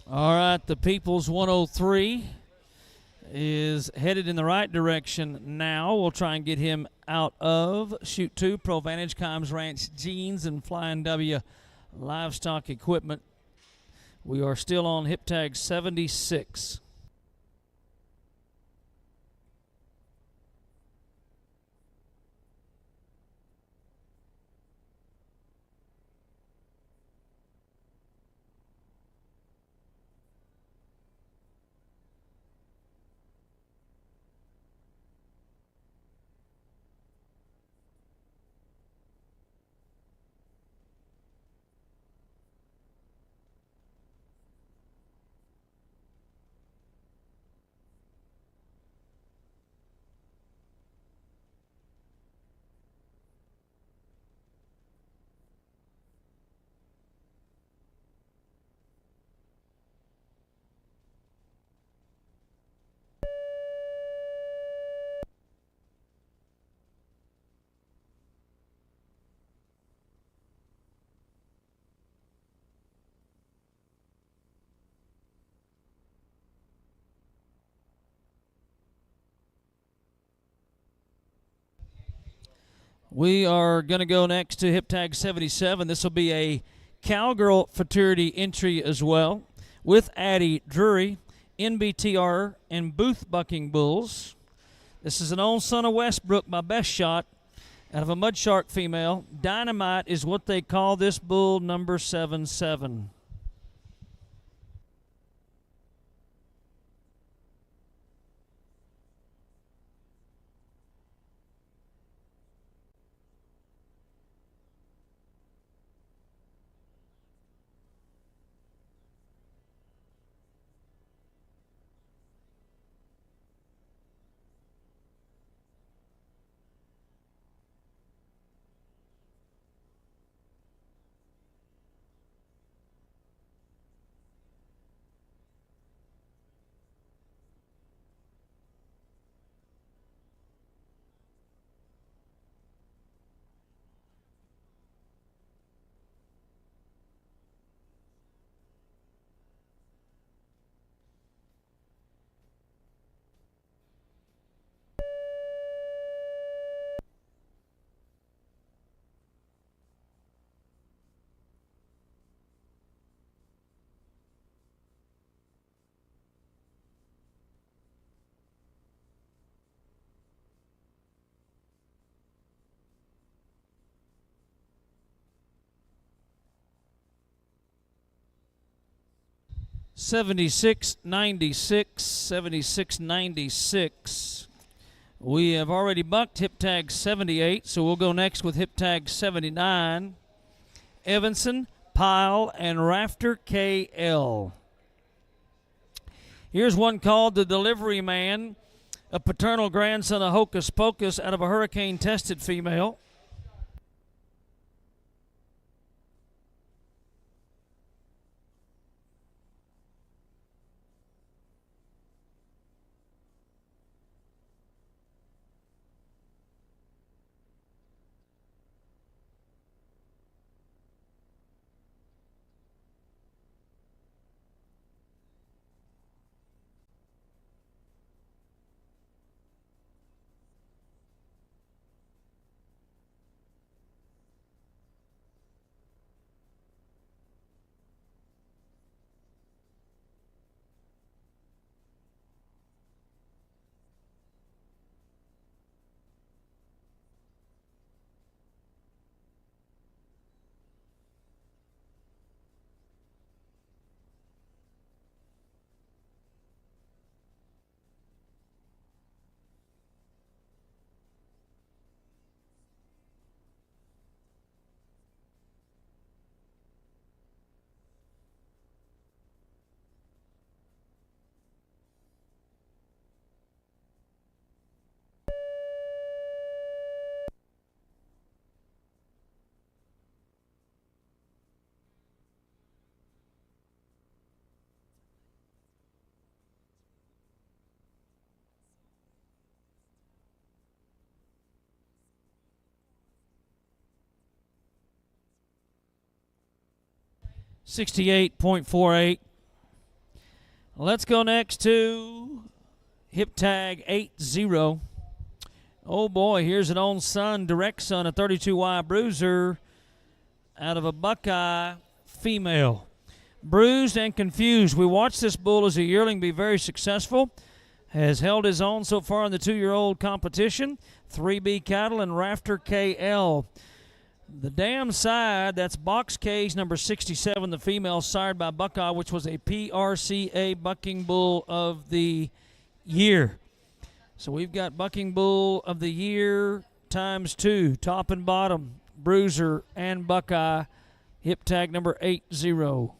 All right, the People's 103 is headed in the right direction now. We'll try and get him out of Chute 2, Pro Vantage, Kimes Ranch Jeans, and Flying W Livestock Equipment. We are still on hip tag 76. We are going to go next to hip tag 77. This will be a Cowgirl Futurity entry as well, with Addie Drury, NBTR, and Booth Bucking Bulls. This is an old son of Westbrook by Best Shot out of a Mudshark female. Dynamite is what they call this bull, number 77. $76.96. We have already bucked hip tag 78, so we'll go next with hip tag 79. Evanson, Pyle, and Rafter KL. Here's one called The Delivery Man, a paternal grandson of Hocus Pocus out of a hurricane-tested female. $68.48. Let's go next to hip tag 80. Oh boy, here's an own son, direct son, a 32Y bruiser out of a Buckeye female. Bruised and Confused. We watched this bull as a yearling be very successful. Has held his own so far in the 2-year-old competition. 3B cattle and Rafter KL. The dam side, that's box cage number 67, the female sired by Buckeye, which was a PRCA Bucking Bull of the Year. So we've got Bucking Bull of the Year times 2, top and bottom, bruiser and Buckeye, hip tag number 80.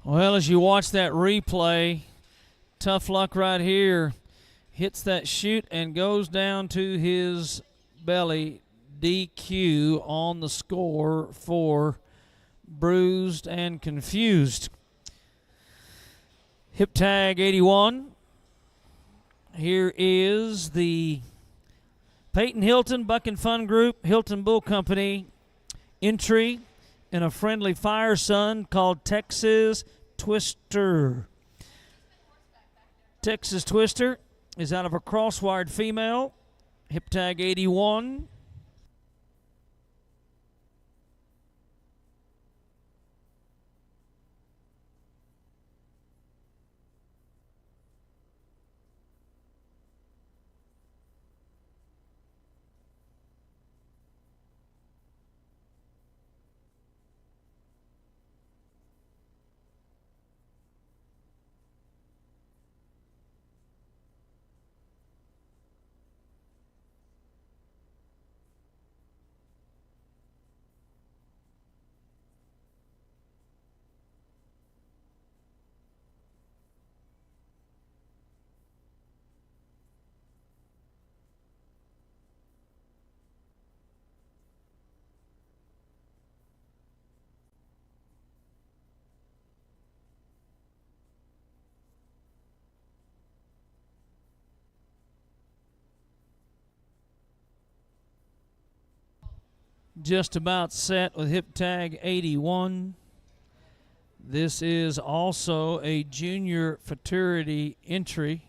Well, as you watch that replay, tough luck right here. Hits that chute and goes down to his belly. DQ on the score for Bruised and Confused. Hip tag 81. Here is the Peyton Hilton Buck and Fun Group, Hilton Bull Company entry in a friendly fire son called Texas Twister. Texas Twister is out of a crosswired female, hip tag 81. Just about set with hip tag 81. This is also a junior futurity entry.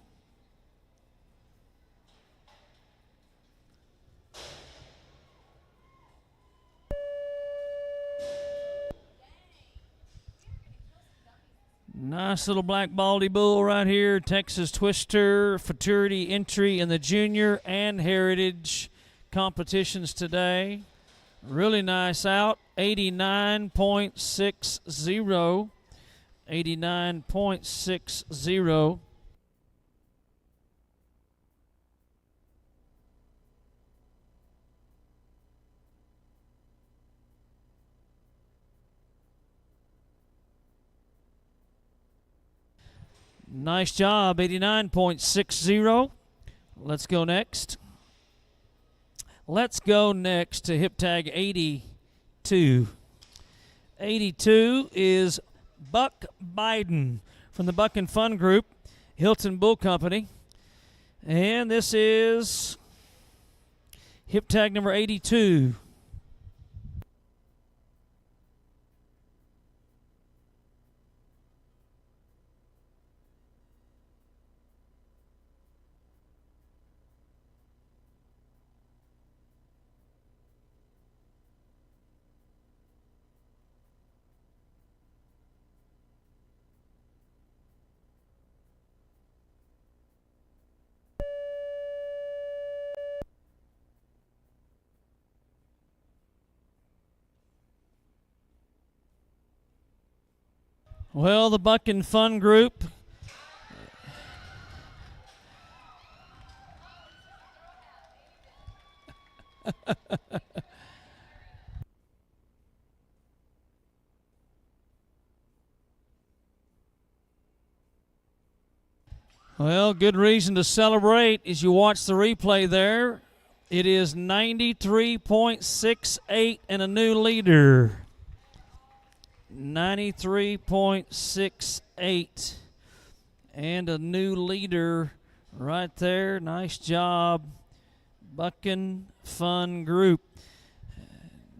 Nice little black baldy bull right here. Texas Twister futurity entry in the junior and heritage competitions today. Really nice out. 89.60. 89.60. Nice job, 89.60. Let's go next. Let's go next to hip tag 82. 82 is Buck Biden from the Buck and Fun Group, Hilton Bull Company. And this is hip tag number 82. Well, the Buck and Fun Group well, good reason to celebrate as you watch the replay there. It is 93.68 and a new leader. 93.68 and a new leader right there. Nice job, Bucking Fun Group.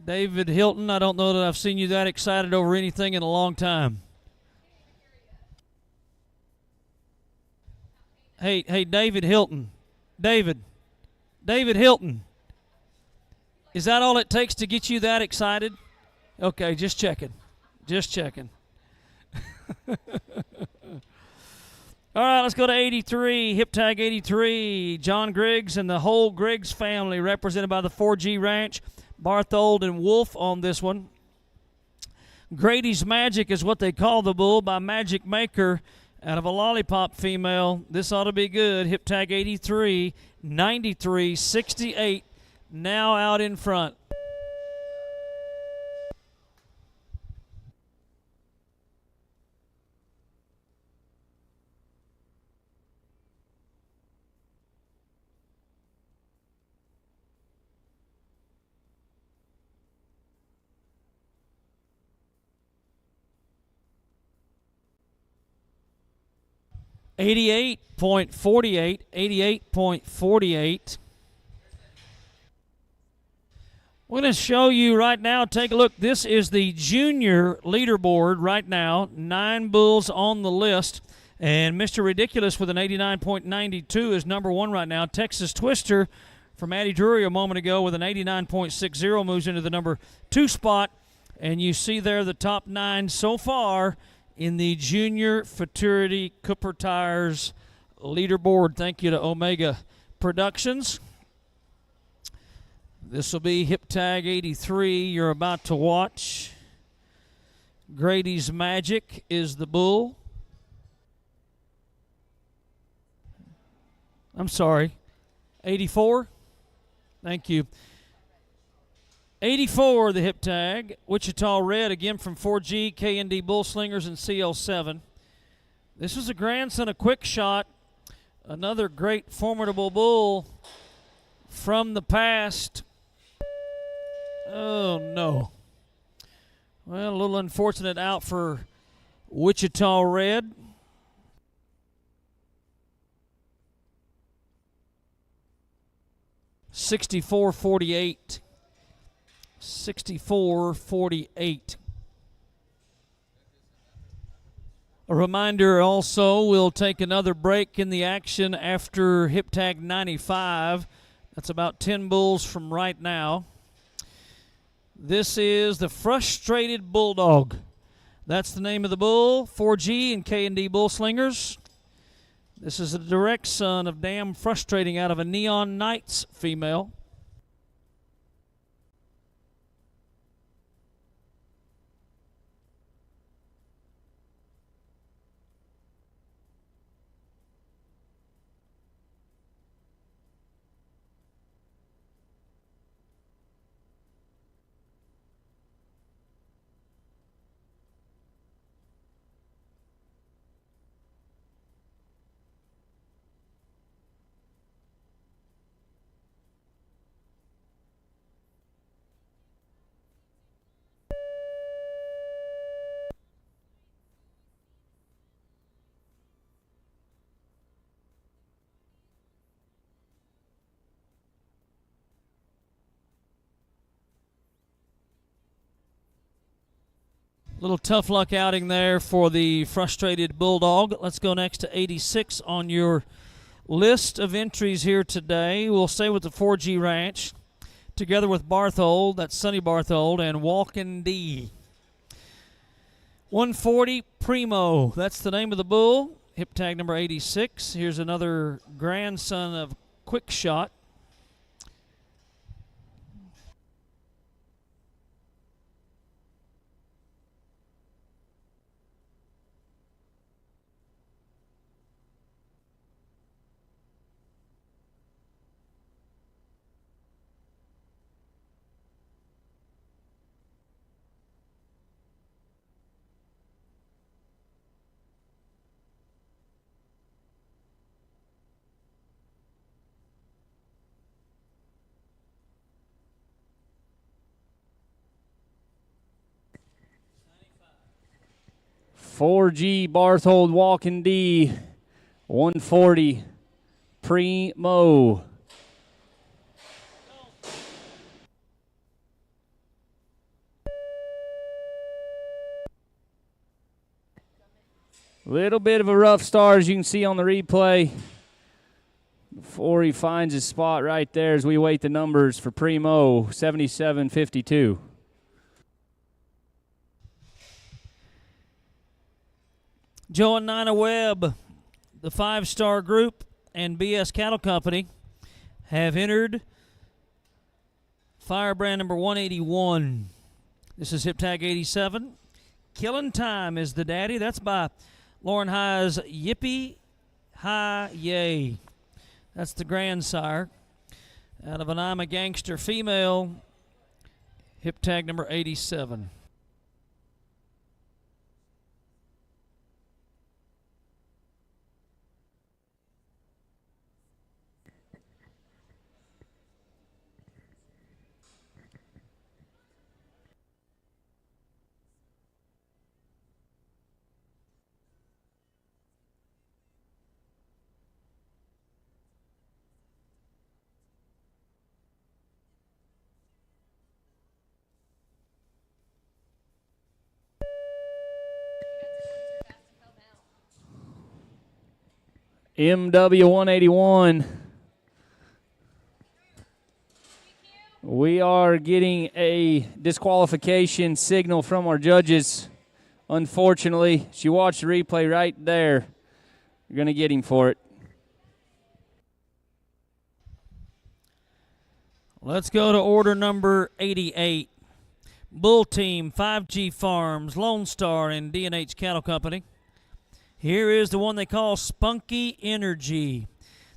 David Hilton, I don't know that I've seen you that excited over anything in a long time. Hey, David Hilton. David Hilton. Is that all it takes to get you that excited? Okay, just checking. All right, let's go to 83, hip tag 83. John Griggs and the whole Griggs family represented by the 4G Ranch. Barthold and Wolf on this one. Grady's Magic is what they call the bull by Magic Maker out of a lollipop female. This ought to be good. Hip tag 83, 93, 68, now out in front. $88.48. We're going to show you right now. Take a look. This is the junior leaderboard right now. 9 bulls on the list. And Mr. Ridiculous with an 89.92 is number 1 right now. Texas Twister from Addie Drury a moment ago with an 89.60 moves into the number 2 spot. And you see there the top 9 so far in the Junior Futurity Cooper Tires leaderboard. Thank you to Omega Productions. This will be hip tag 83 you're about to watch. Grady's Magic is the bull. I'm sorry, 84? Thank you. 84, the hip tag. Wichita Red, again from 4G, K&D Bull Slingers, and CL7. This is a grandson of Quick Shot. Another great, formidable bull from the past. Oh, no. Well, a little unfortunate out for Wichita Red. $64.48. $64.48. A reminder also, we'll take another break in the action after hip tag 95. That's about 10 bulls from right now. This is the Frustrated Bulldog. That's the name of the bull, 4G and K&D Bull Slingers. This is a direct son of Damn Frustrating out of a Neon Knights female. Little tough luck outing there for the Frustrated Bulldog. Let's go next to 86 on your list of entries here today. We'll stay with the 4G Ranch, together with Barthold, that's Sonny Barthold, and Walkin' D. 140 Primo, that's the name of the bull. Hip tag number 86. Here's another grandson of Quick Shot. 4G Barthold Walking D, 140 Primo. Little bit of a rough start, as you can see on the replay, before he finds his spot right there as we wait the numbers for Primo, 77.52. Joe and Nina Webb, the 5-star group, and BS Cattle Company have entered Firebrand number 181. This is hip tag 87. Killing Time is the daddy. That's by Lauren High's Yippee Hi Yay. That's the grandsire. Out of an I'm a Gangster female, hip tag number 87. MW 181. We are getting a disqualification signal from our judges. Unfortunately, if you watch the replay right there, you're going to get him for it. Let's go to order number 88. Bull Team, 5G Farms, Lone Star, and D&H Cattle Company. Here is the one they call Spunky Energy.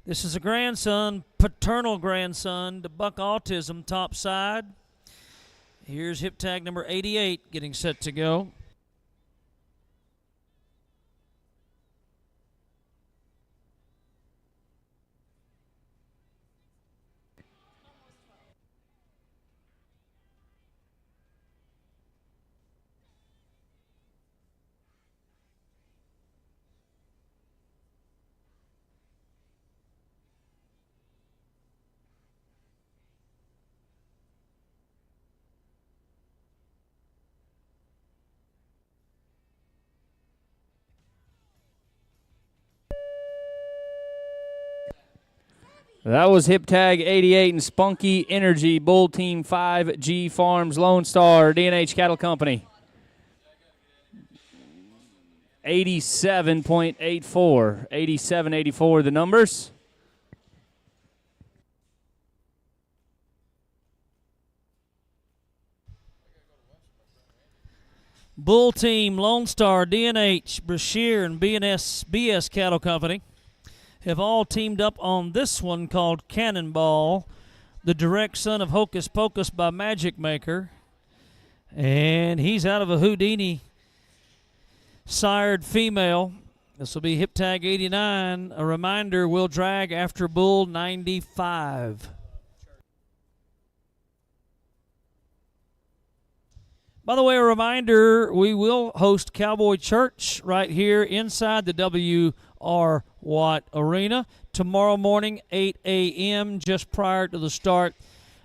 This is a grandson, paternal grandson, to Buck Autism topside. Here's hip tag number 88 getting set to go. That was hip tag 88 and Spunky Energy, Bull Team 5G Farms, Lone Star, D&H Cattle Company. 87.84, 87.84 the numbers. Bull Team, Lone Star, D&H, Brashear, and BS Cattle Company have all teamed up on this one called Cannonball, the direct son of Hocus Pocus by Magic Maker. And he's out of a Houdini sired female. This will be hip tag 89. A reminder, will drag after Bull 95. By the way, a reminder, we will host Cowboy Church right here inside the W.R. Watt Arena tomorrow morning, 8 a.m., just prior to the start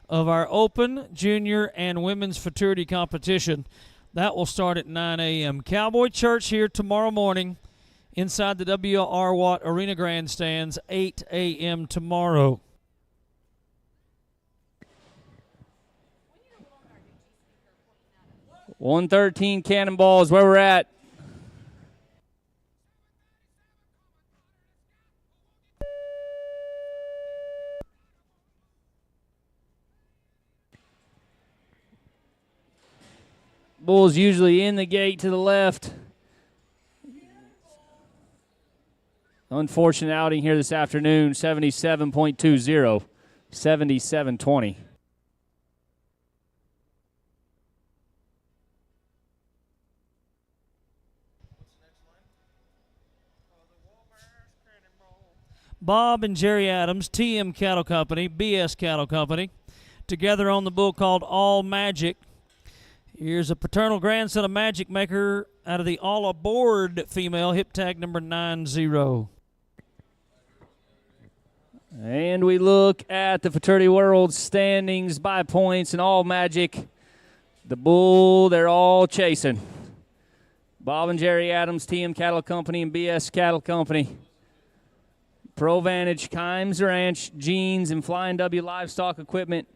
of our Open, Junior, and Women's Fraternity competition. That will start at 9 a.m. Cowboy Church here tomorrow morning inside the W.R. Watt Arena grandstands, 8 a.m. tomorrow. .113 Cannonball is where we're at. Bull's usually in the gate to the left. Unfortunate outing here this afternoon, 77.20, 77.20. Bob and Jerry Adams, TM Cattle Company, BS Cattle Company, together on the bull called All Magic. Here's a paternal grandson of Magic Maker out of the All Aboard female, hip tag number 90. And we look at the Fraternity World standings by points and all Magic. The bull, they're all chasing. Bob and Jerry Adams, TM Cattle Company, and BS Cattle Company. ProVantage, Kimes Ranch, Jeans, and Flying W Livestock Equipment.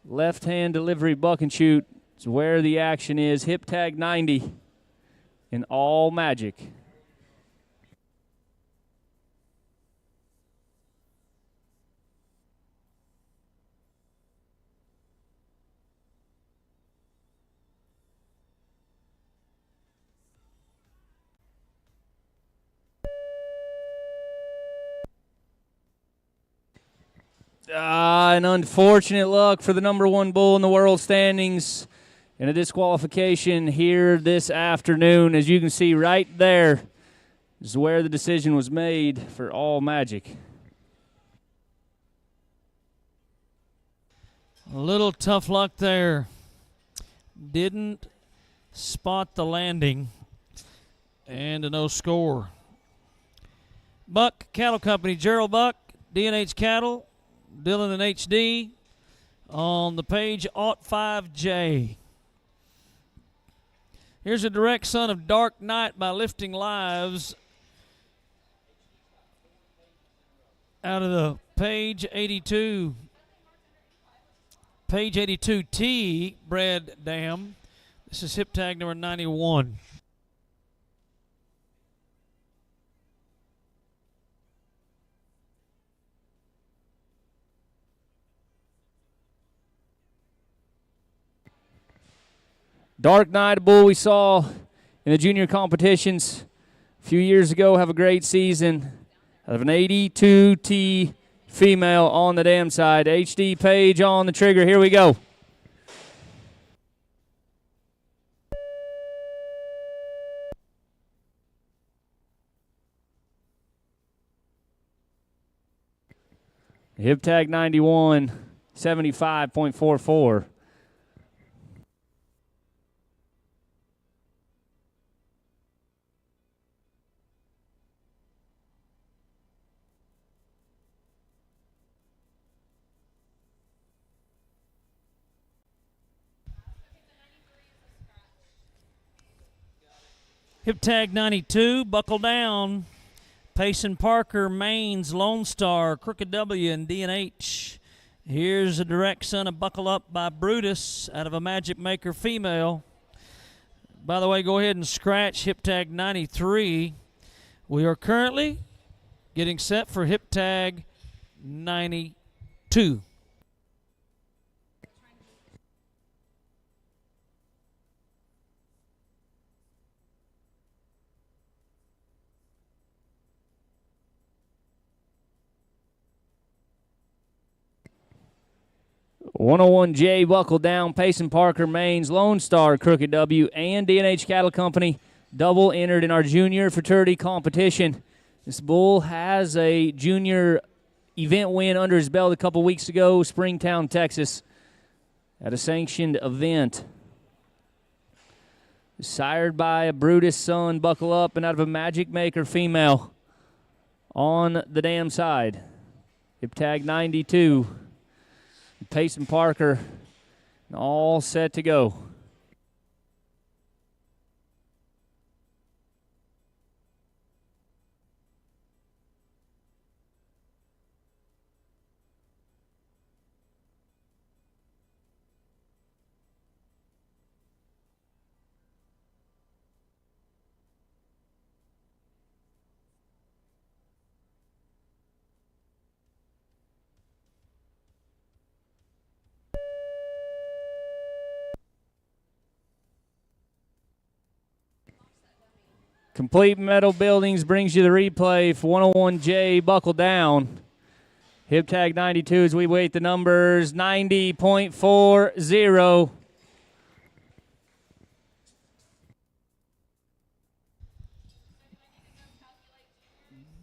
Left-hand delivery buck and shoot is where the action is. Hip tag 90 in all Magic. An unfortunate luck for the number one bull in the world standings and a disqualification here this afternoon. As you can see right there is where the decision was made for all Magic. A little tough luck there. Didn't spot the landing and a no score. Buck Cattle Company, Gerald Buck, D&H Cattle, Dylan and HD on the page, Aught 5J. Here's a direct son of Dark Knight by Lifting Lives out of the page 82. Page 82T, Brad Dam. This is hip tag number 91. Dark Knight, a bull we saw in the junior competitions a few years ago, have a great season. Out of an 82T female on the dam side. HD Page on the trigger. Here we go. Hip tag 91, 75.44. Hip tag 92, Buckle Down. Payson Parker, Maines, Lone Star, Crooked W, and D&H. Here's a direct son of Buckle Up by Brutus out of a Magic Maker female. By the way, go ahead and scratch hip tag 93. We are currently getting set for hip tag 92. .101J, Buckle Down, Payson Parker, Maines, Lone Star, Crooked W, and D&H Cattle Company double entered in our junior fraternity competition. This bull has a junior event win under his belt a couple weeks ago, Springtown, Texas, at a sanctioned event. Sired by a Brutus son, Buckle Up, and out of a Magic Maker female on the dam side. Hip tag 92. Payson Parker, all set to go. Complete Metal Buildings brings you the replay for 101J, Buckle Down. Hip tag 92 as we wait the numbers, 90.40.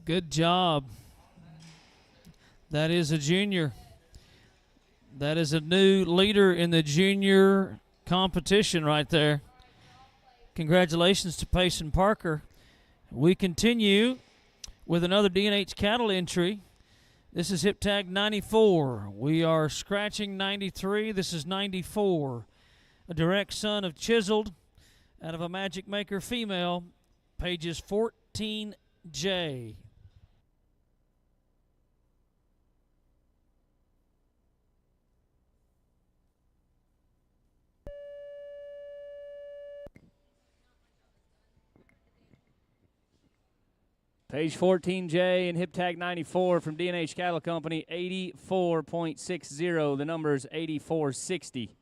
Good job. That is a junior. That is a new leader in the junior competition right there. Congratulations to Payson Parker. We continue with another D&H cattle entry. This is hip tag 94. We are scratching 93. This is 94. A direct son of Chiseled out of a Magic Maker female, pages 14J. Page 14J and hip tag 94 from D&H Cattle Company, 84.60. The number is 8460.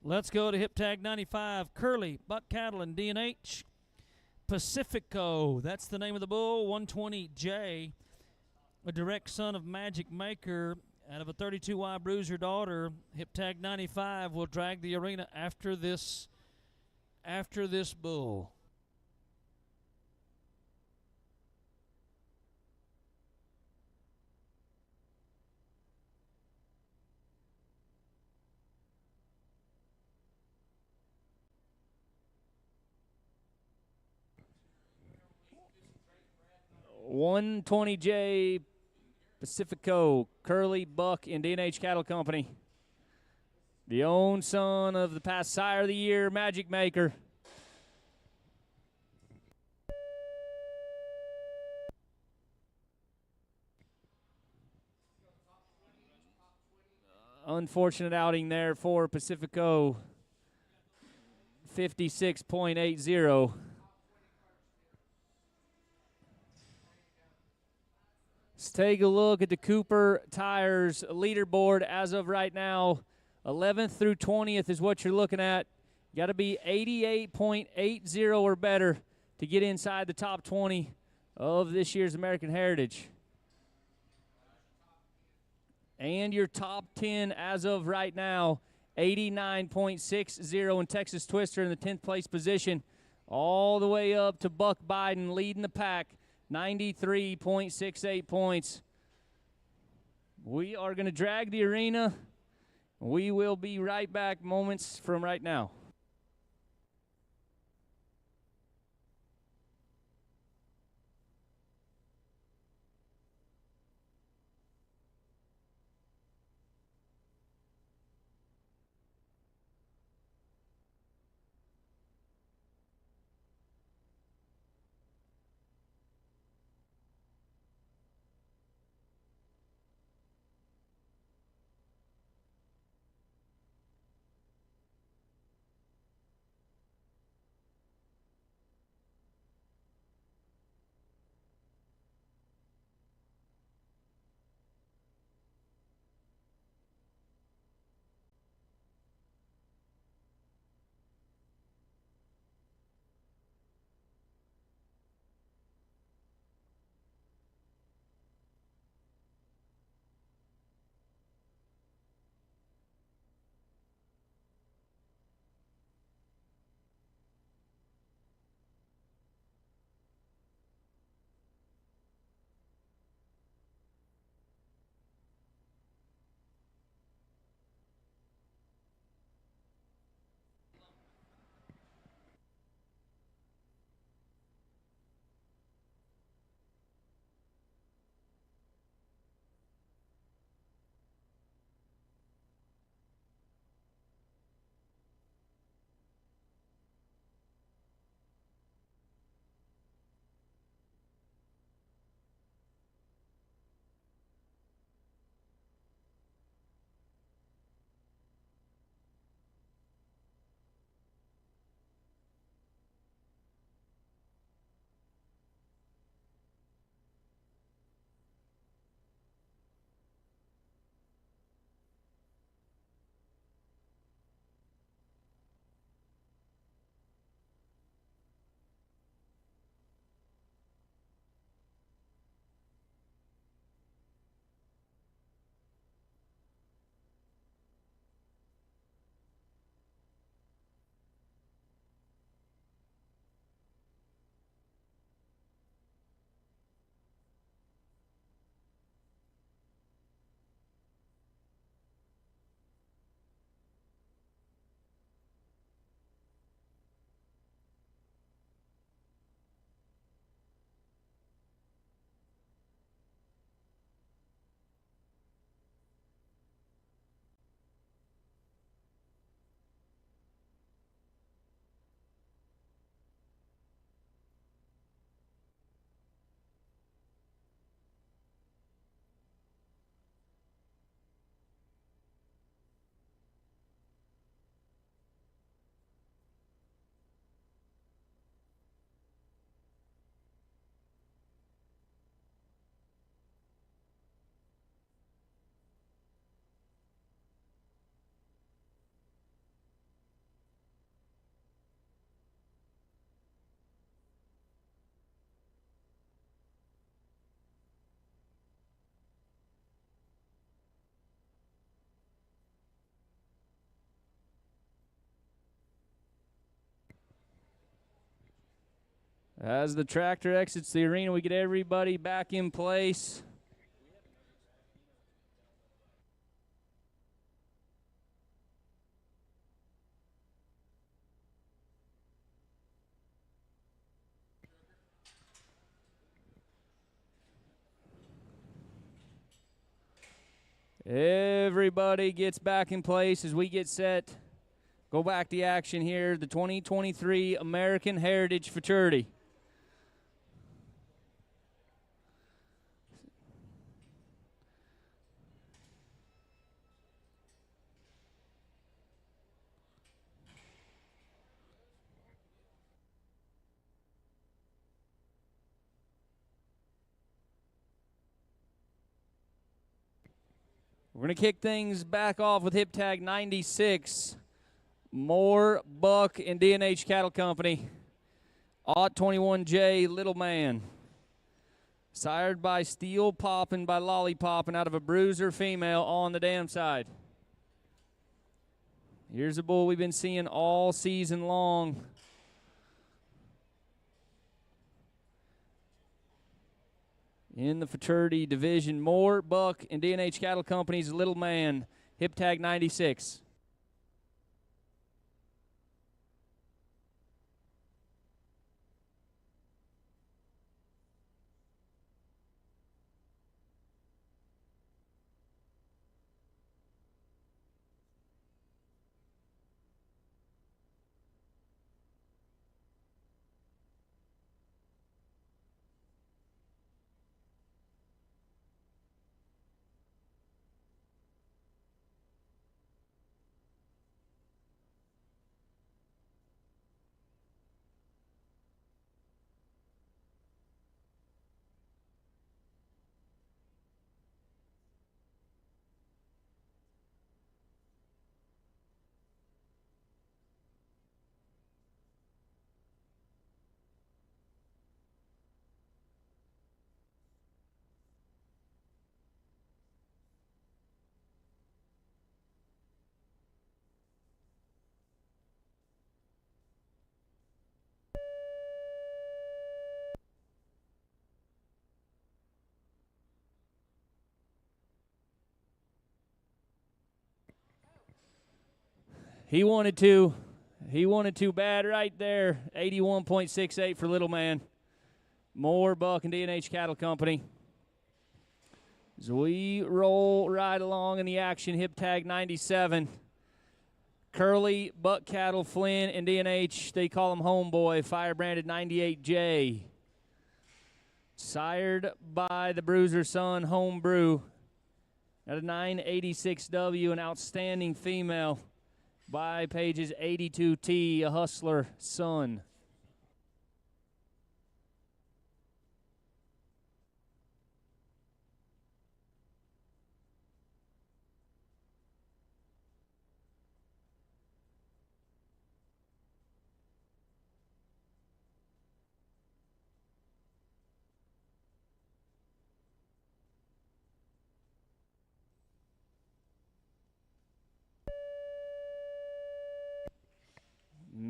Let's go to hip tag 95, Curly, Buck Cattle and D&H. Pacifico, that's the name of the bull, 120J, a direct son of Magic Maker out of a 32Y Bruiser daughter. Hip tag 95 will drag the arena after this bull. $120J Pacifico, Curly, Buck, and D&H Cattle Company. The own son of the past sire of the year, Magic Maker. Unfortunate outing there for Pacifico, 56.80. Let's take a look at the Cooper Tires leaderboard as of right now. 11th through 20th is what you're looking at. You got to be 88.80 or better to get inside the top 20 of this year's American Heritage. And your top 10 as of right now, 89.60 in Texas Twister in the 10th place position. All the way up to Buck Biden leading the pack. 93.68 points. We are going to drag the arena. We will be right back moments from right now. As the tractor exits the arena, we get everybody back in place. Everybody gets back in place as we get set. Go back to action here, the 2023 American Heritage Futurity. We're going to kick things back off with hip tag 96. Moore, Buck, and D&H Cattle Company. Aught 21J, Little Man. Sired by Steel Poppin' by Lollipoppin' out of a bruiser female on the dam side. Here's a bull we've been seeing all season long. In the Futurity Division, Moore, Buck, and D&H Cattle Company's Little Man, hip tag 96. He wanted to bad right there. 81.68 for Little Man. Moore, Buck, and D&H Cattle Company. As we roll right along in the action, hip tag 97. Curly, Buck Cattle, Flynn, and D&H, they call him Homeboy, fire branded 98J. Sired by the Bruiser Son Homebrew. At a 986W, an outstanding female by Page's 82T, a Hustler Son.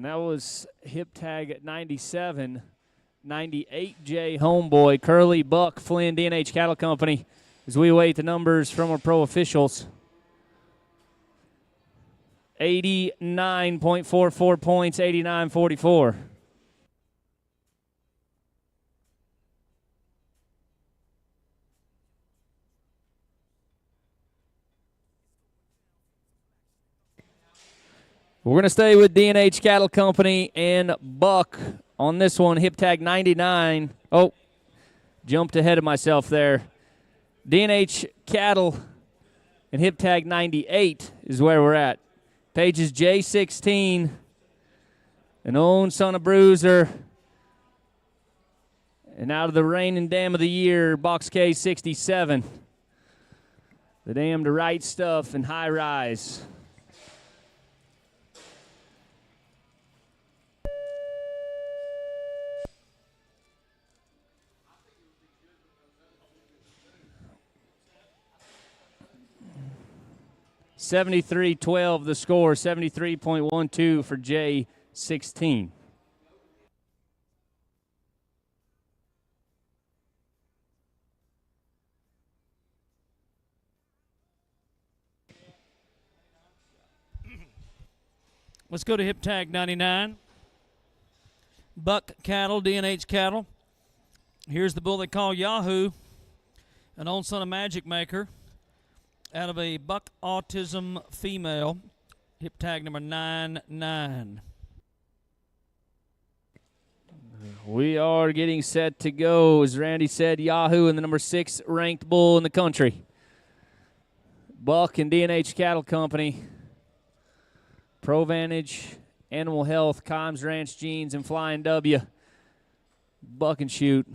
And that was hip tag at 97. 98J Homeboy, Curly, Buck, Flynn, D&H Cattle Company. As we await the numbers from our pro officials. 89.44 points, 89.44. We're going to stay with D&H Cattle Company and Buck on this one, hip tag 99. Oh, jumped ahead of myself there. D&H Cattle and hip tag 98 is where we're at. Page's J16, an own son of Bruiser. And out of the reigning dam of the year, box K67. The dam to Right Stuff and High Rise. $73.12 the score, 73.12 for J16. Let's go to hip tag 99. Buck cattle, D&H cattle. Here's the bull they call Yahoo, an old son of Magic Maker, out of a buck autism female. Hip tag number 99. We are getting set to go. As Randy said, Yahoo and the number 6 ranked bull in the country. Buck and D&H Cattle Company. Provantage, Animal Health, Kimes Ranch Jeans, and Flying W. Buck and shoot.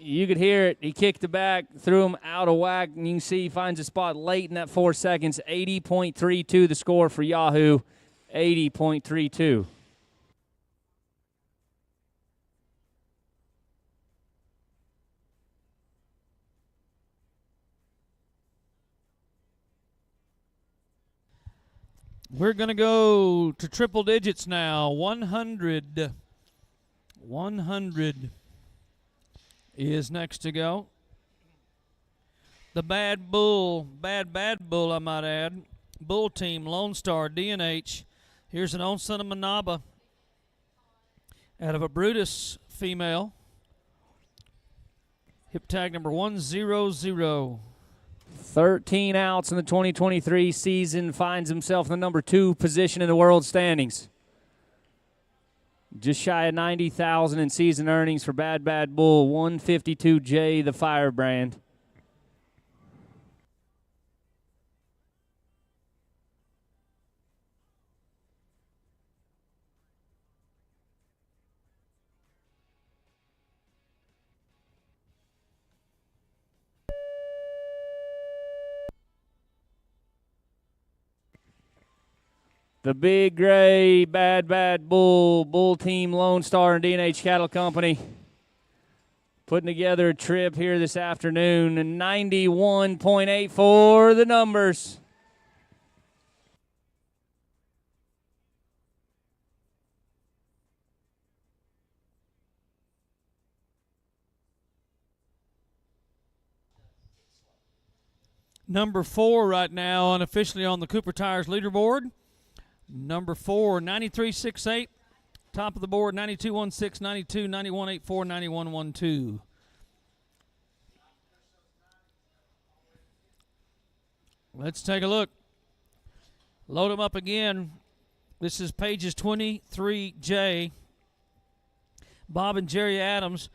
You could hear it. He kicked the back, threw him out of whack, and you can see he finds a spot late in that 4 seconds. 80.32 the score for Yahoo. 80.32. We're going to go to triple digits now. 100. 100 is next to go. The bad bull, bad bull, I might add. Bull team, Lone Star, D&H. Here's an old son of Manaba out of a Brutus female. Hip tag number 100. 13 outs in the 2023 season. Finds himself in the number 2 position in the world standings. Just shy of 90,000 in season earnings for Bad Bull. 152J, the Firebrand. The Big Gray, Bad Bull, Bull Team, Lone Star, and D&H Cattle Company putting together a trip here this afternoon. And 91.8 for the numbers. Number 4 right now, unofficially on the Cooper Tires leaderboard. Number 4, 93.68. Top of the board, 92.16, 92, 91.84, 91.12. Let's take a look. Load them up again. This is pages 23J. Bob and Jerry Adams,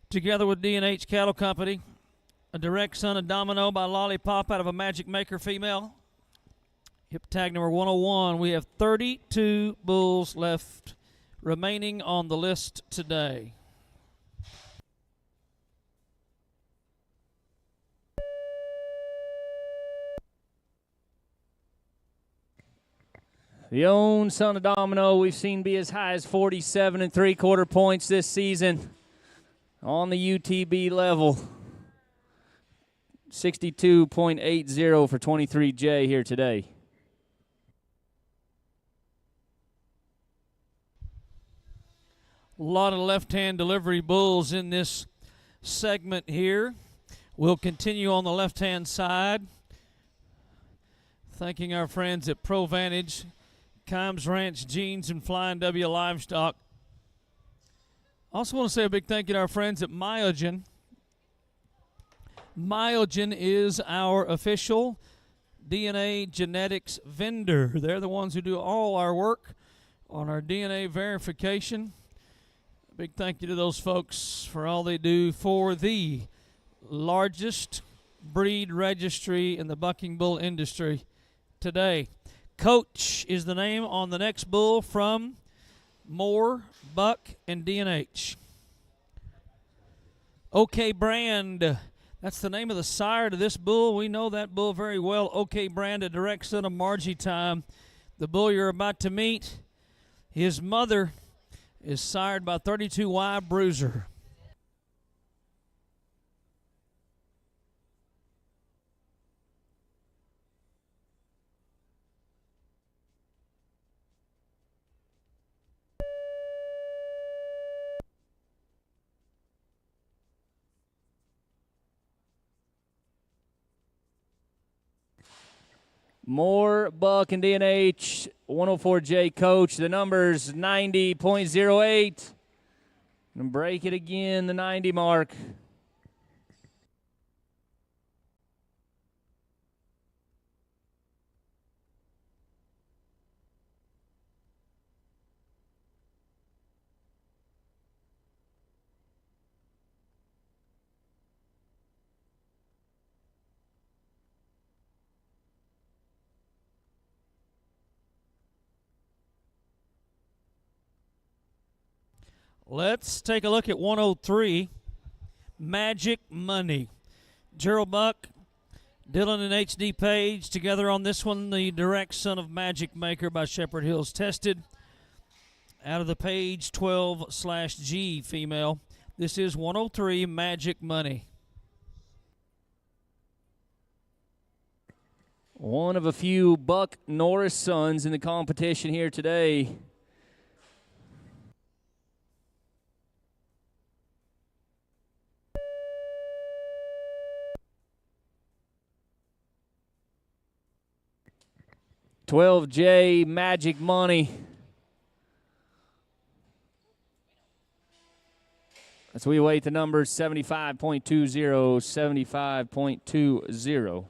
together with D&H Cattle Company. A direct son of Domino by Lollipop out of a Magic Maker female. Hip tag number 101. We have 32 bulls left remaining on the list today. The own son of Domino we've seen be as high as 47 3/4 points this season on the UTB level. 62.80 for 23J here today. A lot of left-hand delivery bulls in this segment here. We'll continue on the left-hand side. Thanking our friends at Provantage, Kimes Ranch Jeans, and Flying W Livestock. Also want to say a big thank you to our friends at Myogen. Myogen is our official DNA genetics vendor. They're the ones who do all our work on our DNA verification. Big thank you to those folks for all they do for the largest breed registry in the bucking bull industry today. Coach is the name on the next bull from Moore, Buck, and D&H. OK Brand, that's the name of the sire to this bull. We know that bull very well. OK Brand, a direct son of Margie Time. The bull you're about to meet, his mother is sired by 32Y Bruiser. More Buck and DNH 104J coach. The number's 90.08. And break it again, the 90 mark. Let's take a look at 103, Magic Money. Gerald Buck, Dylan and H.D. Page together on this one. The direct son of Magic Maker by Shepherd Hills tested. Out of the Page 12/G female. This is 103, Magic Money. One of a few Buck Norris sons in the competition here today. $12J Magic Money. As we await the numbers 75.20, 75.20.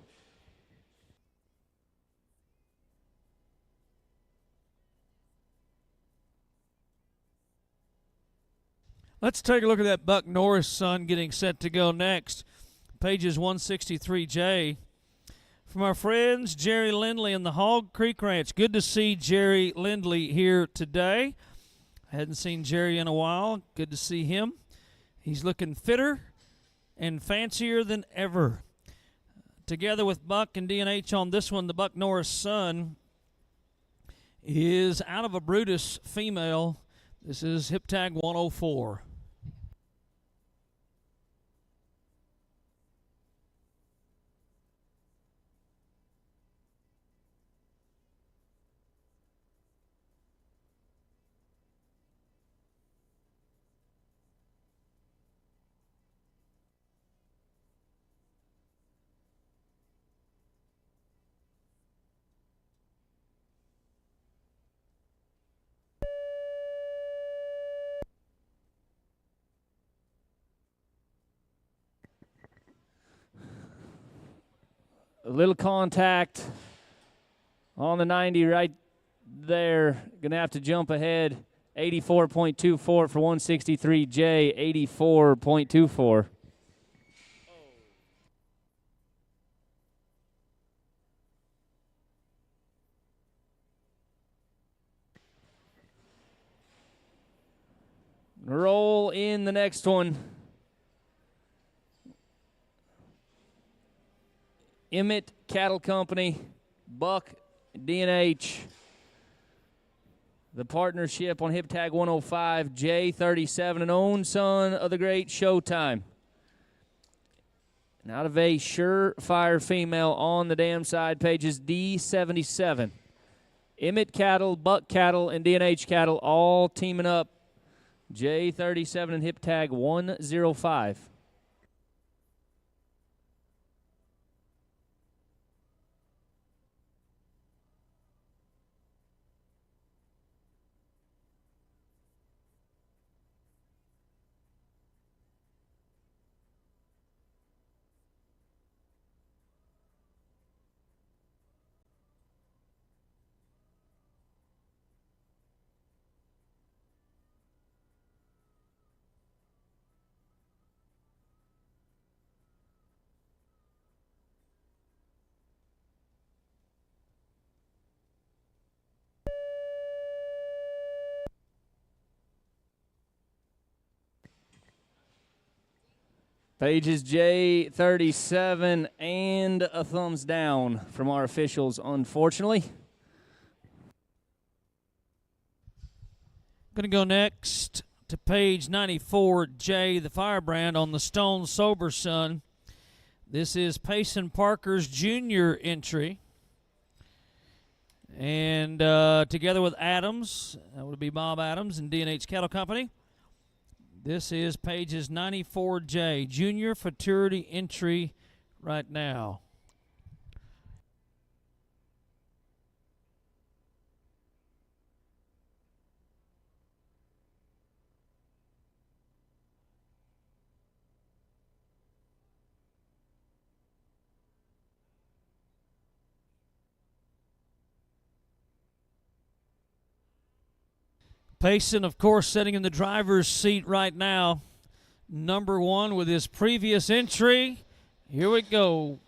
Let's take a look at that Buck Norris son getting set to go next. Pages 163J. From our friends Jerry Lindley and the Hog Creek Ranch. Good to see Jerry Lindley here today. I hadn't seen Jerry in a while. Good to see him. He's looking fitter and fancier than ever. Together with Buck and DNH on this one, the Buck Norris son is out of a Brutus female. This is hip tag 104. A little contact on the 90 right there. Going to have to jump ahead. 84.24 for 163J, 84.24. Roll in the next one. Emmett Cattle Company, Buck, DNH. The partnership on hip tag 105, J37, an own son of the great Showtime. And out of a surefire female on the dam side, Pages D77. Emmett Cattle, Buck Cattle, and DNH Cattle all teaming up. J37 and hip tag 105. Pages J37 and a thumbs down from our officials, unfortunately. Going to go next to page 94J, the Firebrand on the Stone Sober Son. This is Payson Parker's junior entry. And together with Adams, that would be Bob Adams and D&H Cattle Company. This is pages 94J, junior futurity entry right now. Payson, of course, sitting in the driver's seat right now. Number one with his previous entry. Here we go.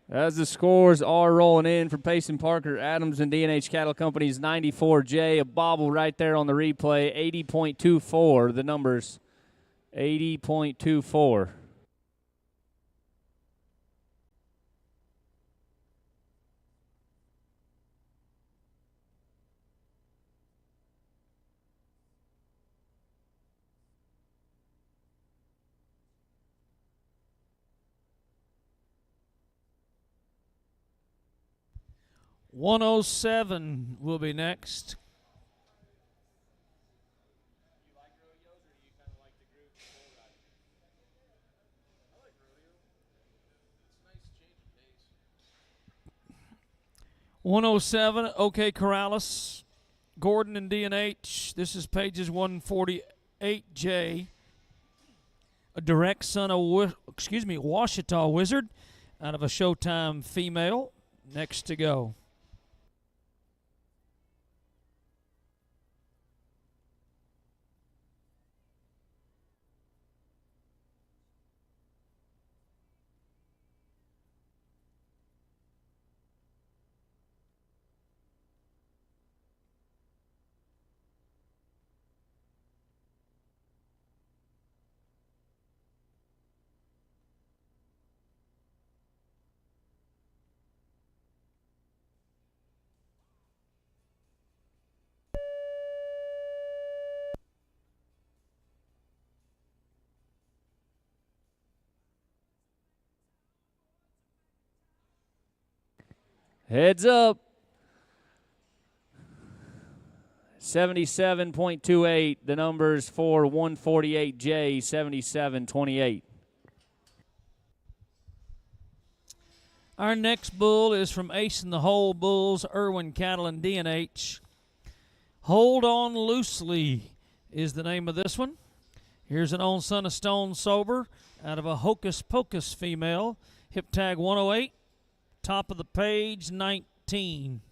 As the scores are rolling in for Payson Parker, Adams, and D&H Cattle Company's 94J, a bobble right there on the replay, 80.24, the numbers. 80.24. .107 will be next. .107, OK Corrales, Gordon and D&H. This is pages 148J. A direct son of, Washita Wizard out of a Showtime female. Next to go. Heads up. 77.28, the numbers for 148J, 77.28. Our next bull is from Ace in the Hole Bulls, Irwin Cattle and D&H. Hold On Loosely is the name of this one. Here's an own son of Stone Sober out of a Hocus Pocus female. Hip tag 108. Top of the page, 19.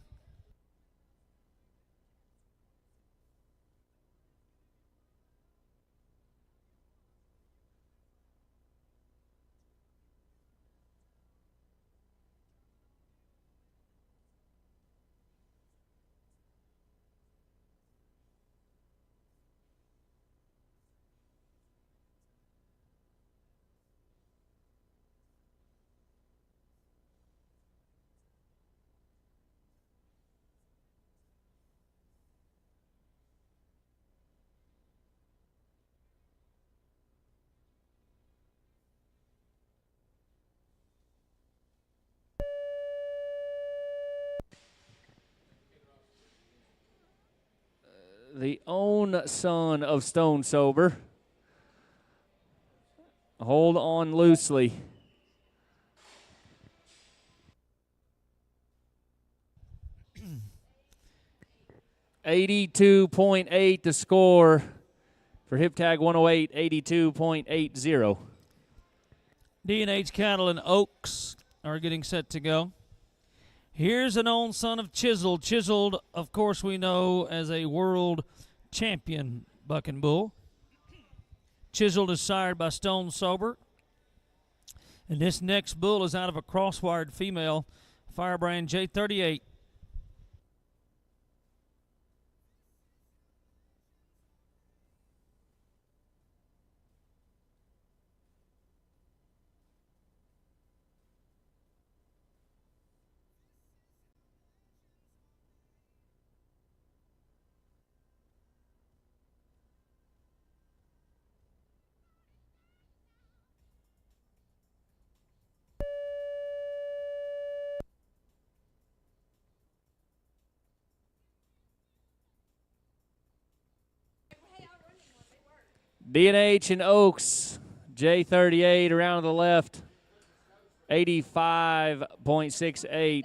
The own son of Stone Sober. Hold On Loosely. .82.8 the score for hip tag 108, 82.80. D&H Cattle and Oaks are getting set to go. Here's an own son of Chiseled. Chiseled, of course, we know as a world champion bucking bull. Chiseled is sired by Stone Sober. And this next bull is out of a crosswired female, Firebrand J38. D&H and Oaks, J38 around to the left, 85.68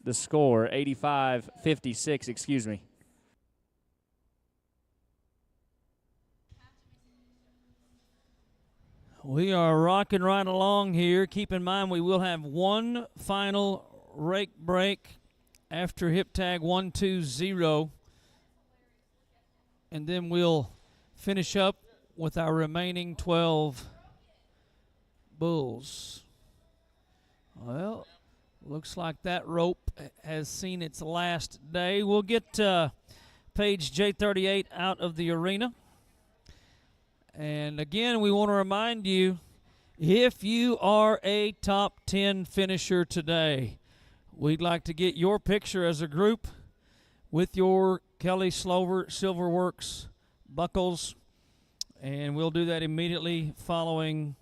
the score, 85.56, excuse me. We are rocking right along here. Keep in mind we will have one final rake break after hip tag 1-2-0, and then we'll finish up with our remaining 12 bulls. Well, looks like that rope has seen its last day. We'll get page J38 out of the arena. And again, we want to remind you, if you are a top 10 finisher today, we'd like to get your picture as a group with your Kelly Slover Silverworks buckles, and we'll do that immediately following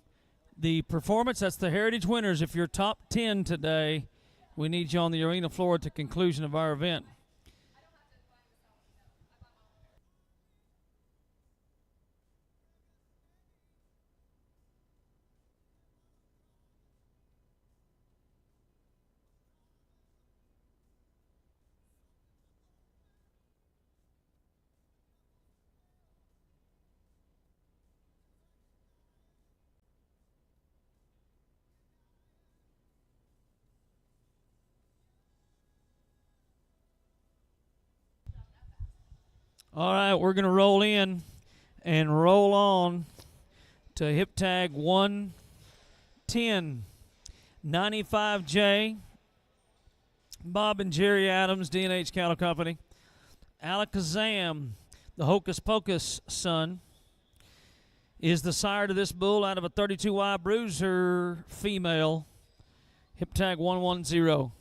the performance. That's the Heritage winners. If you're top 10 today, we need you on the arena floor at the conclusion of our event. All right, we're going to roll in and roll on to hip tag 110. 95J, Bob and Jerry Adams, D&H Cattle Company. Alakazam, the Hocus Pocus son, is the sire to this bull out of a 32Y bruiser female. Hip tag 110.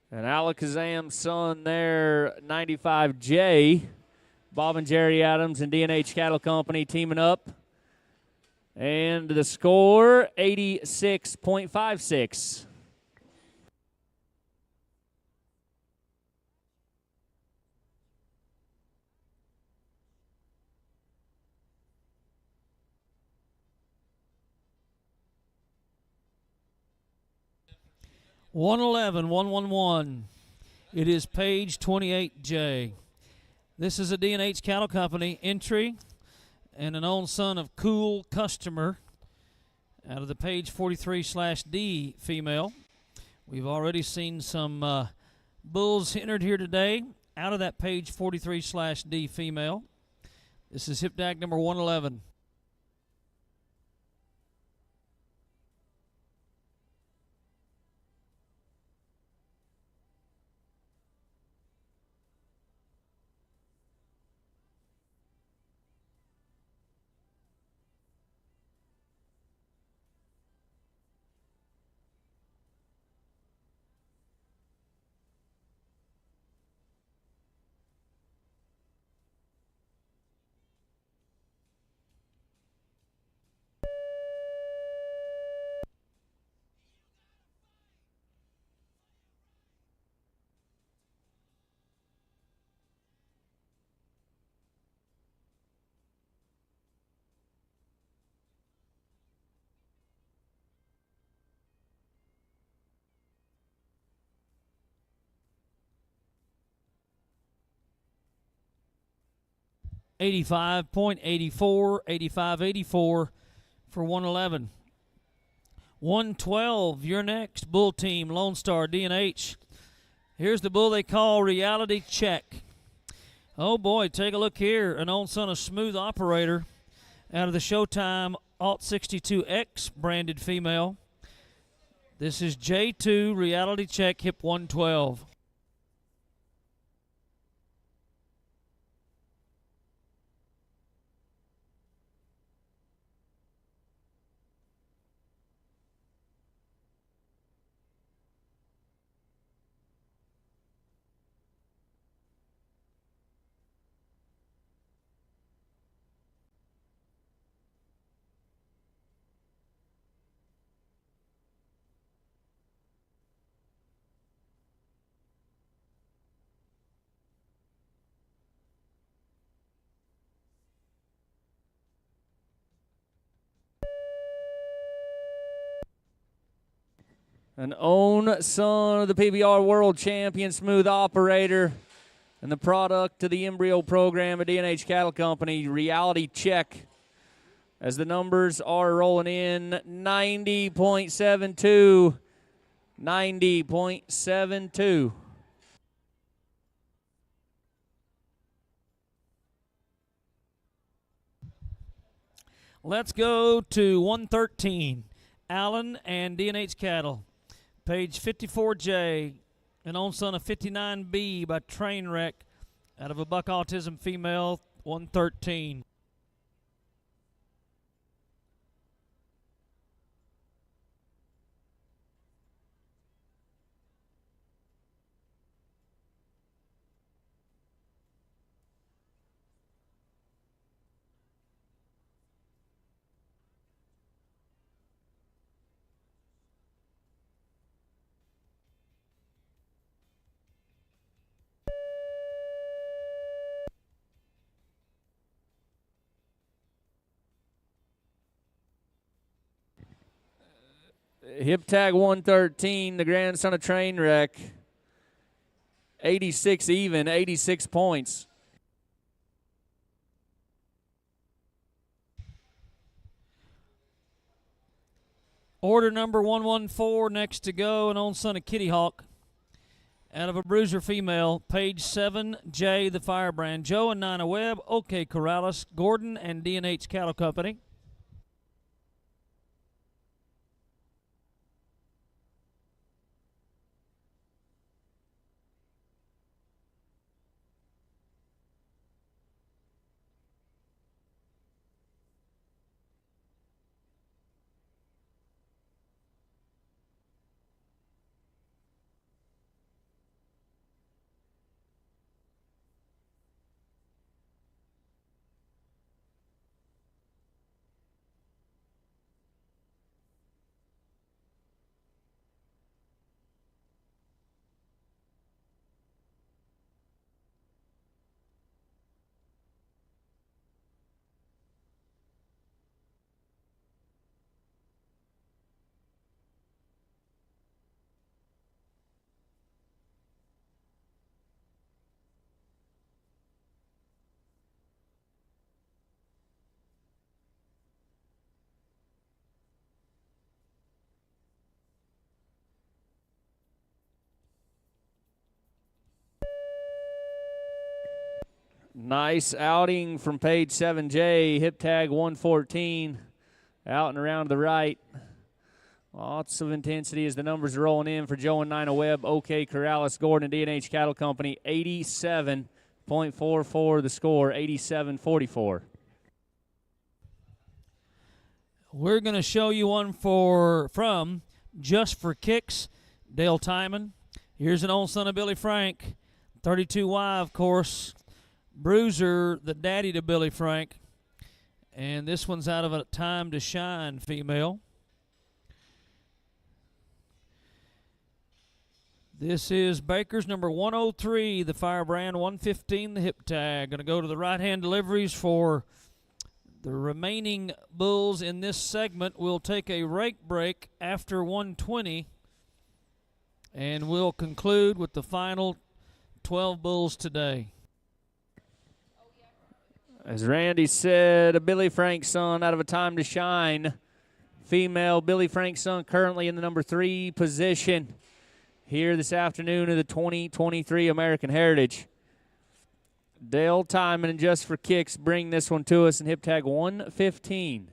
And Alakazam's son there, 95J. Bob and Jerry Adams and D&H Cattle Company teaming up. And the score, 86.56. $111,111. It is page 28J. This is a D&H Cattle Company entry and an own son of Cool Customer out of the page 43/D female. We've already seen some bulls entered here today out of that page 43/D female. This is hip tag number 111. $85.84, $85.84 for 111. 112, your next bull team, Lone Star D&H. Here's the bull they call Reality Check. Oh boy, take a look here. An old son of Smooth Operator out of the Showtime Alt 62X branded female. This is J2 Reality Check, hip 112. An own son of the PBR World Champion smooth operator and the product of the embryo program at D&H Cattle Company. Reality check as the numbers are rolling in. 90.72. 90.72. Let's go to 113. Allen and D&H Cattle. Page 54J, an own son of 59B by Trainwreck out of a buck autism female, 113. Hip tag 113, the grandson of Trainwreck. 86 even, 86 points. Order number 114 next to go, an own son of Kitty Hawk out of a bruiser female, page 7J, the Firebrand. Joe and Nina Webb, OK Corrales, Gordon and D&H Cattle Company. Nice outing from page 7J, hip tag 114, out and around to the right. Lots of intensity as the numbers are rolling in for Joe and Nina Webb, OK Corrales, Gordon, D&H Cattle Company. 87.44 the score, 87-44. We're going to show you one from Just for Kicks, Dale Timon. Here's an old son of Billy Frank, 32Y, of course. Bruiser, the daddy to Billy Frank. And this one's out of a Time to Shine female. This is Baker's number 103, the Firebrand, 115, the hip tag. Going to go to the right-hand deliveries for the remaining bulls in this segment. We'll take a rake break after 120, and we'll conclude with the final 12 bulls today. As Randy said, a Billy Frank son out of a Time to Shine. Female Billy Frank son currently in the number 3 position here this afternoon of the 2023 American Heritage. Dale Timon and Just for Kicks bring this one to us in hip tag 115.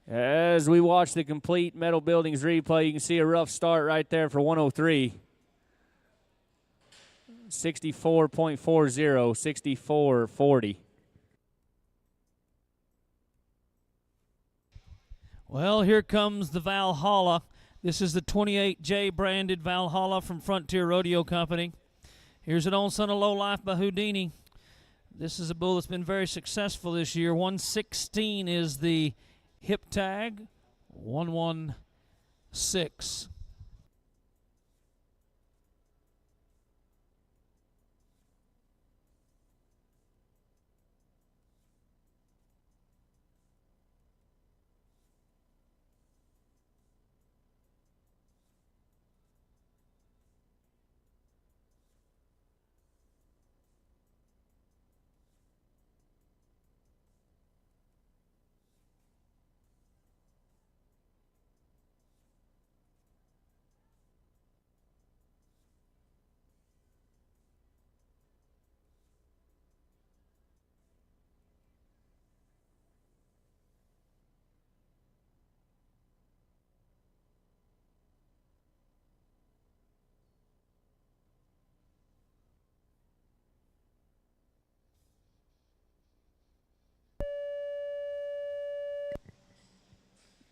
As we watch the complete Metal Buildings replay, you can see a rough start right there for 103. 64.40, 64.40. Well, here comes the Valhalla. This is the 28J branded Valhalla from Frontier Rodeo Company. Here's an old son of Lowlife by Houdini. This is a bull that's been very successful this year. 116 is the hip tag. 116.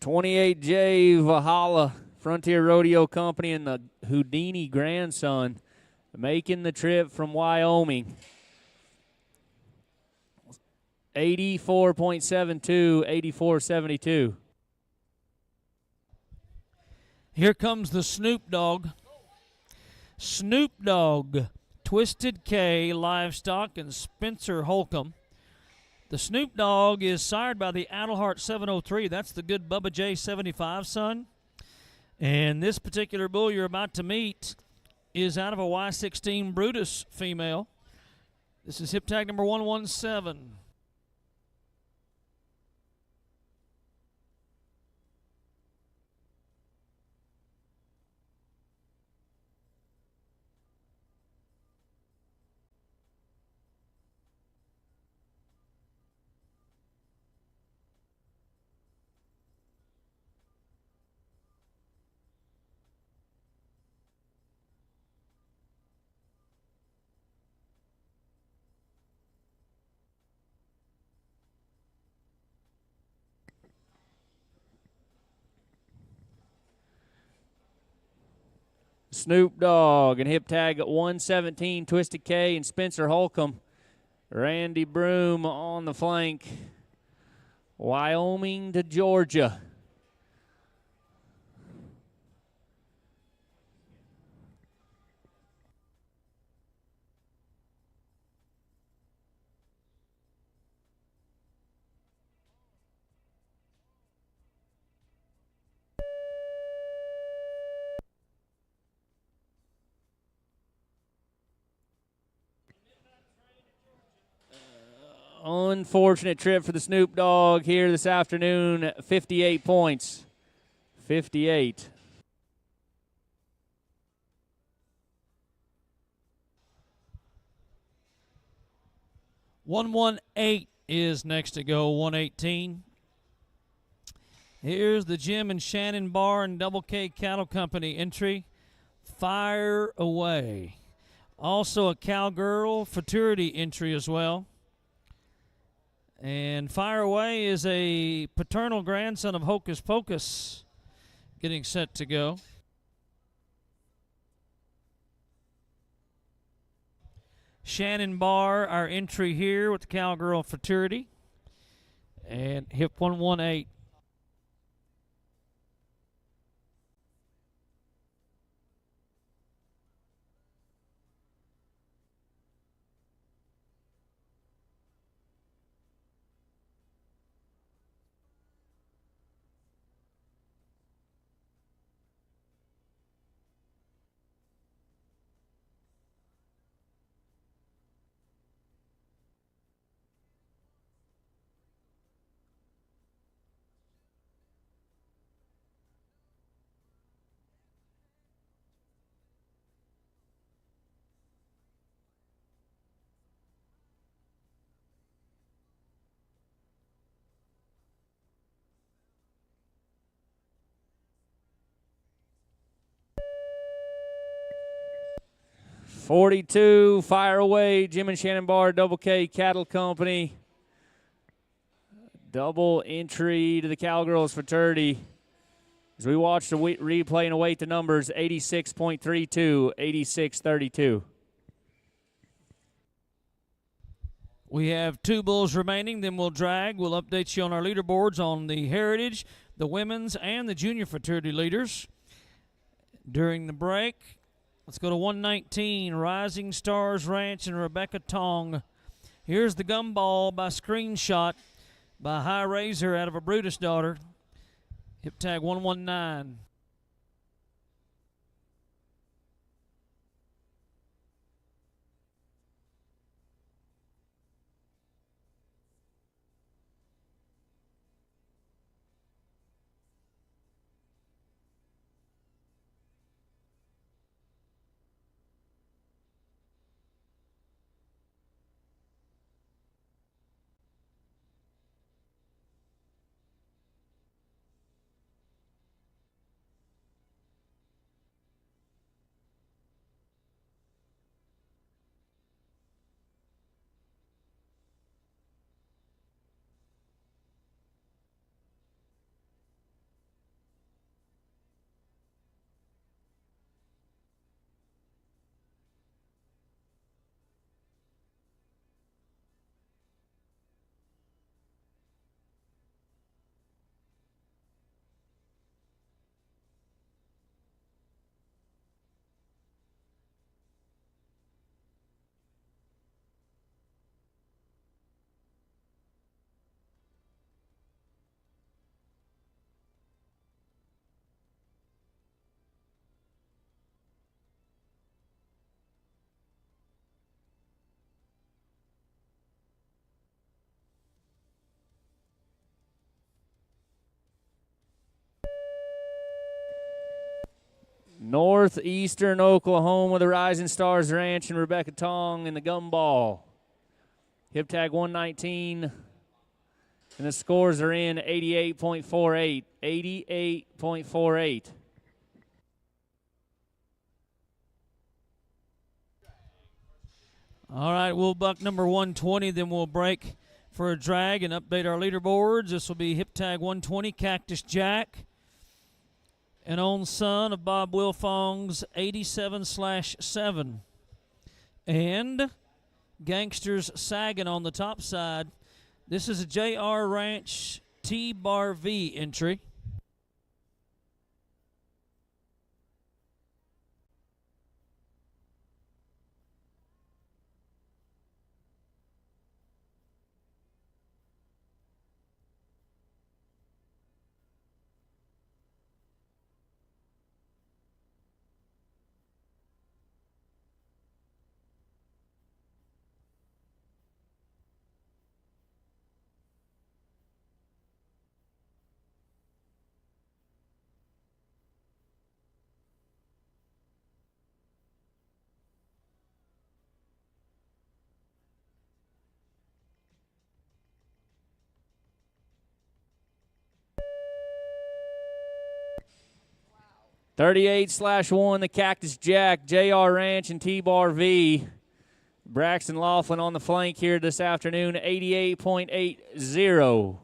'28J Valhalla, Frontier Rodeo Company, and the Houdini grandson making the trip from Wyoming. 84.72, 84.72. Here comes the Snoop Dogg. Snoop Dogg, Twisted K Livestock, and Spencer Holcomb. The Snoop Dogg is sired by the Adelhart 703. That's the good Bubba J 75 son. And this particular bull you're about to meet is out of a Y16 Brutus female. This is hip tag number 117. Snoop Dogg and hip tag at 117, Twisted K and Spencer Holcomb. Randy Broom on the flank. Wyoming to Georgia. Unfortunate trip for the Snoop Dogg here this afternoon. 58 points. 58. $118 is next to go. 118. Here's the Jim and Shannon Bar and Double K Cattle Company entry. Fire Away. Also a Cowgirl Futurity entry as well. And Fire Away is a paternal grandson of Hocus Pocus getting set to go. Shannon Barr, our entry here with the Cowgirl Futurity. And hip 118. 42, fire away, Jim and Shannon Barr, Double K Cattle Company. Double entry to the Cowgirls fraternity. As we watch the replay and await the numbers, 86.32, 86.32. We have 2 bulls remaining, then we'll drag. We'll update you on our leaderboards on the Heritage, the women's, and the junior fraternity leaders during the break. Let's go to 119, Rising Stars Ranch and Rebecca Tong. Here's the gumball by screenshot by High Razor out of a Brutus daughter. Hip tag 119. Northeastern Oklahoma, the Rising Stars Ranch and Rebecca Tong in the gumball. Hip tag 119. And the scores are in 88.48. 88.48. All right, we'll buck number 120, then we'll break for a drag and update our leaderboards. This will be hip tag 120, Cactus Jack, an own son of Bob Wilfong's 87/7. And Gangsters Sagan on the top side. This is a JR Ranch T-Bar V entry. Wow. 38/1, the Cactus Jack, JR Ranch and T-Bar V. Braxton Laughlin on the flank here this afternoon, 88.80.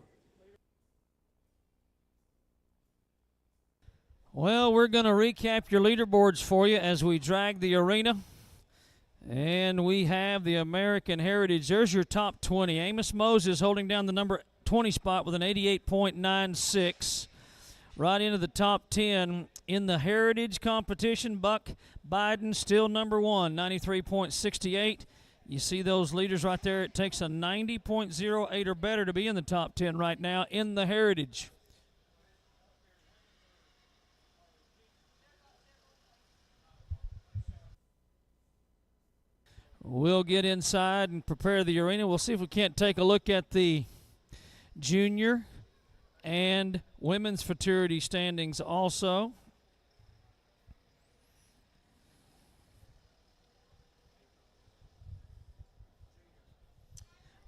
Well, we're going to recap your leaderboards for you as we drag the arena. And we have the American Heritage. There's your top 20. Amos Moses holding down the number 20 spot with an 88.96. Right into the top 10 in the Heritage competition. Buck Biden still number 1, 93.68. You see those leaders right there. It takes a 90.08 or better to be in the top 10 right now in the Heritage. We'll get inside and prepare the arena. We'll see if we can't take a look at the junior and women's fraternity standings also.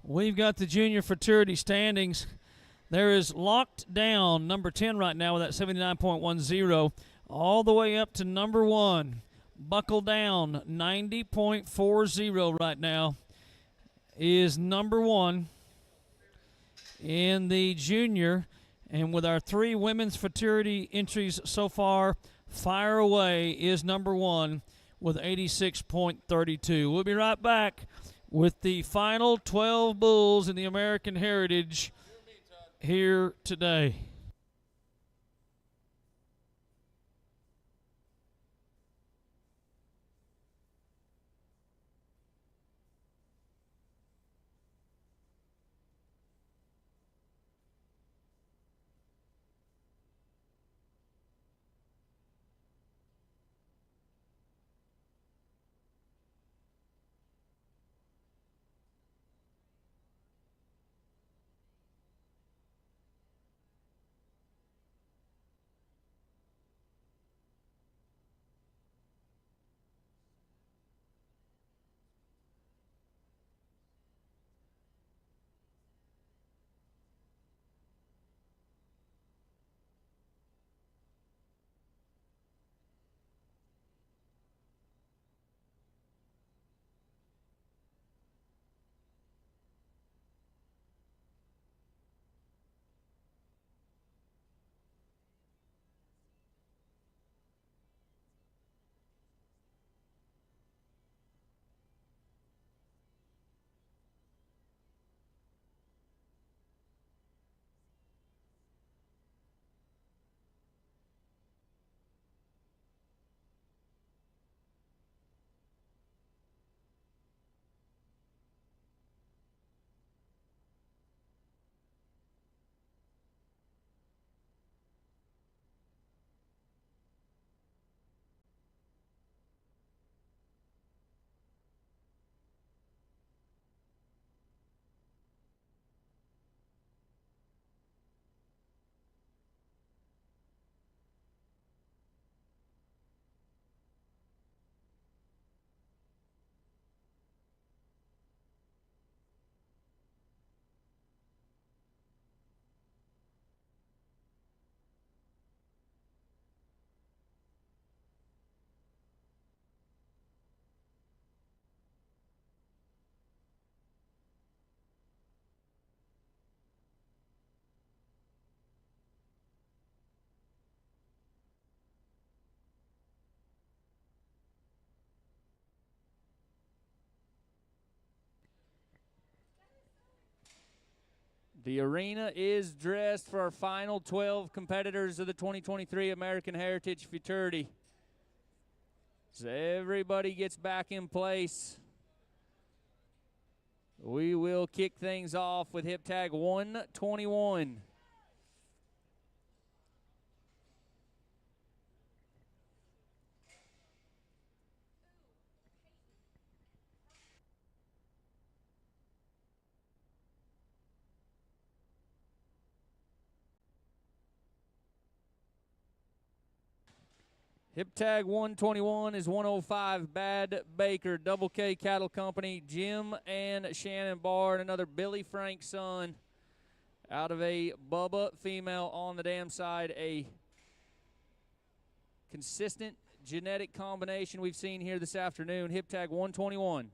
We've got the junior fraternity standings. There is locked down number 10 right now with that 79.10, all the way up to number 1 Buckle Down, 90.40 right now, is number one in the junior. And with our 3 women's fraternity entries so far, Fire Away is number one with 86.32. We'll be right back with the final 12 bulls in the American Heritage here today. The arena is dressed for our final 12 competitors of the 2023 American Heritage Futurity. So everybody gets back in place. We will kick things off with hip tag 121. Hip tag 121 is 105 Bad Baker, Double K Cattle Company, Jim and Shannon Bard, another Billy Frank son out of a Bubba female on the dam side, a consistent genetic combination we've seen here this afternoon. Hip tag 121.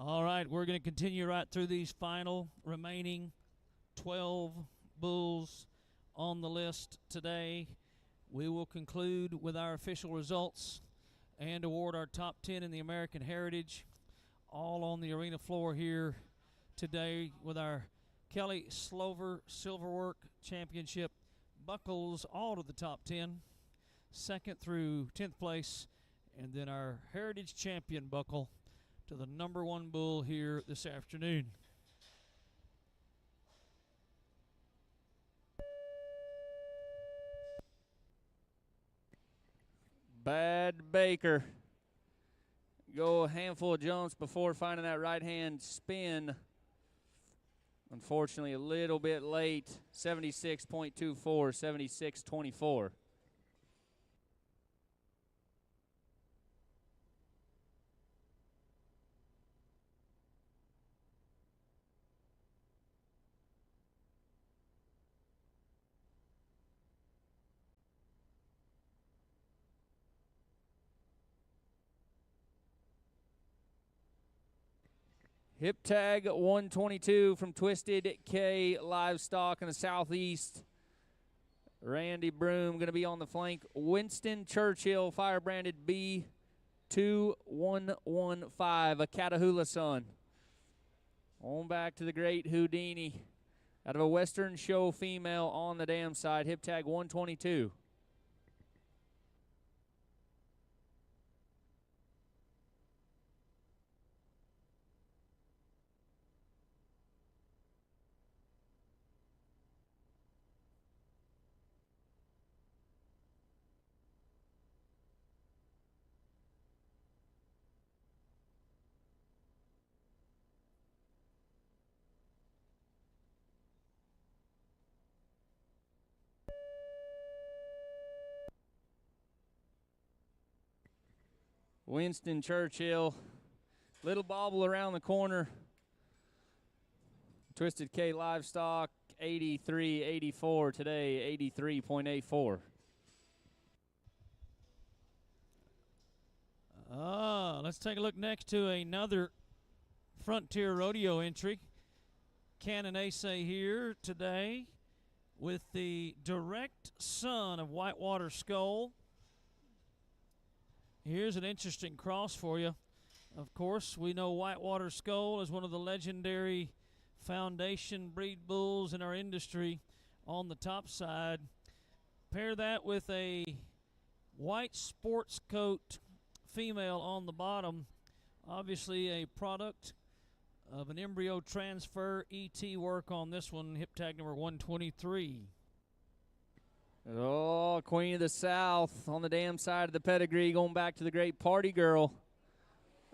All right, we're going to continue right through these final remaining 12 bulls on the list today. We will conclude with our official results and award our top 10 in the American Heritage, all on the arena floor here today with our Kelly Slover Silverwork Championship buckles all to the top 10, second through 10th place, and then our Heritage Champion buckle to the number one bull here this afternoon. Bad Baker. Go a handful of jumps before finding that right-hand spin. Unfortunately, a little bit late. 76.24, 76.24. Hip tag 122 from Twisted K Livestock in the southeast. Randy Broom going to be on the flank. Winston Churchill, fire branded B2115, a Catahoula son. On back to the great Houdini. Out of a Western Show female on the dam side. Hip tag 122. Winston Churchill, little bobble around the corner. Twisted K Livestock, 83.84 today, 83.84. Let's take a look next to another Frontier Rodeo entry. Cannon Ace here today with the direct son of Whitewater Skull. Here's an interesting cross for you. Of course, we know Whitewater Skull is one of the legendary foundation breed bulls in our industry on the top side. Pair that with a white sports coat female on the bottom. Obviously a product of an embryo transfer ET work on this one, hip tag number 123. Oh, Queen of the South on the dam side of the pedigree, going back to the great party girl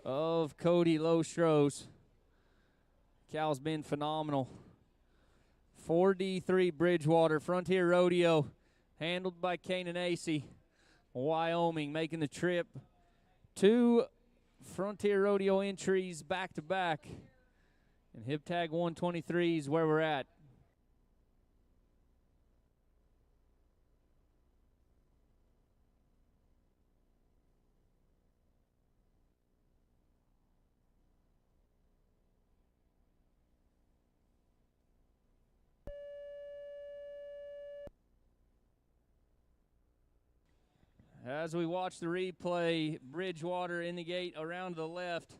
of Cody Lostros. Cal's been phenomenal. 4D3 Bridgewater, Frontier Rodeo, handled by Canaan Acey, Wyoming, making the trip. 2 Frontier Rodeo entries back-to-back. And hip tag 123 is where we're at. As we watch the replay, Bridgewater in the gate around to the left.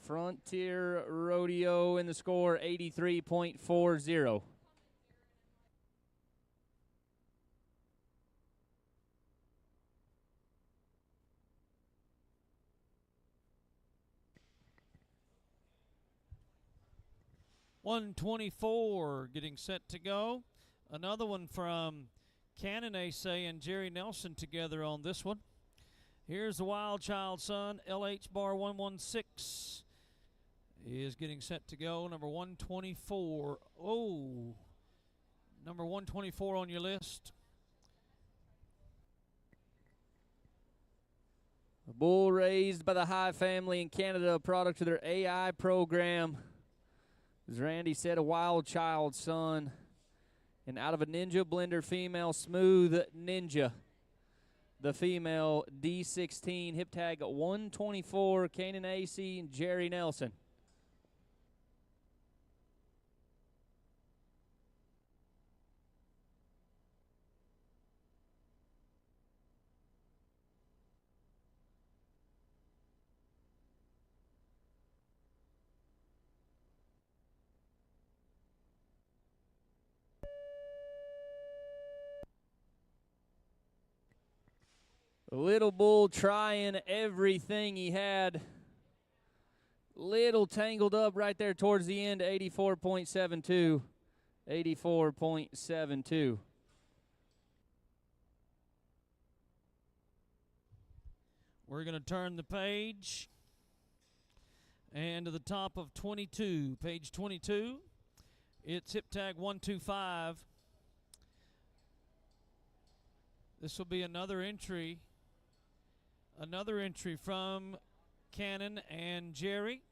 Frontier Rodeo in the score, 83.40. .124 getting set to go. Another one from Cannon Ace and Jerry Nelson together on this one. Here's the Wild Child son, LH bar 116 is getting set to go. Number 124. Oh, number 124 on your list. A bull raised by the High family in Canada, a product of their AI program. As Randy said, a Wild Child son. And out of a Ninja Blender female, Smooth Ninja. The female D16, hip tag 124, Canaan Acey and Jerry Nelson. Little bull trying everything he had. Little tangled up right there towards the end, 84.72. 84.72. We're going to turn the page. And to the top of 22, page 22, it's hip tag 125. This will be another entry from Cannon and Jerry,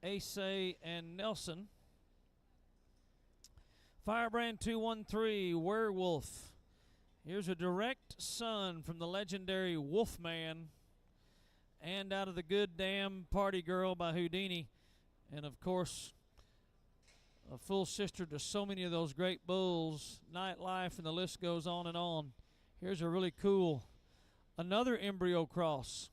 Asay and Nelson. Firebrand 213, Werewolf. Here's a direct son from the legendary Wolfman, and out of the Good Damn Party Girl by Houdini, and of course a full sister to so many of those great bulls, Nightlife, and the list goes on and on. Here's a really cool, another embryo cross.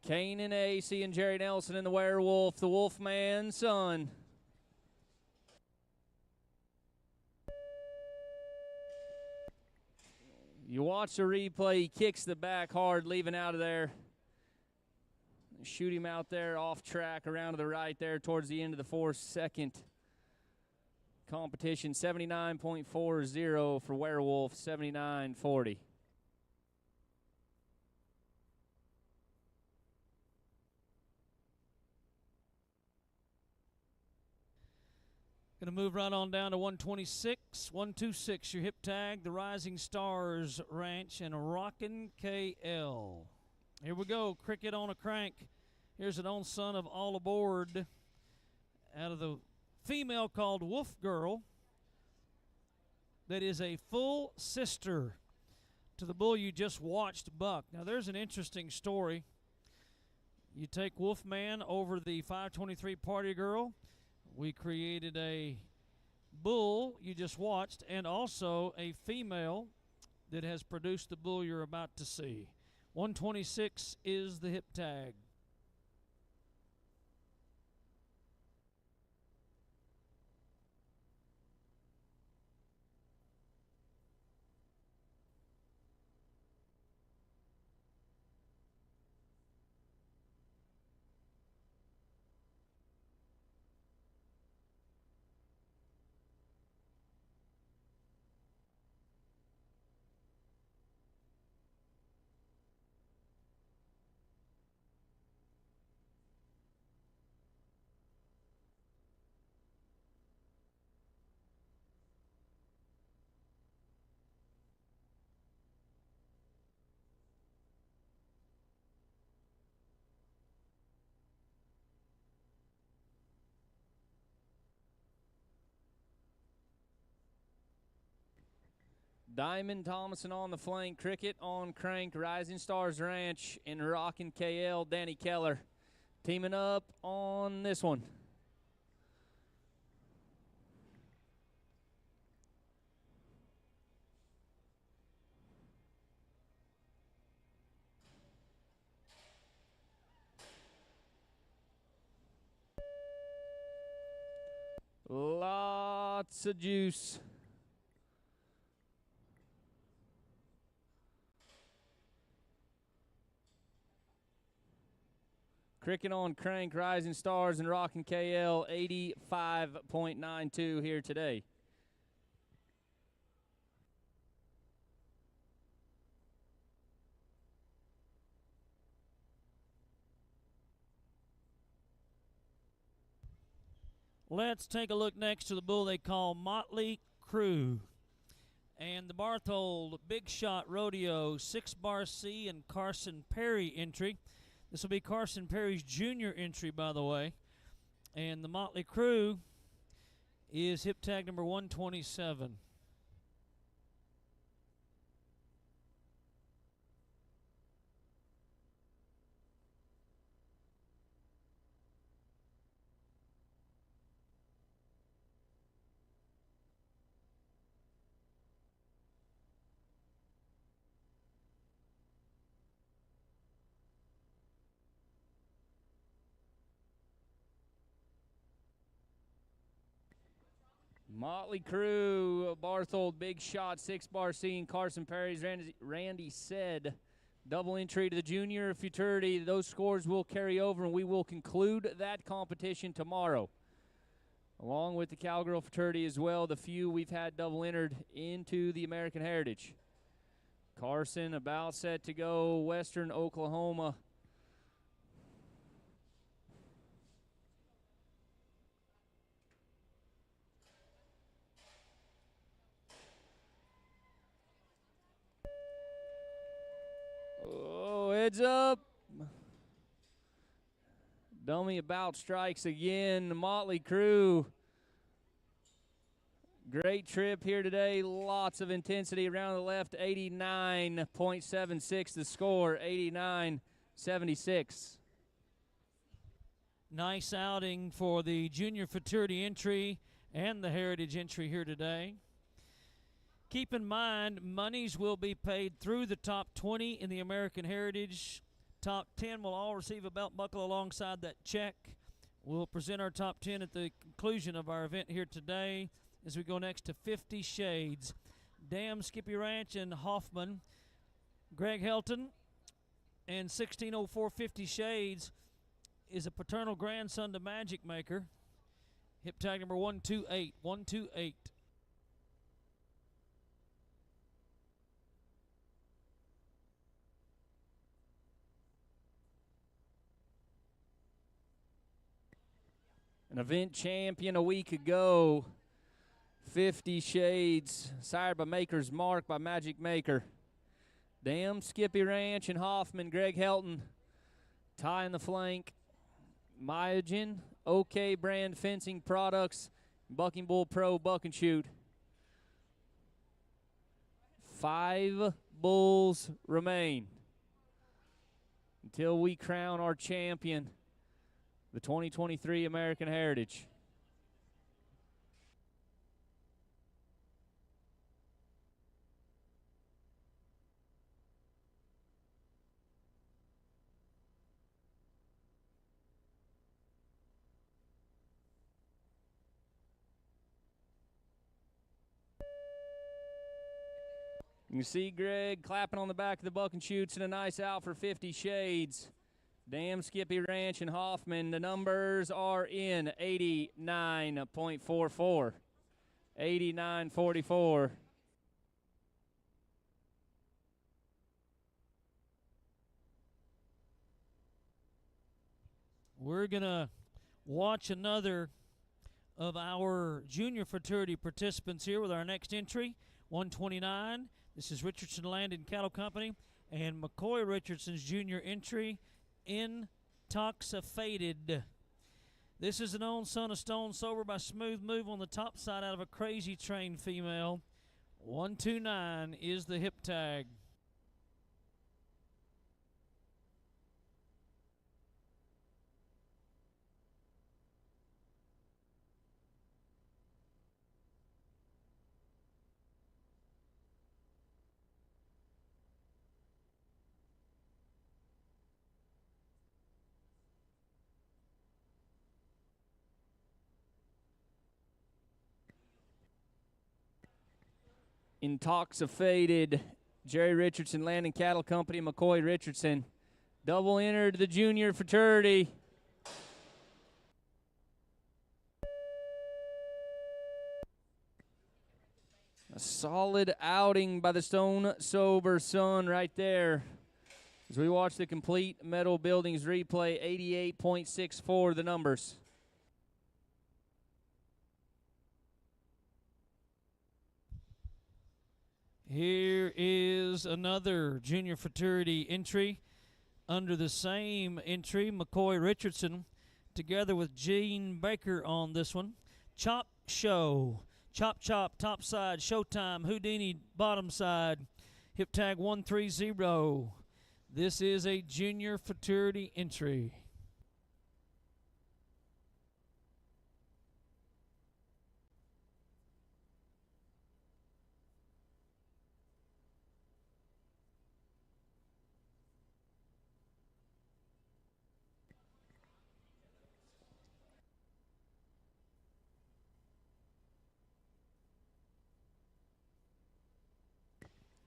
Kane and AC and Jerry Nelson in the Werewolf, the Wolfman's son. You watch the replay, he kicks the back hard, leaving out of there. Shoot him out there off track around to the right there towards the end of the 4-second competition. 79.40 for Werewolf, 79.40. Going to move right on down to 126. 126, your hip tag, the Rising Stars Ranch and Rockin' KL. Here we go, cricket on a crank. Here's an own son of All Aboard out of the female called Wolf Girl that is a full sister to the bull you just watched buck. Now there's an interesting story. You take Wolfman over the 523 Party Girl. We created a bull you just watched and also a female that has produced the bull you're about to see. 126 is the hip tag. Diamond Thomason on the flank, Cricket on crank, Rising Stars Ranch, and Rockin' KL, Danny Keller teaming up on this one. Lots of juice. Cricket on Crank, Rising Stars, and Rockin' KL 85.92 here today. Let's take a look next to the bull they call Motley Crue. And the Barthold Big Shot Rodeo 6-bar C and Carson Perry entry. This will be Carson Perry's junior entry, by the way. And the Motley Crue is hip tag number 127. Motley Crue, Barthold, Big Shot, 6-bar C, and Carson Perry's Randy said double entry to the junior futurity. Those scores will carry over, and we will conclude that competition tomorrow. Along with the Cowgirl fraternity as well, the few we've had double entered into the American Heritage. Carson about set to go, Western Oklahoma. Oh, heads up. Dummy about strikes again. Motley Crue. Great trip here today. Lots of intensity around the left. 89.76 the score. 89.76. Nice outing for the junior fraternity entry and the heritage entry here today. Keep in mind, monies will be paid through the top 20 in the American Heritage. Top 10 will all receive a belt buckle alongside that check. We'll present our top 10 at the conclusion of our event here today as we go next to 50 Shades. Dam, Skippy Ranch, and Hoffman. Greg Helton and 1604 50 Shades is a paternal grandson to Magic Maker. Hip tag number 128. 128. An event champion a week ago, 50 Shades, sired by Maker's Mark by Magic Maker. Dam, Skippy Ranch, and Hoffman, Greg Helton, tying the flank. Myogen, OK brand fencing products, Bucking Bull Pro Buck and Shoot. 5 bulls remain until we crown our champion, the 2023 American Heritage. You can see Greg clapping on the back of the buck and shoots, and a nice out for 50 Shades. Dam, Skippy Ranch, and Hoffman. The numbers are in 89.44. 89.44. We're going to watch another of our junior fraternity participants here with our next entry, 129. This is Richardson Land and Cattle Company, and McCoy Richardson's junior entry, Intoxicated. This is an own son of Stone Sober by Smooth Move on the top side out of a Crazy Train female. 129 is the hip tag. Intoxicated, Jerry Richardson Land and Cattle Company, McCoy Richardson. double entered the junior fraternity. A solid outing by the Stone Sober Sun right there. As we watch the complete metal buildings replay, 88.64 the numbers. Here is another junior fraternity entry. Under the same entry, McCoy Richardson together with Gene Baker on this one. Chop Show. Chop Chop, top side, Showtime, Houdini, bottom side, hip tag 130. This is a junior fraternity entry.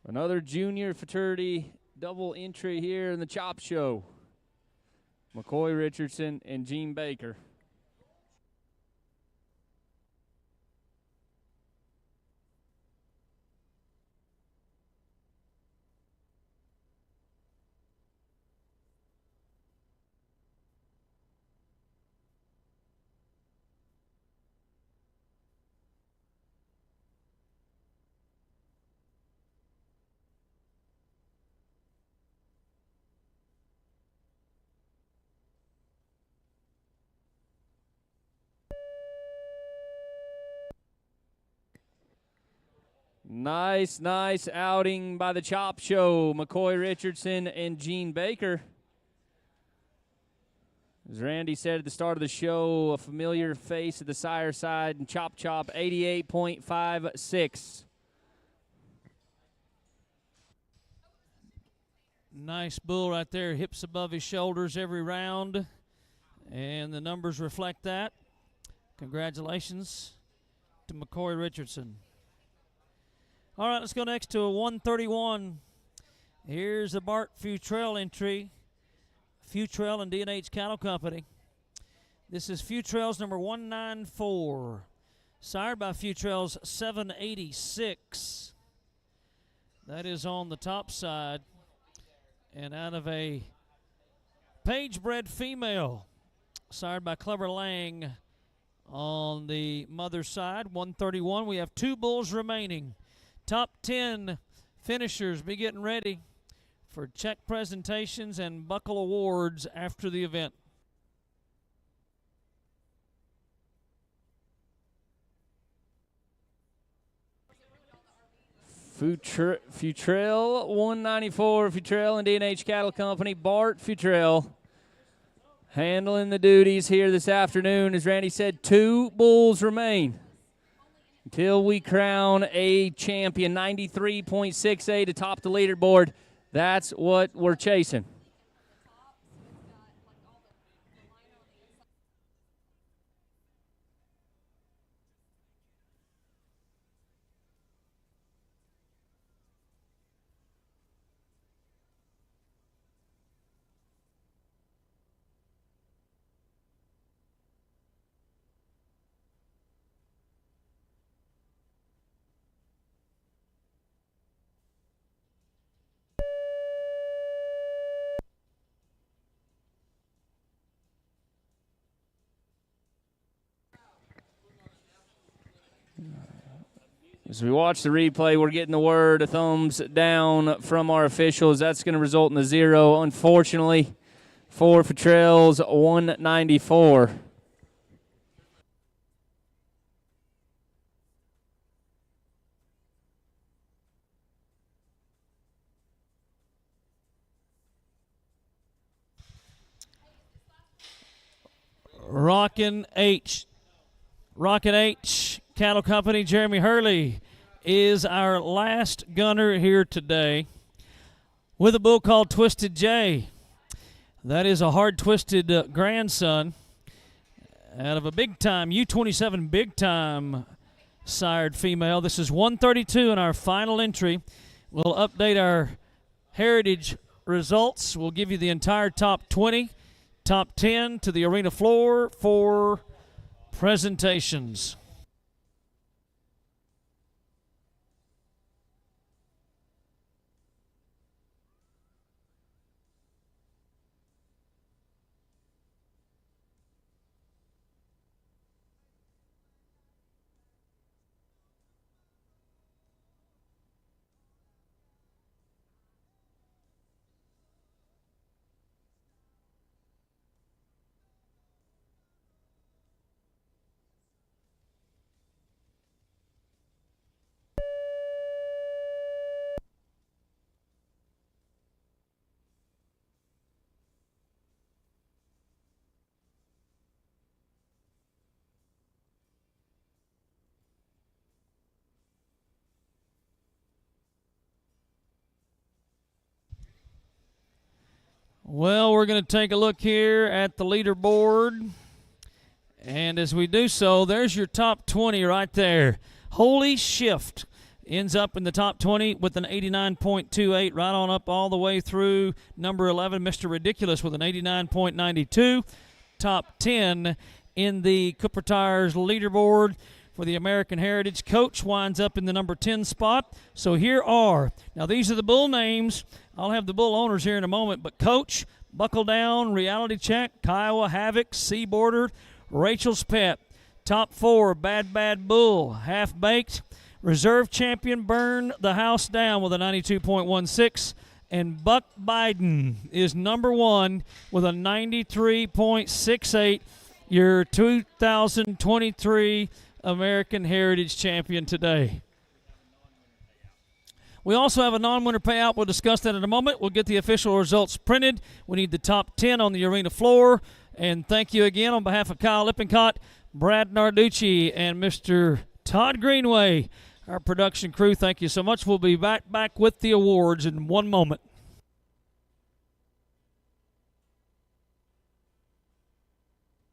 Another junior fraternity double entry here in the Chop Show. McCoy Richardson and Gene Baker. Nice outing by the Chop Show. McCoy Richardson and Gene Baker. As Randy said at the start of the show, a familiar face at the sire side, and Chop Chop 88.56. Nice bull right there, hips above his shoulders every round, and the numbers reflect that. Congratulations to McCoy Richardson. All right, let's go next to a 131. Here's the Bart Futrell entry. Futrell and D&H Cattle Company. This is Futrell's number 194. Sired by Futrell's 786. That is on the top side. And out of a page-bred female. Sired by Clever Lang on the mother's side. 131. We have 2 bulls remaining. Top 10 finishers be getting ready for check presentations and buckle awards after the event. Futrell 194, Futrell and D&H Cattle Company. Bart Futrell handling the duties here this afternoon. As Randy said, 2 bulls remain until we crown a champion. 93.68 atop the leaderboard. That's what we're chasing. As we watch the replay, we're getting the word, a thumbs down from our officials. That's going to result in a 0, unfortunately, for Futrell's 194. Rockin' H Cattle Company, Jeremy Hurley is our last gunner here today with a bull called Twisted J. That is a hard-twisted grandson out of a big-time, U27 big-time sired female. This is 132 in our final entry. We'll update our heritage results. We'll give you the entire top 20, top 10 to the arena floor for presentations. Well, we're going to take a look here at the leaderboard. And as we do so, there's your top 20 right there. Holy Shift ends up in the top 20 with an 89.28, right on up all the way through number 11, Mr. Ridiculous, with an 89.92. Top 10 in the Cooper Tires leaderboard for the American Heritage. Coach winds up in the number 10 spot. So here are, now these are the bull names. I'll have the bull owners here in a moment, but Coach, Buckle Down, Reality Check, Kiowa Havoc, Sea Border, Rachel's Pet. Top 4, Bad Bad Bull, Half Baked. Reserve Champion Burn the House Down with a 92.16. And Buck Biden is number 1 with a 93.68. Your 2023 American Heritage Champion today. We also have a non-winner payout. We'll discuss that in a moment. We'll get the official results printed. We need the top 10 on the arena floor. And thank you again on behalf of Kyle Lippincott, Brad Narducci, and Mr. Todd Greenway, our production crew. Thank you so much. We'll be back with the awards in one moment.